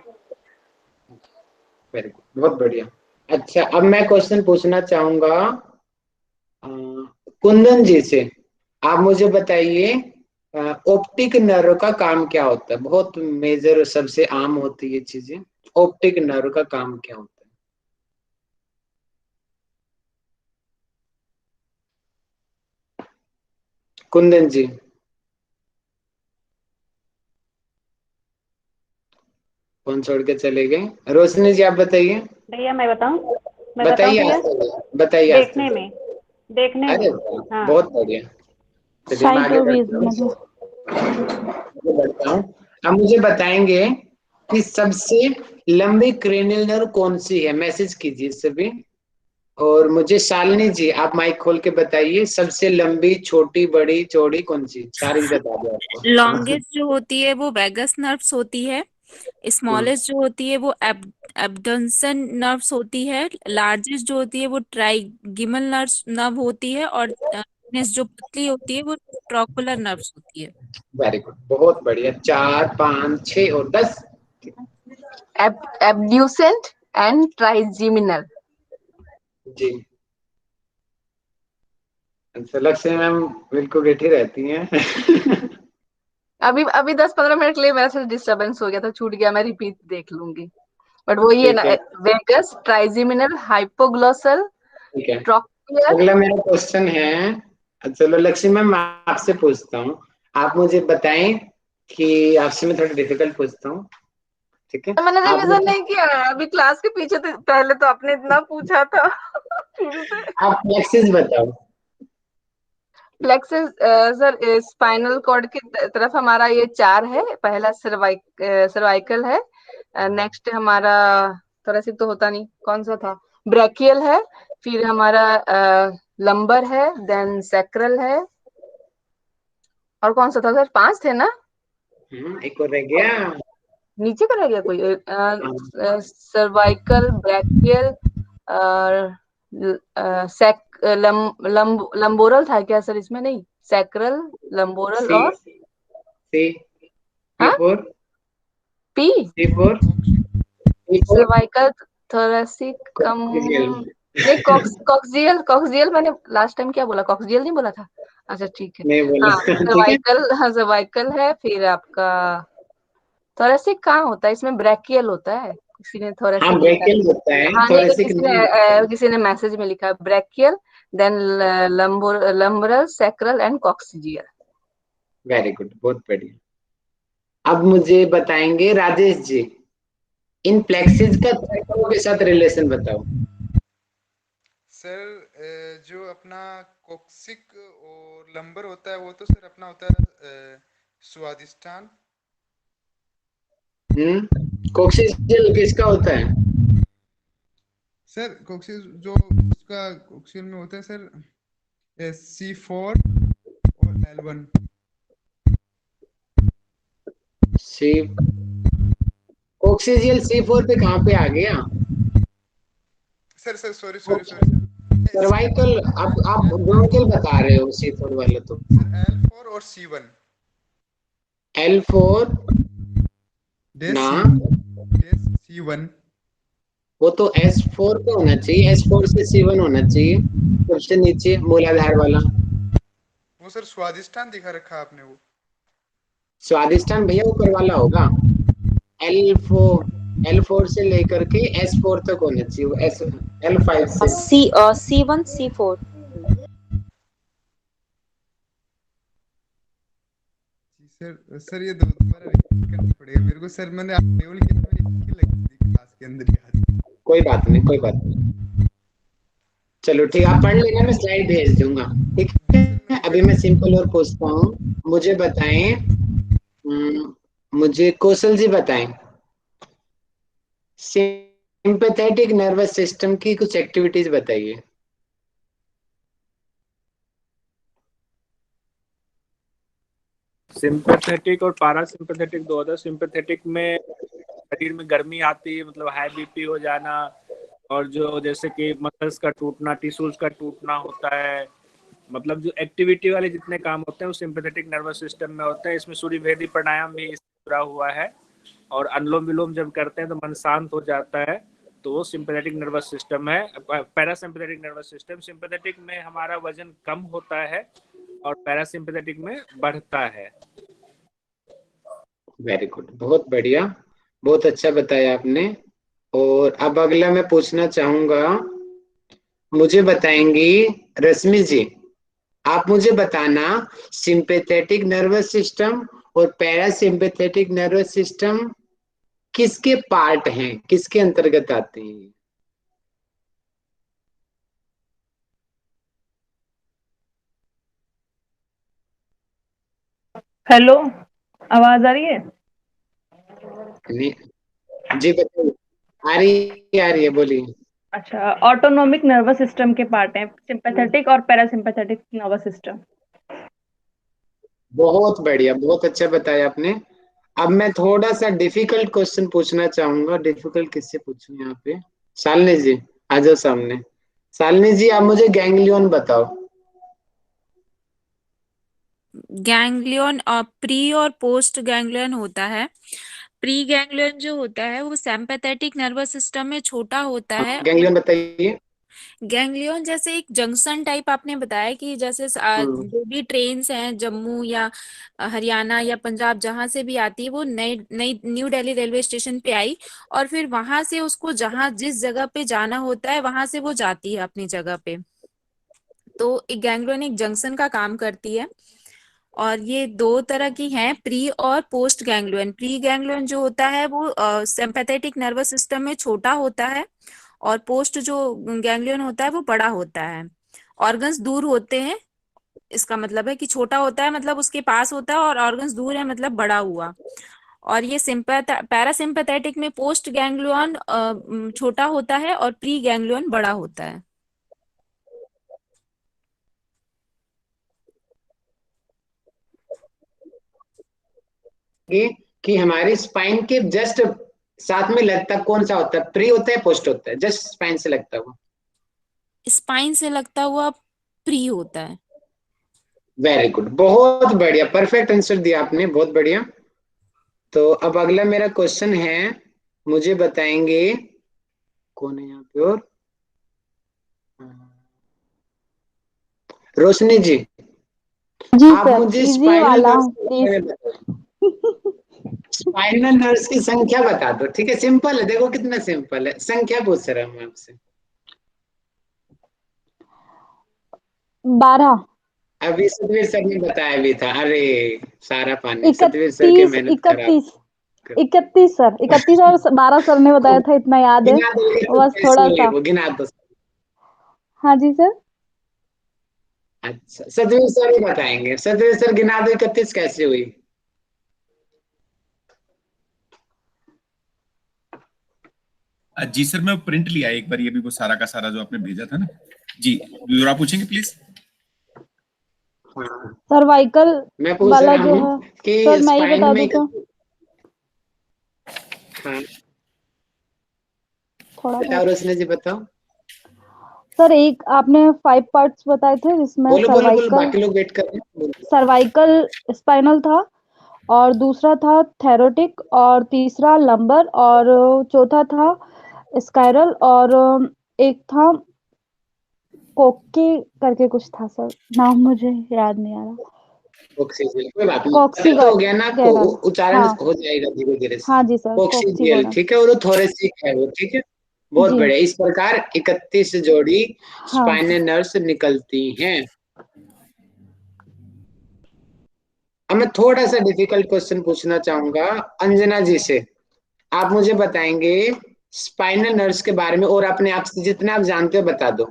Very good, बहुत बढ़िया। अच्छा, अब मैं क्वेश्चन पूछना चाहूंगा कुंदन जी से। आप मुझे बताइए, ऑप्टिक नर्व का काम क्या होता है? बहुत मेजर, सबसे आम होती है ये चीजें। ऑप्टिक नर्व का काम क्या होता है? कुंदन जी। फोन छोड़ के चले गए। रोशनी जी, आप बताइए। भैया मैं बताऊं बताइए भैया? बताइए। देखने अरे में वाह, हाँ, बहुत बढ़िया। चलिए मैं साइट आगे और बढ़ता विजन में। हूँ। अब मुझे बताएंगे कि सबसे लंबी क्रेनियल नर्व कौन सी है, मैसेज कीजिए सभी। और मुझे शालिनी जी आप माइक खोल के बताइए, सबसे लंबी, छोटी, बड़ी, चौड़ी कौन सी, सारी बता दो आपको। लॉन्गेस्ट जो होती है वो वैगस नर्व्स होती है। स्मॉलेस्ट जो होती है वो एब्डक्शन नर्व्स होती है। लार्जेस्ट जो होती है वो ट्राइगिमल नर्व होती है। और जो पतली होती है वो ट्रोकुलर नर्व्स होती है। वेरी गुड, बहुत बढ़िया। 4, 5, 6 और 10। Abducent and trigeminal. जी, लक्ष्मी मैम बिल्कुल बैठी रहती हैं। अभी अभी 10-15 मिनट के लिए वैसे डिस्टरबेंस हो गया था, छूट गया, मैं रिपीट देख लूंगी। बट वो ये ना, ठीक है, वेगस, ट्राइजिमिनल, हाइपोग्लोसल, ठीक है। ट्रोकुलर। अगला मेरा क्वेश्चन है, चलो लक्ष्मी मैम आपसे पूछता हूँ। आप मुझे बताएं कि आपसे मैं थोड़ा डिफिकल्ट पूछता हूँ, ठीक है? मैंने आप रिवीजन नहीं किया, अभी क्लास के पीछे तो पहले तो आपने इतना पूछा था। फिर से आप फ्लेक्सिस बताओ। फ्लेक्सिस सर, स्पाइनल कॉर्ड की तरफ हमारा ये 4 है। पहला सर्वाइकल है, नेक्स्ट हमारा थोरेसिक तो होता नहीं, कौन सा था, ब्रैकियल है, फिर हमारा लंबर है, देन सैक्रल है, और कौन सा था सर, 5 थे ना? एक और रह गया। नीचे का रह गया कोई, हाँ, सर्वाइकल, ब्रैकियल, और लंबोरल था क्या सर इसमें? नहीं, सैक्रल, लंबोरल सी, और सी, सी हाँ, फोर, पी, सी फोर, सी फोर, सर्वाइकल, थोरेसिक, कम, कोक्सियल। नहीं, कॉक्सियल, कॉक्सियल मैंने लास्ट टाइम क्या बोला, कॉक्सियल नहीं बोला था? अच्छा ठीक है। नहीं बोला। हाँ, ठीक है। सर्वाइकल, हाँ सर्वाइकल है, फिर आपका थोरेसिक कहाँ होता है इसमें, ब्रैकियल होता है, किसी ने हाँ, थोरेसिक लिखा ब्रेकियल होता है, है। हाँ नहीं, तो थोरेसिक किसी ने नहीं होता है। किसी ने मैसेज में लिखा है brachial, then lumbar, sacral and coccygeal. Very good, बहुत बढ़िया। अब मुझे बताएंगे राजेश जी, इन प्लेक्सिस का चक्रों के साथ रिलेशन बताओ। सर जो अपना कोक्सिक और लंबर होता है वो तो सर अपना होता है स्वादिष्टान। कोक्सीजियल किसका होता है? सर कोक्सिस जो उसका कोक्सियल में होता है सर C4 और L1। सी, कोक्सीजियल C4 पे कहाँ पे आ गया? Sir sir sorry sorry sorry cervical, आप ब्रोंकियल बता रहे हो C4 वाले तो। सर L4 और C1 L4 डेस ना, C1। वो तो S4 पे होना चाहिए, S4 से C1 होना चाहिए, सबसे नीचे मूलाधार वाला। वो सर स्वादिष्टान दिखा रखा आपने वो। स्वादिष्टान भैया ऊपर वाला होगा। L4 से लेकर के S4 तक होना चाहिए, L5 से। C1 C4। सर सर ये दोबारा रिपीट करना पड़ेगा मेरे को सर, मैंने केवल किया था, मेरी एक ही लगी थी क्लास के अंदर याद। कोई बात नहीं, कोई बात नहीं। चलो ठीक, आप पढ़ लेना, मैं स्लाइड भेज दूंगा। ठीक है, अभी मैं सिंपल और पूछता हूँ, मुझे बताएं। मुझे कौशल जी बताएं, सिंपैथेटिक नर्वस सिस्टम की कुछ एक्टिविटीज बताइए। सिंपैथेटिक और पारासिम्पैथेटिक दो होता है। सिंपैथेटिक में शरीर में गर्मी आती है, मतलब हाई बीपी हो जाना, और जो जैसे कि मसल्स का टूटना, टिश्यूज का टूटना होता है, मतलब जो एक्टिविटी वाले जितने काम होते हैं वो सिंपैथेटिक नर्वस सिस्टम में होते हैं। इसमें सूर्यभेदी प्राणायाम भी इससे जुड़ा हुआ है, और अनुलोम विलोम जब करते हैं तो मन शांत हो जाता है, तो वो सिंपैथेटिक नर्वस सिस्टम है। पैरासिम्पैथेटिक नर्वस सिस्टम, सिंपैथेटिक में हमारा वजन कम होता है और पैरासिम्पैथेटिक में बढ़ता है। वेरी गुड, बहुत बढ़िया, बहुत अच्छा बताया आपने। और अब अगला मैं पूछना चाहूंगा, मुझे बताएंगी रश्मि जी, आप मुझे बताना, सिंपैथेटिक नर्वस सिस्टम और पैरासिम्पैथेटिक नर्वस सिस्टम किसके पार्ट हैं, किसके अंतर्गत आते हैं? हेलो, आवाज आ रही है? जी बताइए। आ रही है बोलिए। अच्छा, ऑटोनोमिक नर्वस सिस्टम के पार्ट हैं सिंपैथेटिक और पैरासिम्पैथेटिक नर्वस सिस्टम। बहुत बढ़िया, बहुत अच्छा बताया आपने। अब मैं थोड़ा सा डिफिकल्ट क्वेश्चन पूछना चाहूंगा। डिफिकल्ट किससे पूछूं यहाँ पे? शालिनी जी आ जाओ सामने। शालिनी जी आप मुझे गैंग्लियन बताओ। गैंग्लियन प्री और पोस्ट गैंग्लियन होता है। प्री गैंग्लियन जो होता है वो सिंपैथेटिक नर्वस सिस्टम में छोटा होता है। गैंग्लियन बताइए। गैंग्लियन जैसे एक जंक्शन टाइप आपने बताया कि जैसे जो भी ट्रेन्स हैं जम्मू या हरियाणा या पंजाब जहां से भी आती है वो नई नई न्यू दिल्ली रेलवे स्टेशन पे आई और फिर वहां से उसको जहां जिस जगह पे जाना होता है वहां से वो जाती है अपनी जगह पे। तो एक गैंग्लियन एक जंक्शन का काम करती है और ये दो तरह की हैं, प्री और पोस्ट गैंग्लियन। प्री गैंग्लियन जो होता है वो सिंपैथेटिक नर्वस सिस्टम में छोटा होता है और पोस्ट जो गैंग्लियन होता है वो बड़ा होता है। ऑर्गन्स दूर होते हैं, इसका मतलब है कि छोटा होता है मतलब उसके पास होता है और ऑर्गन्स दूर है मतलब बड़ा हुआ। और ये पैरासिम्पैथेटिक में पोस्ट गैंग्लियन छोटा होता है और प्री गैंग्लियन बड़ा होता है। कि हमारे स्पाइन के जस्ट साथ में लगता कौन सा होता है? प्री होता है पोस्ट होता है? जस्ट स्पाइन से लगता हुआ। स्पाइन से लगता हुआ प्री होता है। वेरी गुड, बहुत बढ़िया, परफेक्ट आंसर दिया आपने, बहुत बढ़िया। तो अब अगला मेरा क्वेश्चन है, मुझे बताएंगे कौन है यहाँ पे? और रोशनी जी, जी आप सर, मुझे इजी वाला प्लीज। स्पाइनल नर्व्स की संख्या बता दो। ठीक है, सिंपल है, देखो कितना सिंपल है। संख्या पूछ रहा हूँ आपसे। 12, अभी सतवीर सर ने बताया भी था। अरे सारा पानी सतवीर सर की 31, मेहनत खराब 31, 31 सर, 31 और 12 सर ने बताया था, इतना याद है गिना दो बस कैसे थोड़ा हुई सा। वो, गिना दो। हाँ जी सर। अच्छा, सतवीर सर ही बताएंगे। सतवीर सर गिना दो 31 कैसे हुई। जी सर, मैं प्रिंट लिया एक बार, ये भी वो सारा का सारा जो आपने भेजा था ना। जी दोबारा पूछेंगे प्लीज। सर्वाइकल मैं पूछ वाला रहा जो हूँ है कि सर, मैं ही स्पाइन बता में दूं तो हाँ थोड़ा बताओ, बहुत। रोशनी जी बताओ। सर एक आपने 5 पार्ट्स बताए थे जिसमें बोलो बोलो बोलो, बाकी लोग वेट कर रहे हैं। सर्वाइकल स्पाइनल था, और दूसरा था थेरोटिक, और तीसरा लंबर, और चौथा था स्काइरल, और एक था कोके करके कुछ था सर, नाम मुझे याद नहीं आ रहा। कोक्सीजियल, कोई बात नहीं, कॉक्सी पता तो हो गया ना। गैरल। उच्चारण हाँ हो जाएगा धीरे धीरे से। हाँ जी सर, कोक्सीजियल, कॉक्सीगोनल। ठीक है, वो तो थोरेसिक है वो, ठीक है। बहुत जी बढ़िया। इस प्रकार 31 जोड़ी हाँ। स्पाइनल नर्व्स निकलती हैं। अब मैं थोड़ा सा डिफिकल्ट क्वेश्चन पूछना चाहूंगा अंजना जी से। आप मुझे बताएंगे स्पाइनल नर्व्स के बारे में, और अपने आप से जितना आप जानते हो बता दो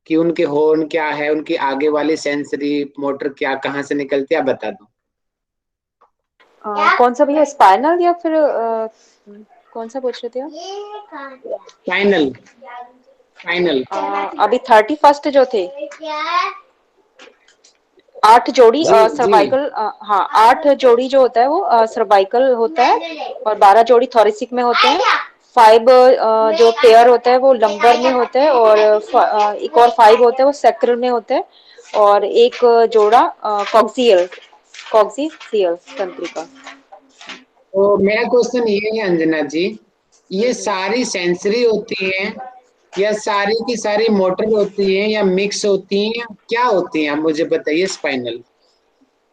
कि उनके हॉर्न क्या है, उनकी आगे वाली सेंसरी मोटर क्या कहाँ से निकलती है, आप बता दो। कौन सा भैया, स्पाइनल या फिर कौन सा पूछ रहे थे आप? Final final. अभी 31 जो थे 8 जोड़ी जी जी। सर्वाइकल, हाँ 8 जोड़ी जो होता है वो सर्वाइकल होता है और 12 जोड़ी थोरेसिक में होते हैं। 5 जो पेयर होता है वो लंबर में होता है, और एक और 5 होता है वो सैक्रल में होता है, और एक जोड़ा कॉक्सियल तंत्रिका। तो मेरा क्वेश्चन ये है अंजना जी, ये सारी सेंसरी होती हैं या सारी की सारी मोटर होती हैं या मिक्स होती हैं, क्या होती हैं, आप मुझे बताइए स्पाइनल।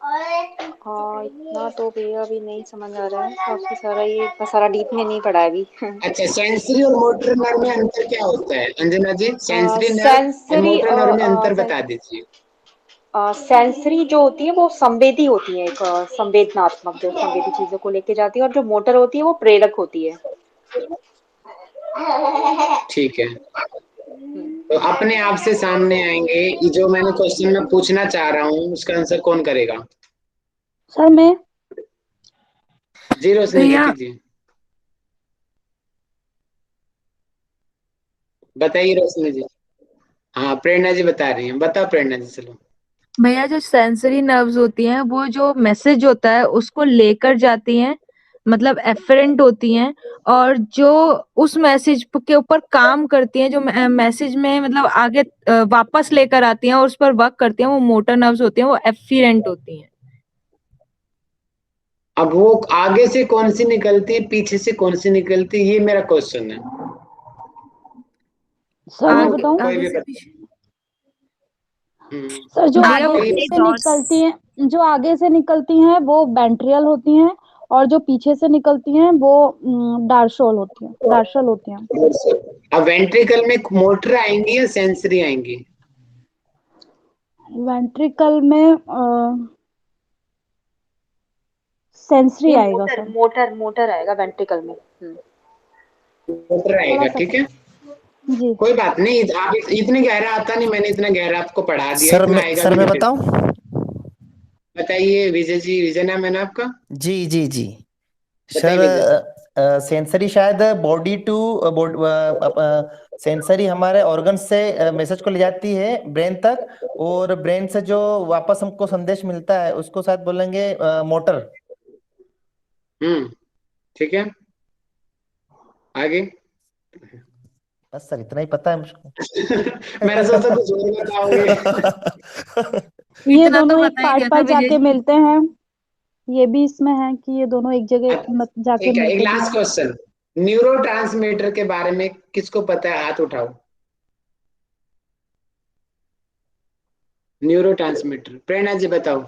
इतना तो भैया अभी नहीं समझ आ रहा है, काफी सारा ये सारा डीप में नहीं पढ़ा है अभी। अच्छा, सेंसरी और मोटर नर्व में अंतर क्या होता है अंजना जी? सेंसरी नर्व और सेंसरी मोटर नर्व में अंतर बता दीजिए। सेंसरी जो होती है वो संवेदी होती है, एक संवेदनात्मक जो संवेदी चीजों को लेके जाती है, और जो मोटर होती है वो प्रेरक होती है। ठीक है, तो अपने आप से सामने आएंगे। ये जो मैंने क्वेश्चन में पूछना चाह रहा हूँ उसका आंसर कौन करेगा? सर मैं। जी रोशनी जी भैया कीजिए। बताइए रोशनी जी। हाँ प्रेरणा जी बता रही हैं, बताओ प्रेरणा जी, चलो। भैया जो सेंसरी नर्व्स होती हैं वो जो मैसेज होता है उसको लेकर जाती हैं, मतलब एफरेंट होती हैं, और जो उस मैसेज के ऊपर काम करती हैं, जो मैसेज में मतलब आगे वापस लेकर आती हैं और उस पर वर्क करती हैं, वो मोटर नर्व्स होती हैं, वो एफिरेंट होती हैं। अब वो आगे से कौन सी निकलती है, पीछे से कौन सी निकलती है, ये मेरा क्वेश्चन है। सर मैं वो बताऊं? कोई भी आगे से बता। पीछे सर जो भैया वो आगे बताइए। से निकलती हैं, जो आगे से निकलती हैं वो वेंट्रियल होती हैं, और जो पीछे से निकलती हैं वो डार्शल होती हैं, डार्शल होती हैं। अब वेंट्रिकल में मोटर आएंगी या सेंसरी आएंगी? वेंट्रिकल में सेंसरी ये आएगा मोटर सर। मोटर मोटर आएगा वेंट्रिकल में। मोटर आएगा, थोड़ा सा ठीक है। जी। कोई बात नहीं, आप इतने गहरा आता नहीं, मैंने इतना गहरा आपको पढ़ा दिया, सर इतना मैं आएगा सर भी मैं नहीं फिर। बताऊं? बताइए विजय जी, विजय नाम है ना आपका? जी जी जी। बताइए सर विजय। सेंसरी शायद बॉडी टू सेंसरी हमारे ऑर्गन से मैसेज को ले जाती है ब्रेन तक, और ब्रेन से जो वापस हमको संदेश मिलता है उसको शायद बोलेंगे मोटर। ठीक है, आगे। बस सर इतना ही पता है मुझको। मैंने सोचा कुछ और बताओगे। ये इतना तो दोनों एक बता ही पार्ट दिया था पर विजय जाके जी। मिलते हैं, ये भी इसमें है कि ये दोनों एक जगह जाके ठीक है, एक मिलते भी लास्ट हैं। क्वेश्चन। न्यूरो के बारे में किसको पता है, हाथ उठाओ। न्यूरो प्रेरणा जी बताओ।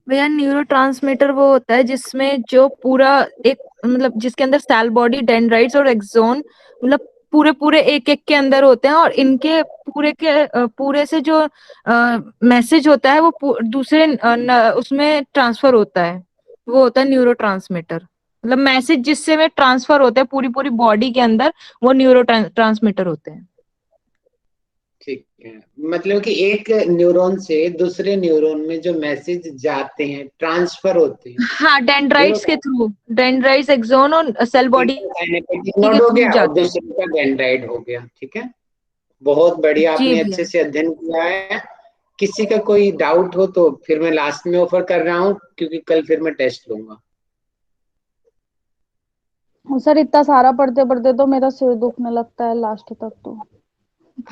भैया न्यूरोट्रांसमीटर वो होता है जिसमें जो पूरा एक मतलब जिसके अंदर सेल बॉडी, डेंड्राइट्स और एक्सोन मतलब पूरे पूरे एक एक के अंदर होते हैं, और इनके पूरे के पूरे से जो मैसेज होता है वो दूसरे उसमें ट्रांसफर होता है, वो होता है न्यूरोट्रांसमीटर। मतलब मैसेज जिससे में ट्रांसफर होता है पूरी पूरी बॉडी के अंदर, वो न्यूरो ट्रांसमीटर होते हैं। ठीक है, मतलब कि एक न्यूरॉन से दूसरे न्यूरॉन में जो मैसेज जाते हैं, ट्रांसफर होते हैं, हाँ, डेंड्राइट्स के थ्रू, डेंड्राइट्स, एक्सोन और सेल बॉडी के नोड हो थ्रू गया और जाते हैं। दूसरे का डेंड्राइट हो गया, ठीक है। बहुत बढ़िया, जी आपने भैया। अच्छे से अध्ययन किया है। किसी का कोई डाउट हो तो फिर मैं लास्ट में ऑफर कर रहा हूँ, क्योंकि कल फिर मैं टेस्ट लूंगा। सर इतना सारा पढ़ते पढ़ते तो मेरा सिर दुखने लगता है लास्ट तक तो।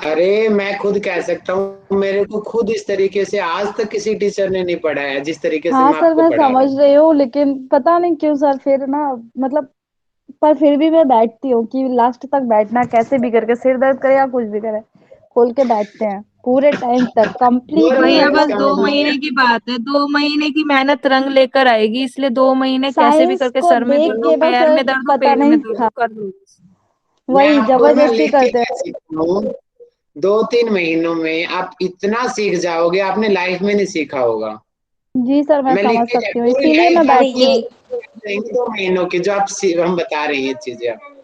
अरे मैं खुद कह सकता हूँ, मेरे को खुद इस तरीके से आज तक किसी टीचर ने नहीं पढ़ाया जिस तरीके से हाँ मैं सर आपको मैं पढ़ा रहा समझ हूँ। रही हूँ, लेकिन पता नहीं क्यों सर फिर ना, मतलब पर फिर भी मैं बैठती हूँ कि लास्ट तक बैठना, कैसे भी करके सिर दर्द करे या कुछ भी करे, खोल के बैठते हैं पूरे टाइम तक कंप्लीटली, भैया बस मतलब 2 महीने की बात है, 2 महीने की मेहनत रंग लेकर आएगी, इसलिए 2 महीने कैसे भी साइंस करके को सर में देख दर्द हो, के बस पैर में दर्द हो, पता पेट में नहीं, दर्द हो, हाँ कर लो। मैं वही आपको ना जबरदस्ती लिख के करते हैं। क्या सीखता हूँ, 2-3 महीनों में आप इतना सीख जाओगे, आपने लाइफ में नहीं सीखा होगा। जी सर मैं मैं लिख समझ के सकती हूँ, पूरी इसीलिए मैं लाइफ अरे आपकी बैठती ये हूँ। 2 महीनों की जो आप हम बता रही हैं चीजें आप।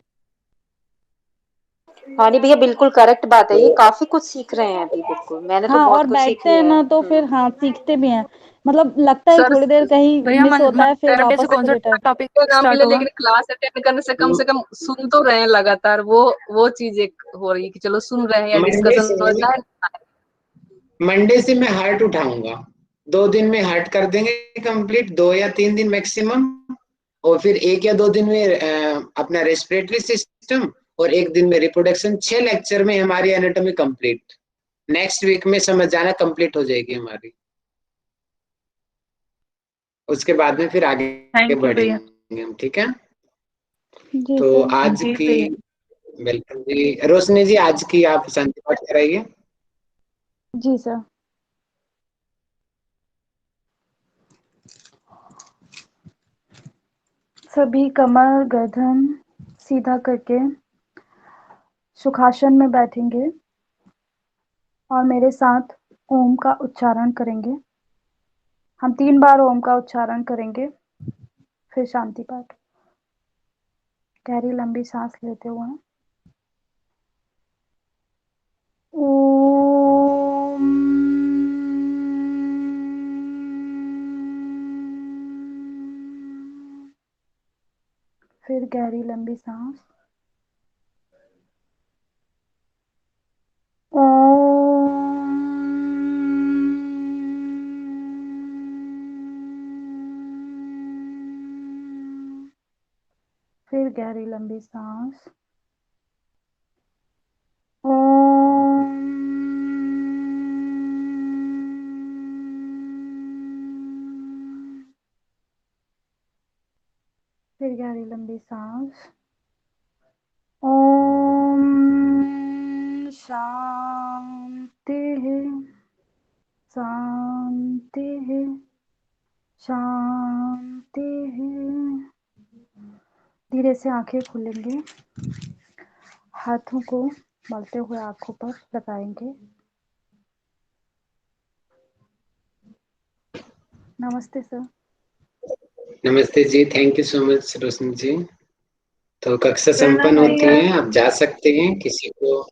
हाँ नहीं भैया, बिल्कुल करेक्ट बात है, ये तो काफी कुछ सीख रहे हैं अभी, बिल्कुल मैंने तो हाँ बहुत और कुछ सीख बैठते हैं लिया है। ना तो फिर हाँ सीखते भी हैं, मतलब लगता है सर थोड़ी देर कहीं भैया मिस होता है फिर मंडे से वापस कौन से सा रिटर्न। टॉपिक का नाम स्टार्ट ले, होगा? लेकिन क्लास अटेंड करने से कम सुन तो रहे हैं लगातार, वो चीज एक हो रही है कि चलो सुन रहे हैं या मंडे डिस्कशन हो से जाए। मंडे से मैं हार्ट उठाऊंगा, 2 दिन में हार्ट कर देंगे कंप्लीट, 2 या 3 दिन मैक्सिमम। और फिर 1 या 2 दिन में अपना रेस्पिरेटरी सिस्टम, और 1 दिन में रिप्रोडक्शन। 6 लेक्चर में हमारी एनाटॉमी कंप्लीट। नेक्स्ट वीक में समझ जाना कंप्लीट हो जाएगी हमारी। उसके बाद में फिर आगे थैंक यू भैया। बढ़ेंगे हम, ठीक है। जी तो सर। आज जी की, भैया। बिल्कुल जी रोशनी जी, आज की आप शांति पाठ कराइए। जी सर। सभी कमर गर्दन सीधा करके सुखासन में बैठेंगे और मेरे साथ ओम का उच्चारण करेंगे। हम 3 बार ओम का उच्चारण करेंगे, फिर शांति पाठ। गहरी लंबी सांस लेते हुए ओम। फिर गहरी लंबी सांस, गहरी लंबी सांस। ओम। फिर गहरी लंबी सांस। ओम शांति शांति शांति। धीरे से आंखें खुलेंगे, हाथों को मलते हुए आंखों पर लगाएंगे। नमस्ते सर। नमस्ते जी, थैंक यू सो मच रोशनी जी। तो कक्षा संपन्न होती है, आप जा सकते हैं। किसी को